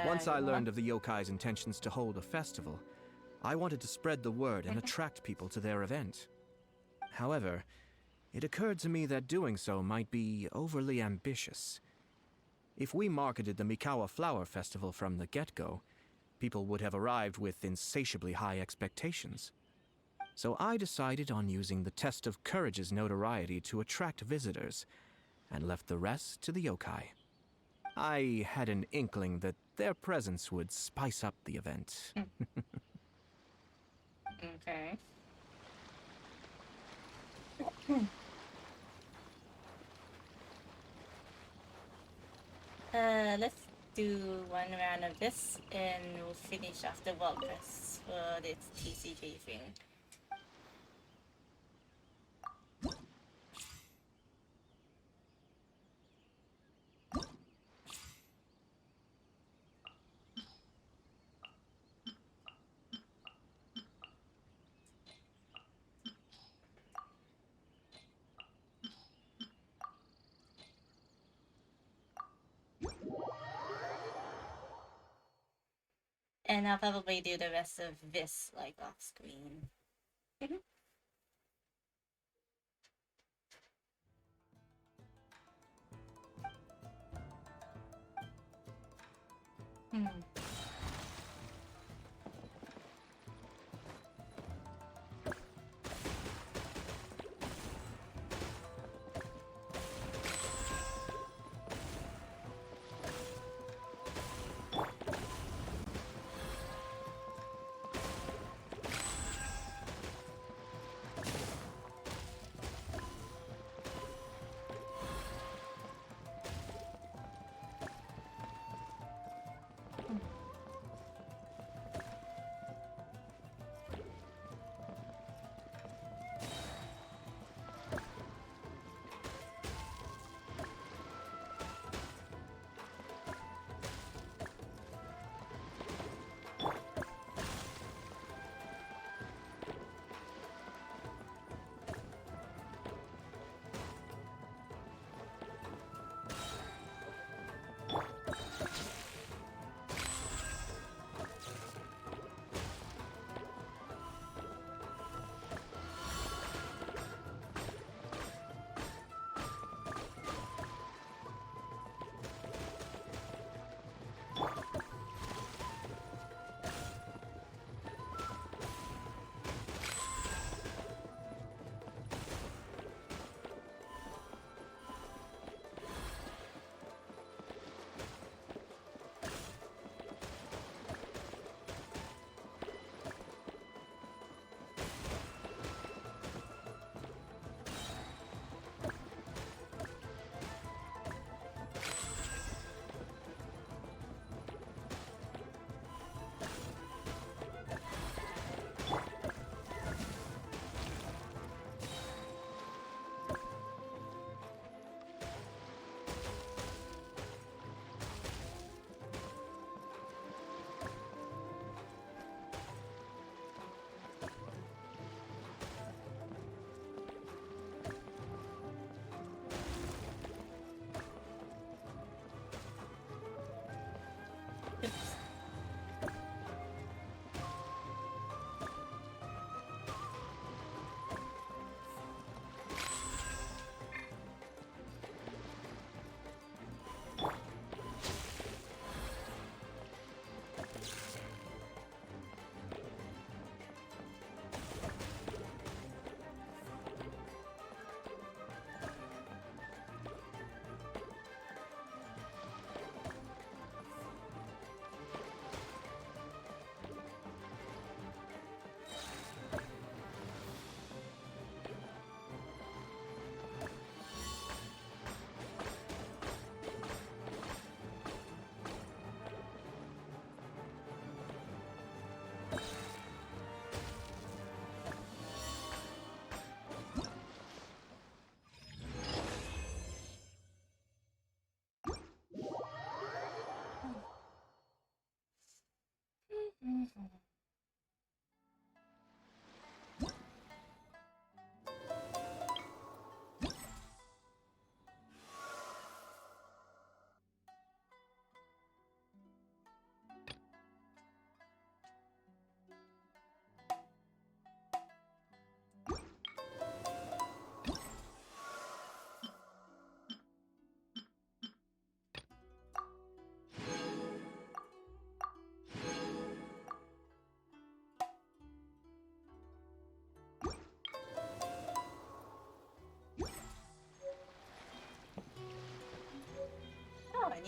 Once I learned of the yokai's intentions to hold a festival, I wanted to spread the word and attract people to their event. However, it occurred to me that doing so might be overly ambitious. If we marketed the Mikawa Flower Festival from the get-go, people would have arrived with insatiably high expectations. So I decided on using the Test of Courage's notoriety to attract visitors, and left the rest to the yokai. I had an inkling that their presence would spice up the event. Okay. Let's do one round of this and we'll finish off the wall press for this TCG thing. And I'll probably do the rest of this like off screen.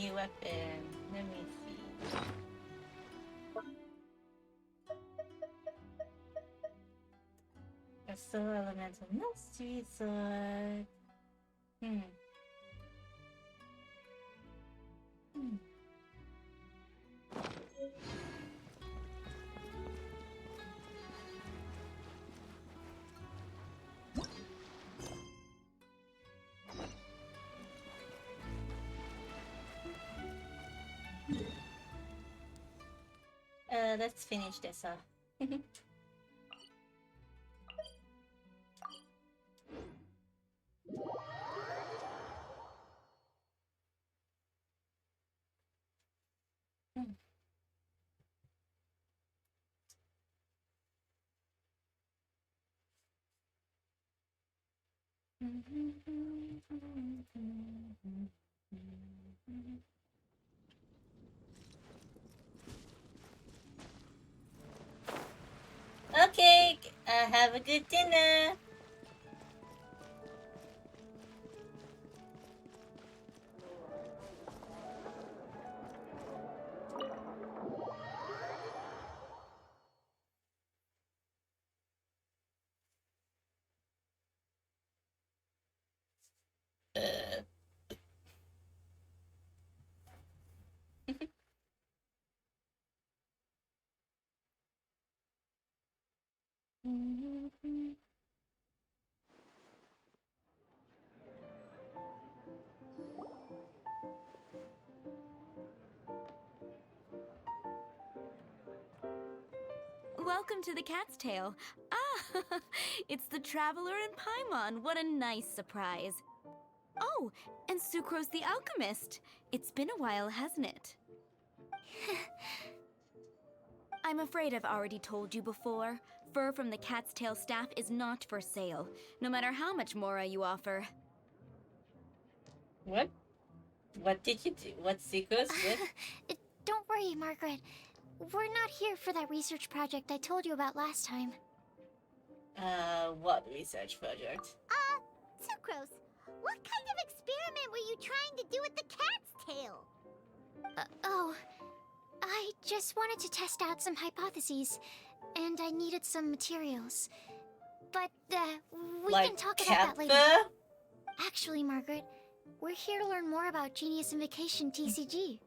new weapon. Let me see. A soul elemental mastery sword. Hmm. Let's finish this off. Okay, have a good dinner. Welcome to the Cat's Tail. Ah, it's the Traveler and Paimon. What a nice surprise. Oh, and Sucrose the Alchemist. It's been a while, hasn't it? I'm afraid I've already told you before. Fur from the Cat's Tail staff is not for sale, no matter how much Mora you offer. What? What did you do? What secrets? What? Don't worry, Margaret. We're not here for that research project I told you about last time. What research project? Sucrose, what kind of experiment were you trying to do with the cat's tail? I just wanted to test out some hypotheses, and I needed some materials. But, we can talk about that later. Actually, Margaret, we're here to learn more about Genius Invocation TCG.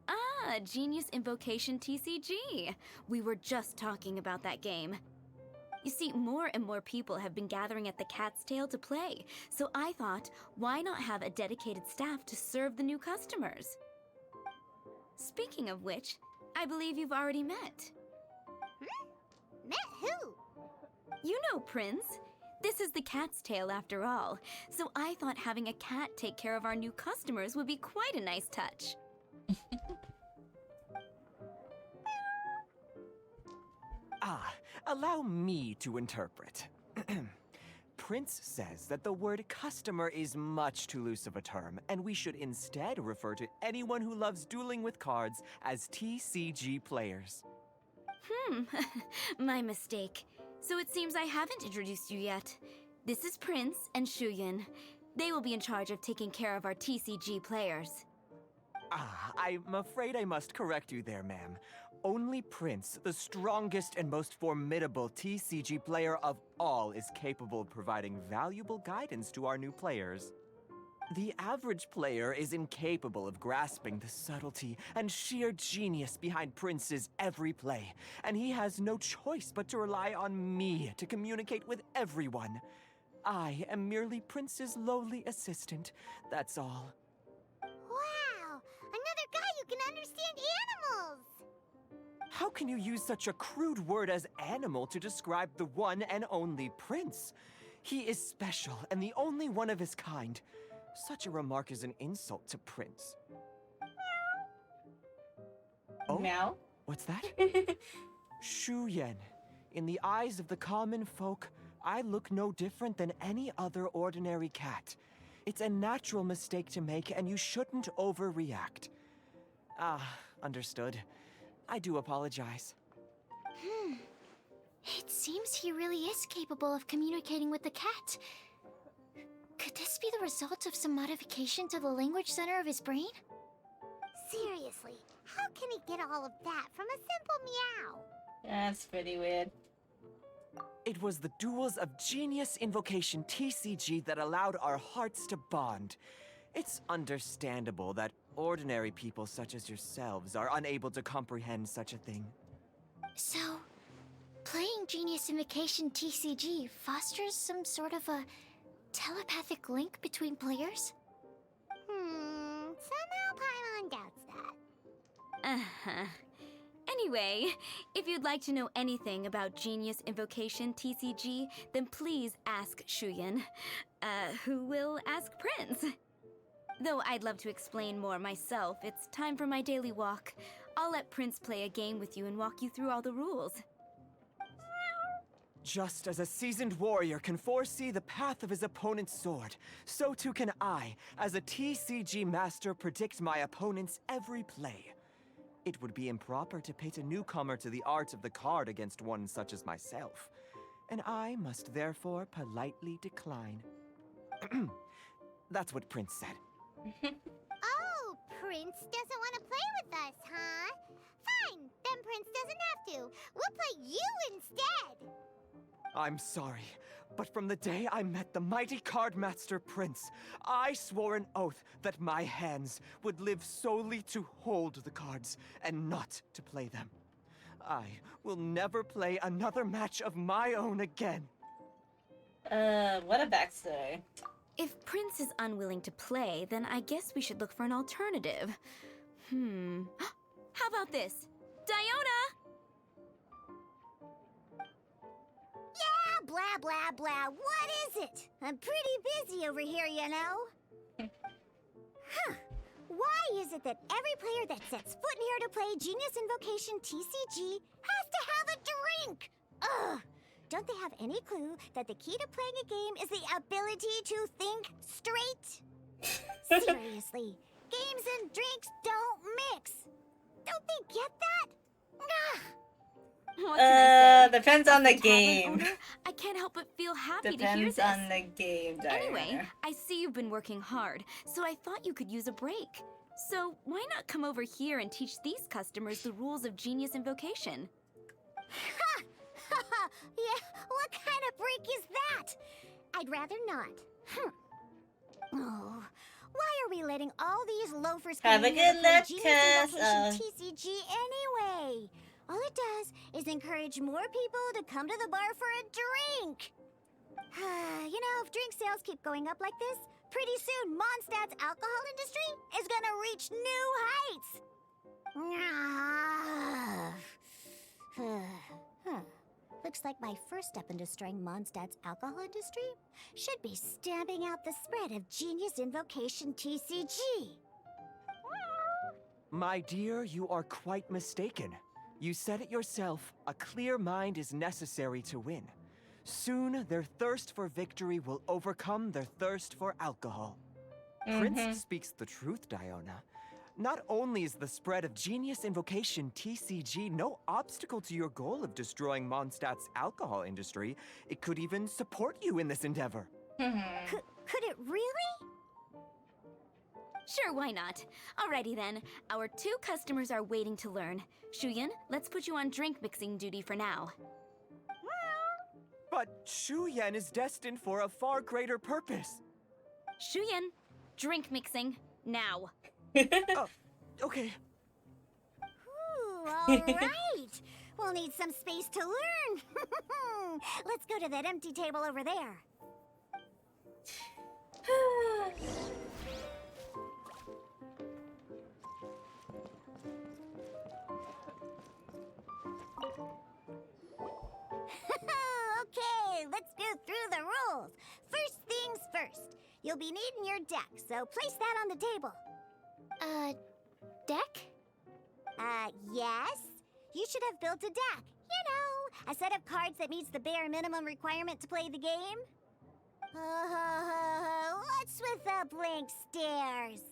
Ah, Genius Invocation TCG. We were just talking about that game. You see, more and more people have been gathering at the Cat's Tail to play, so I thought, why not have a dedicated staff to serve the new customers? Speaking of which, I believe you've already met. Met who? You know Prince. This is the Cat's Tail after all, so I thought having a cat take care of our new customers would be quite a nice touch. Allow me to interpret. Prince says that the word customer is much too loose of a term, and we should instead refer to anyone who loves dueling with cards as TCG players. My mistake. So it seems I haven't introduced you yet. This is Prince and Shuyan. They will be in charge of taking care of our TCG players. I'm afraid I must correct you there, ma'am. Only Prince, the strongest and most formidable TCG player of all, is capable of providing valuable guidance to our new players. The average player is incapable of grasping the subtlety and sheer genius behind Prince's every play, and he has no choice but to rely on me to communicate with everyone. I am merely Prince's lowly assistant, that's all. Wow! Another guy who can understand animals! How can you use such a crude word as animal to describe the one and only Prince? He is special and the only one of his kind. Such a remark is an insult to Prince. Oh? Meow? What's that? Shuyan. In the eyes of the common folk, I look no different than any other ordinary cat. It's a natural mistake to make, and you shouldn't overreact. Understood. I do apologize. It seems he really is capable of communicating with the cat. Could this be the result of some modification to the language center of his brain? Seriously, how can he get all of that from a simple meow? That's pretty weird. It was the duels of Genius Invocation TCG that allowed our hearts to bond. It's understandable that ordinary people such as yourselves are unable to comprehend such a thing. So, playing Genius Invocation TCG fosters some sort of a telepathic link between players? Somehow Paimon doubts that. Uh-huh. Anyway, if you'd like to know anything about Genius Invocation TCG, then please ask Shuyan, who will ask Prince. Though I'd love to explain more myself, it's time for my daily walk. I'll let Prince play a game with you and walk you through all the rules. Just as a seasoned warrior can foresee the path of his opponent's sword, so too can I, as a TCG master, predict my opponent's every play. It would be improper to pit a newcomer to the art of the card against one such as myself, and I must therefore politely decline. That's what Prince said. Oh, Prince doesn't want to play with us, huh? Fine, then Prince doesn't have to. We'll play you instead. I'm sorry, but from the day I met the mighty card master Prince, I swore an oath that my hands would live solely to hold the cards and not to play them. I will never play another match of my own again. What a backstory. If Prince is unwilling to play, then I guess we should look for an alternative. How about this? Diona! Yeah, blah, blah, blah. What is it? I'm pretty busy over here, you know. Why is it that every player that sets foot in here to play Genius Invocation TCG has to have a drink? Ugh! Don't they have any clue that the key to playing a game is the ability to think straight? Seriously, games and drinks don't mix. Don't they get that? Ugh! What can I say? Depends on the As a tavern game. owner, I can't help but feel happy to hear Depends this. on the game, Diana. Anyway, I see you've been working hard, so I thought you could use a break. So why not come over here and teach these customers the rules of Genius Invocation? Ha! Yeah, what kind of break is that? I'd rather not. Oh, why are we letting all these loafers come Have a in here good to play look, Genius Cass. Invocation TCG anyway? All it does is encourage more people to come to the bar for a drink. You know, if drink sales keep going up like this, pretty soon Mondstadt's alcohol industry is gonna reach new heights. Looks like my first step in destroying Mondstadt's alcohol industry should be stamping out the spread of Genius Invocation TCG. My dear, you are quite mistaken. You said it yourself, a clear mind is necessary to win. Soon, their thirst for victory will overcome their thirst for alcohol. Prince speaks the truth, Diona. Not only is the spread of Genius Invocation TCG no obstacle to your goal of destroying Mondstadt's alcohol industry, it could even support you in this endeavor. Could it really? Sure, why not? Alrighty then. Our 2 customers are waiting to learn. Shuyan, let's put you on drink mixing duty for now. But Shuyan is destined for a far greater purpose. Shuyan, drink mixing, now. Okay. Ooh, all right. We'll need some space to learn. Let's go to that empty table over there. Okay, let's go through the rules. First things first. You'll be needing your deck, so place that on the table. Deck? Yes. You should have built a deck. You know, a set of cards that meets the bare minimum requirement to play the game. What's with the blank stares?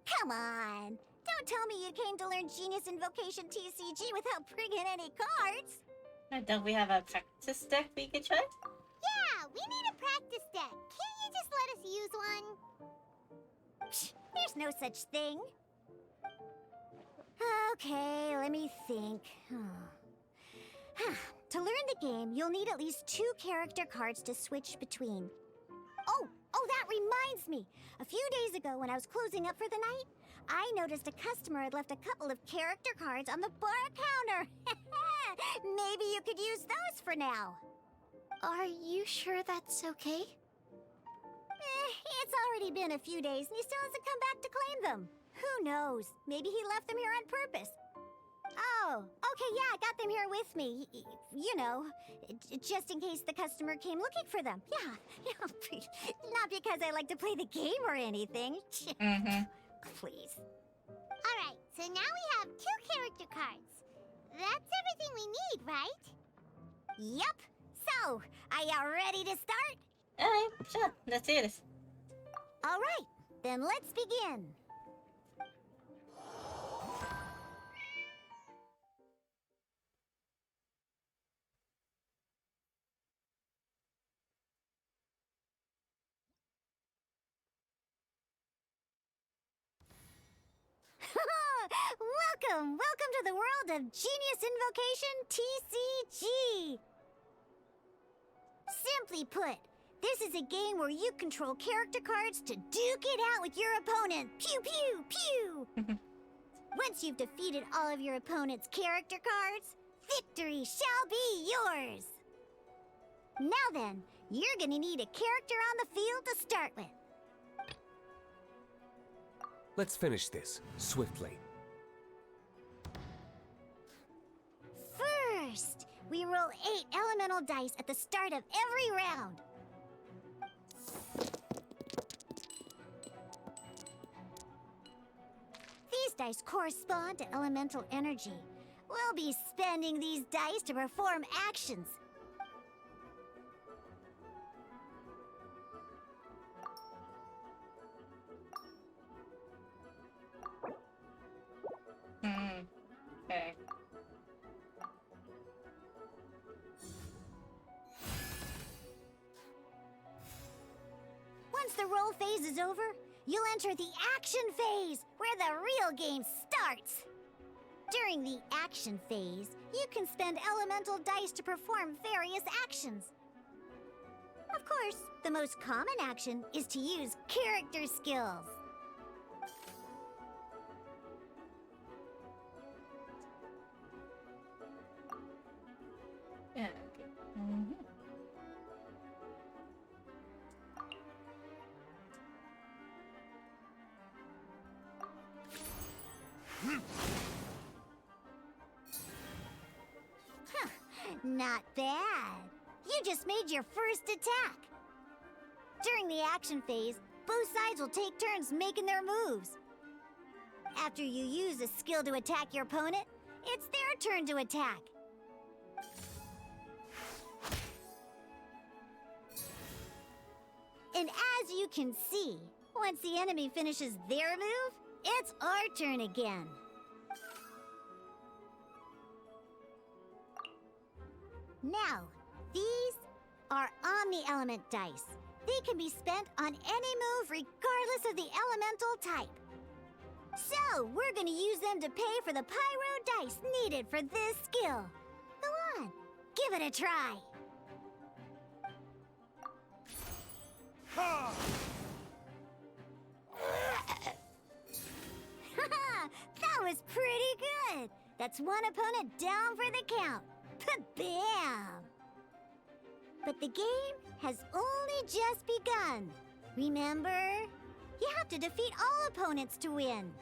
Come on. Don't tell me you came to learn Genius Invocation TCG without bringing any cards. Don't we have a practice deck we could try? Yeah, we need a practice deck. Can't you just let us use one? Psh, there's no such thing. Okay, let me think. To learn the game, you'll need at least 2 character cards to switch between. Oh, that reminds me. A few days ago, when I was closing up for the night, I noticed a customer had left a couple of character cards on the bar counter. Maybe you could use those for now. Are you sure that's okay? It's already been a few days and he still hasn't come back to claim them. Who knows? Maybe he left them here on purpose. Oh, okay, yeah, I got them here with me. You know, just in case the customer came looking for them. Yeah, not because I like to play the game or anything. Please. Alright, so now we have 2 character cards. That's everything we need, right? Yep. So, are you ready to start? Alright, sure. Let's do this. Alright, then let's begin. Welcome to the world of Genius Invocation TCG! Simply put, this is a game where you control character cards to duke it out with your opponent. Pew, pew, pew! Once you've defeated all of your opponent's character cards, victory shall be yours! Now then, you're gonna need a character on the field to start with. Let's finish this, swiftly. First, we roll 8 elemental dice at the start of every round. These dice correspond to elemental energy. We'll be spending these dice to perform actions. Okay. Once the roll phase is over, you'll enter the action phase, where the real game starts. During the action phase, you can spend elemental dice to perform various actions. Of course, the most common action is to use character skills. Yeah, okay. Not bad. You just made your first attack. During the action phase, both sides will take turns making their moves. After you use a skill to attack your opponent, it's their turn to attack. And as you can see, once the enemy finishes their move, it's our turn again. Now, these are Omni-Element dice. They can be spent on any move regardless of the elemental type. So, we're gonna use them to pay for the pyro dice needed for this skill. Go on, give it a try. That was pretty good. That's one opponent down for the count. Bam! But the game has only just begun. Remember? You have to defeat all opponents to win.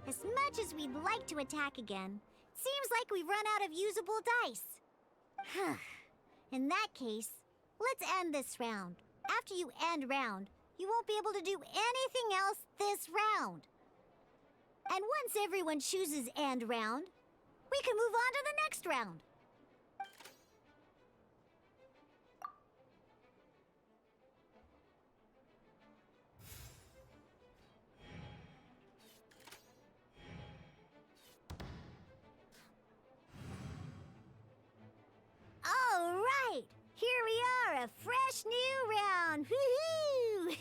As much as we'd like to attack again, it seems like we've run out of usable dice. In that case, let's end this round. After you end round, you won't be able to do anything else this round. And once everyone chooses end round, we can move on to the next round. fresh new round! Woohoo!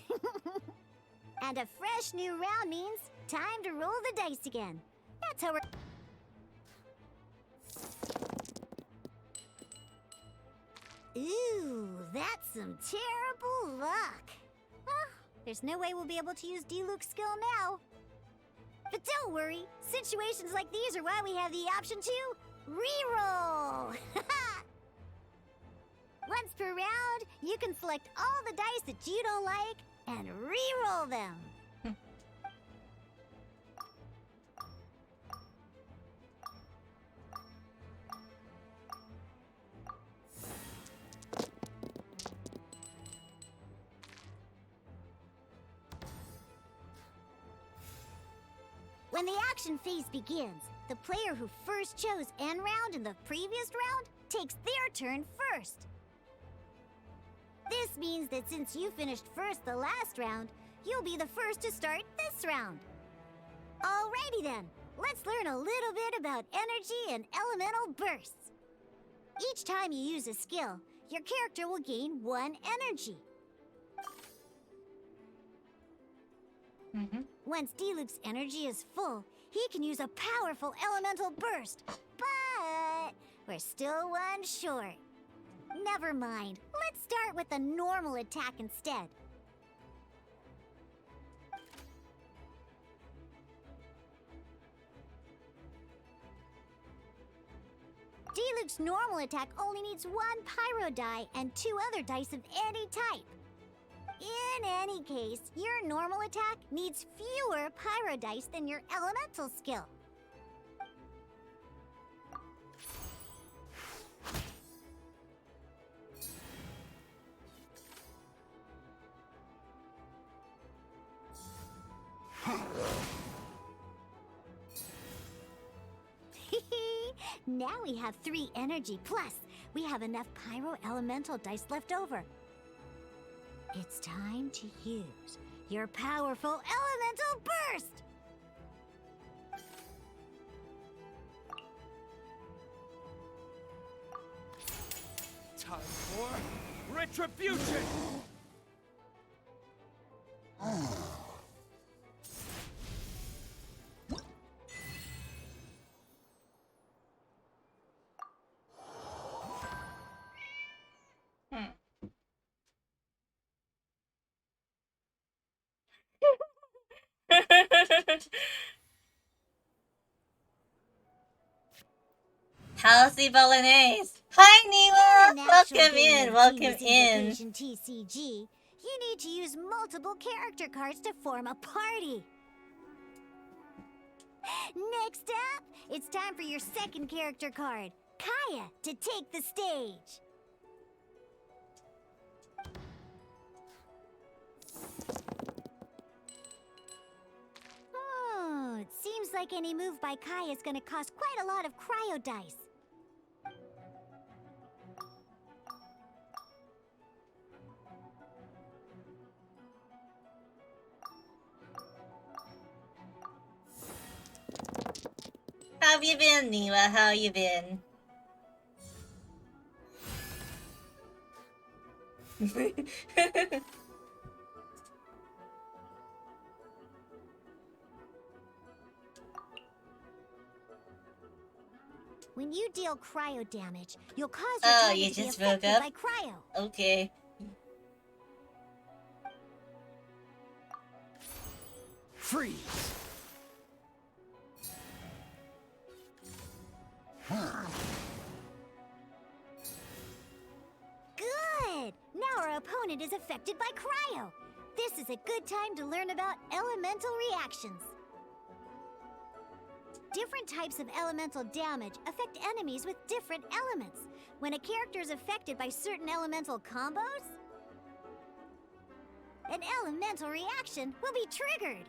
And a fresh new round means time to roll the dice again. That's how we're... Ooh, that's some terrible luck. Well, there's no way we'll be able to use Diluc's skill now. But don't worry, situations like these are why we have the option to reroll. Once per round, you can select all the dice that you don't like and reroll them. When the action phase begins, the player who first chose end round in the previous round takes their turn first. This means that since you finished first the last round, you'll be the first to start this round. Alrighty then, let's learn a little bit about energy and elemental bursts. Each time you use a skill, your character will gain 1 energy. Once Diluc's energy is full, he can use a powerful elemental burst. But we're still 1 short. Never mind. Let's start with a normal attack instead. Diluc's normal attack only needs 1 pyro die and 2 other dice of any type. In any case, your normal attack needs fewer pyro dice than your elemental skill. Now we have 3 energy, plus we have enough pyro elemental dice left over. It's time to use your powerful elemental burst! Time for retribution! How's the bolognese? Hi, Niwa! In an actual Welcome game in, of welcome Genius in. Invocation TCG, you need to use multiple character cards to form a party. Next up, it's time for your second character card, Kaya, to take the stage. Oh, it seems like any move by Kaya is gonna cost quite a lot of cryo dice. How have you been, Niwa? How you been? When you deal cryo damage, you'll cause your Oh, target you to be just woke affected up? by cryo. Okay. Freeze! Good! Now our opponent is affected by cryo. This is a good time to learn about elemental reactions. Different types of elemental damage affect enemies with different elements. When a character is affected by certain elemental combos, an elemental reaction will be triggered.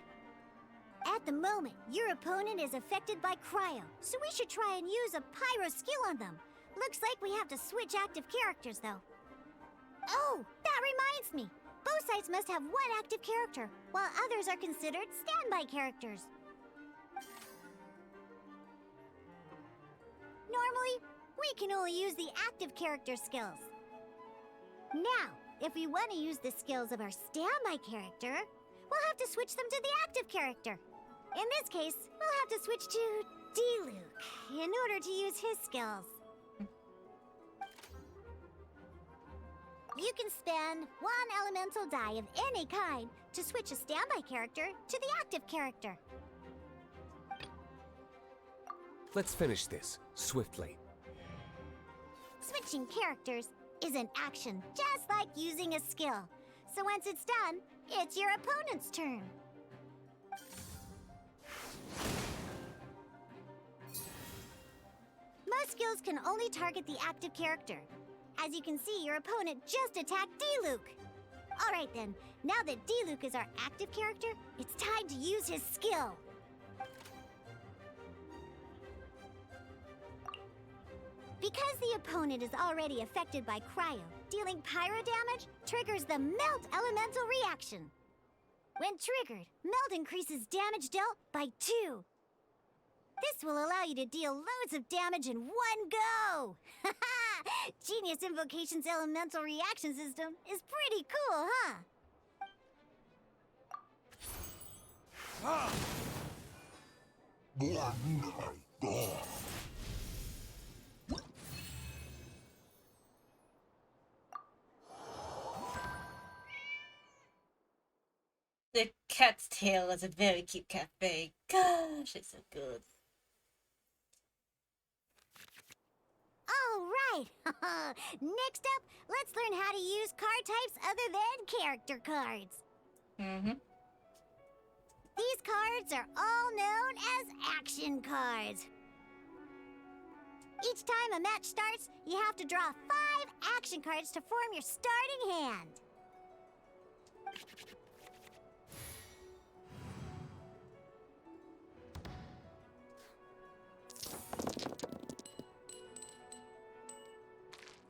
At the moment, your opponent is affected by cryo, so we should try and use a pyro skill on them. Looks like we have to switch active characters, though. Oh, that reminds me. Both sides must have 1 active character, while others are considered standby characters. Normally, we can only use the active character skills. Now, if we want to use the skills of our standby character, we'll have to switch them to the active character. In this case, we'll have to switch to D-Luke in order to use his skills. You can spend one elemental die of any kind to switch a standby character to the active character. Let's finish this swiftly. Switching characters is an action, just like using a skill. So once it's done, it's your opponent's turn. Most skills can only target the active character. As you can see, your opponent just attacked D-Luke. Alright then, now that D-Luke is our active character, it's time to use his skill. Because the opponent is already affected by cryo, dealing pyro damage triggers the melt elemental reaction. When triggered, melt increases damage dealt by 2. This will allow you to deal loads of damage in one go! Genius Invocation's elemental reaction system is pretty cool, huh? The cat's tail was a very cute cafe. Gosh, it's so good. Alright! Next up, let's learn how to use card types other than character cards. These cards are all known as action cards. Each time a match starts, you have to draw 5 action cards to form your starting hand.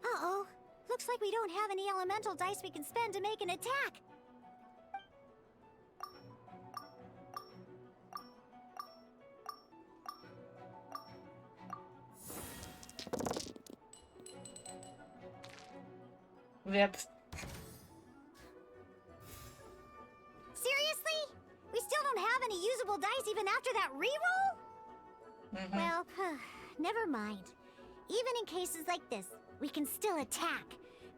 Uh-oh. Looks like we don't have any elemental dice we can spend to make an attack. Rip. Seriously? We still don't have any usable dice even after that reroll? Well, never mind. Even in cases like this, we can still attack.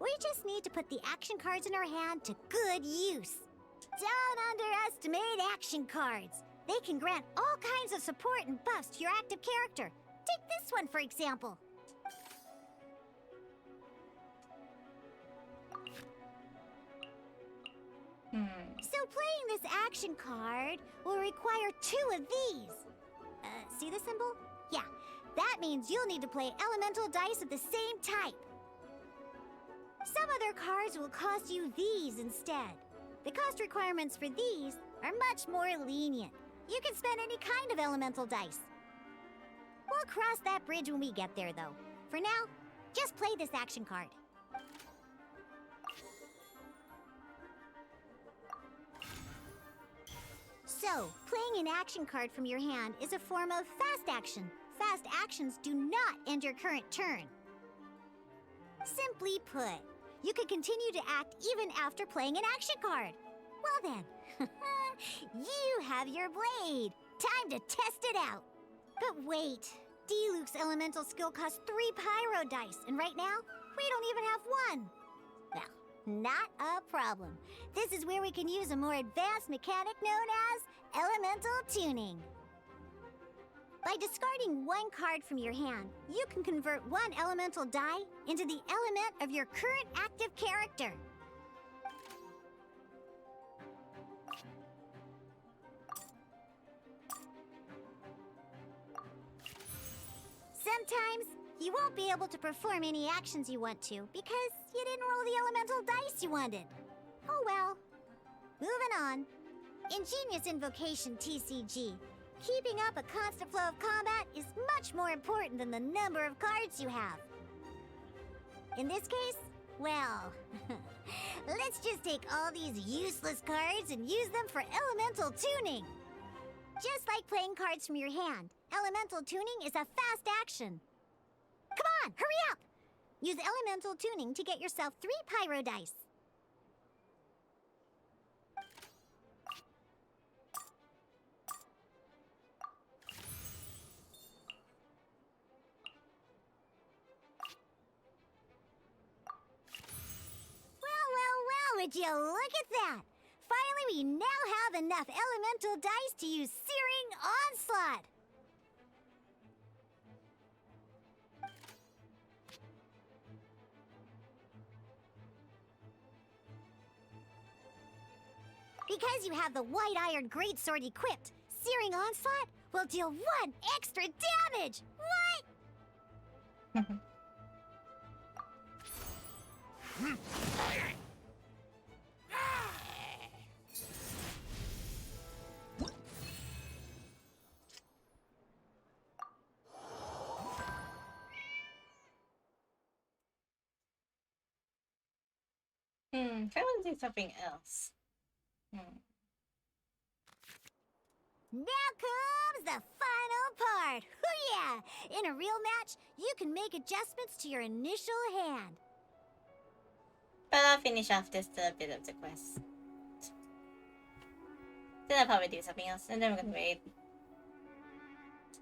We just need to put the action cards in our hand to good use. Don't underestimate action cards. They can grant all kinds of support and buffs to your active character. Take this one, for example. So playing this action card will require 2 of these. See the symbol? Yeah, that means you'll need to play elemental dice of the same type. Some other cards will cost you these instead. The cost requirements for these are much more lenient. You can spend any kind of elemental dice. We'll cross that bridge when we get there, though. For now, just play this action card. So, playing an action card from your hand is a form of fast action. Fast actions do not end your current turn. Simply put, you can continue to act even after playing an action card. Well then, you have your blade. Time to test it out. But wait, D-Luke's elemental skill costs 3 pyro dice, and right now, we don't even have 1. Well, not a problem. This is where we can use a more advanced mechanic known as elemental tuning. By discarding 1 card from your hand, you can convert 1 elemental die into the element of your current active character. Sometimes, you won't be able to perform any actions you want to because you didn't roll the elemental dice you wanted. Oh well. Moving on. In Genius Invocation TCG, keeping up a constant flow of combat is much more important than the number of cards you have. In this case, well, let's just take all these useless cards and use them for elemental tuning. Just like playing cards from your hand, elemental tuning is a fast action. Come on, hurry up! Use elemental tuning to get yourself 3 pyro dice. Would you look at that? Finally, we now have enough elemental dice to use Searing Onslaught. Because you have the White Iron Greatsword equipped, Searing Onslaught will deal 1 extra damage! What? I want to do something else. Now comes the final part! Hoo yeah! In a real match, you can make adjustments to your initial hand. But I'll finish off this bit of the quest. Then I'll probably do something else, and then we're gonna wait.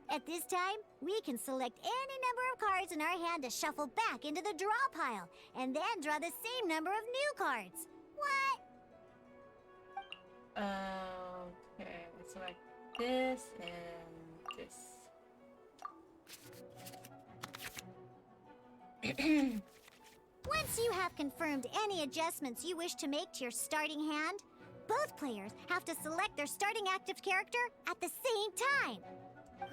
At this time, we can select any number of cards in our hand to shuffle back into the draw pile, and then draw the same number of new cards. What? Okay, let's select this and this. Once you have confirmed any adjustments you wish to make to your starting hand, both players have to select their starting active character at the same time.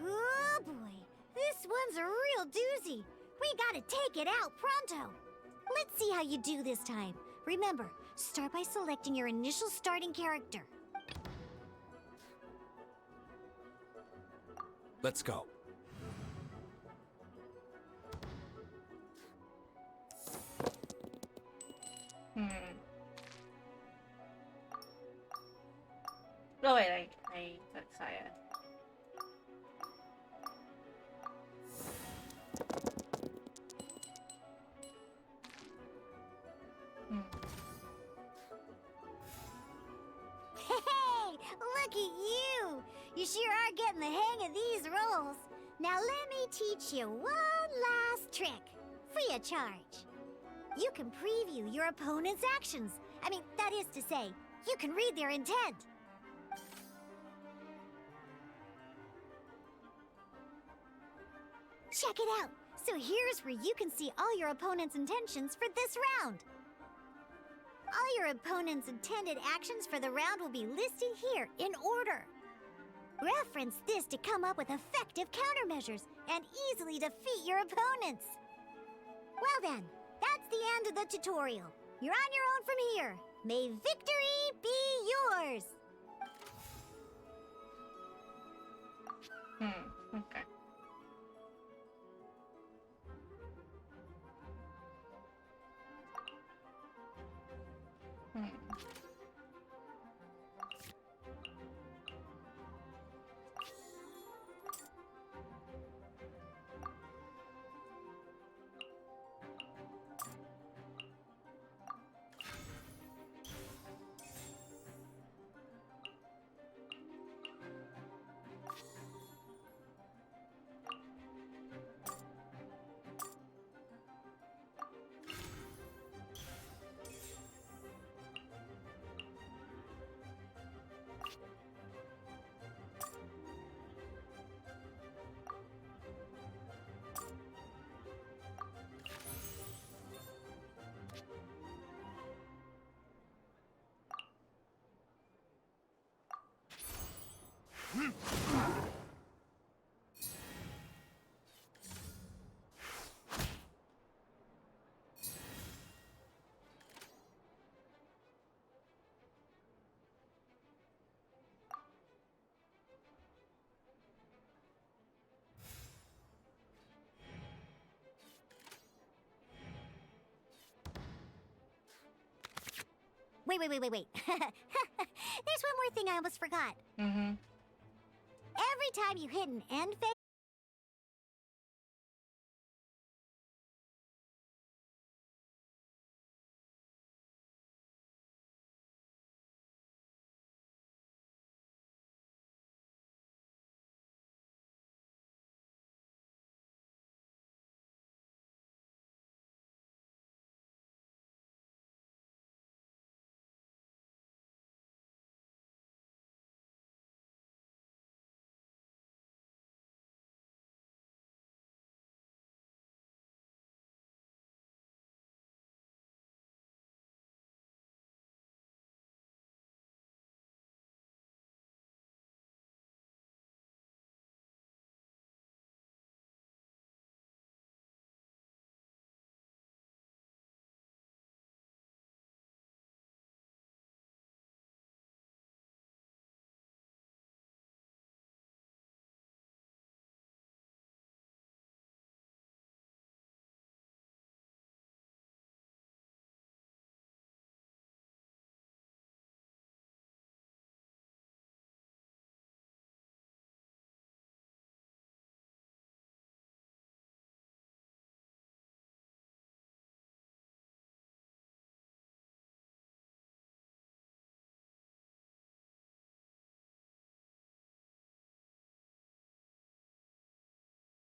Oh boy, this one's a real doozy. We gotta take it out pronto. Let's see how you do this time. Remember, start by selecting your initial starting character. Let's go. Oh wait, I got Saya. Hey, look at you! You sure are getting the hang of these rolls. Now let me teach you one last trick, free of charge. You can preview your opponent's actions. I mean, that is to say, you can read their intent. Check it out. So here's where you can see all your opponent's intentions for this round. All your opponent's intended actions for the round will be listed here in order. Reference this to come up with effective countermeasures and easily defeat your opponents. Well then, that's the end of the tutorial. You're on your own from here. May victory be yours! Okay. Wait. There's one more thing I almost forgot. Every time you hit an end phase,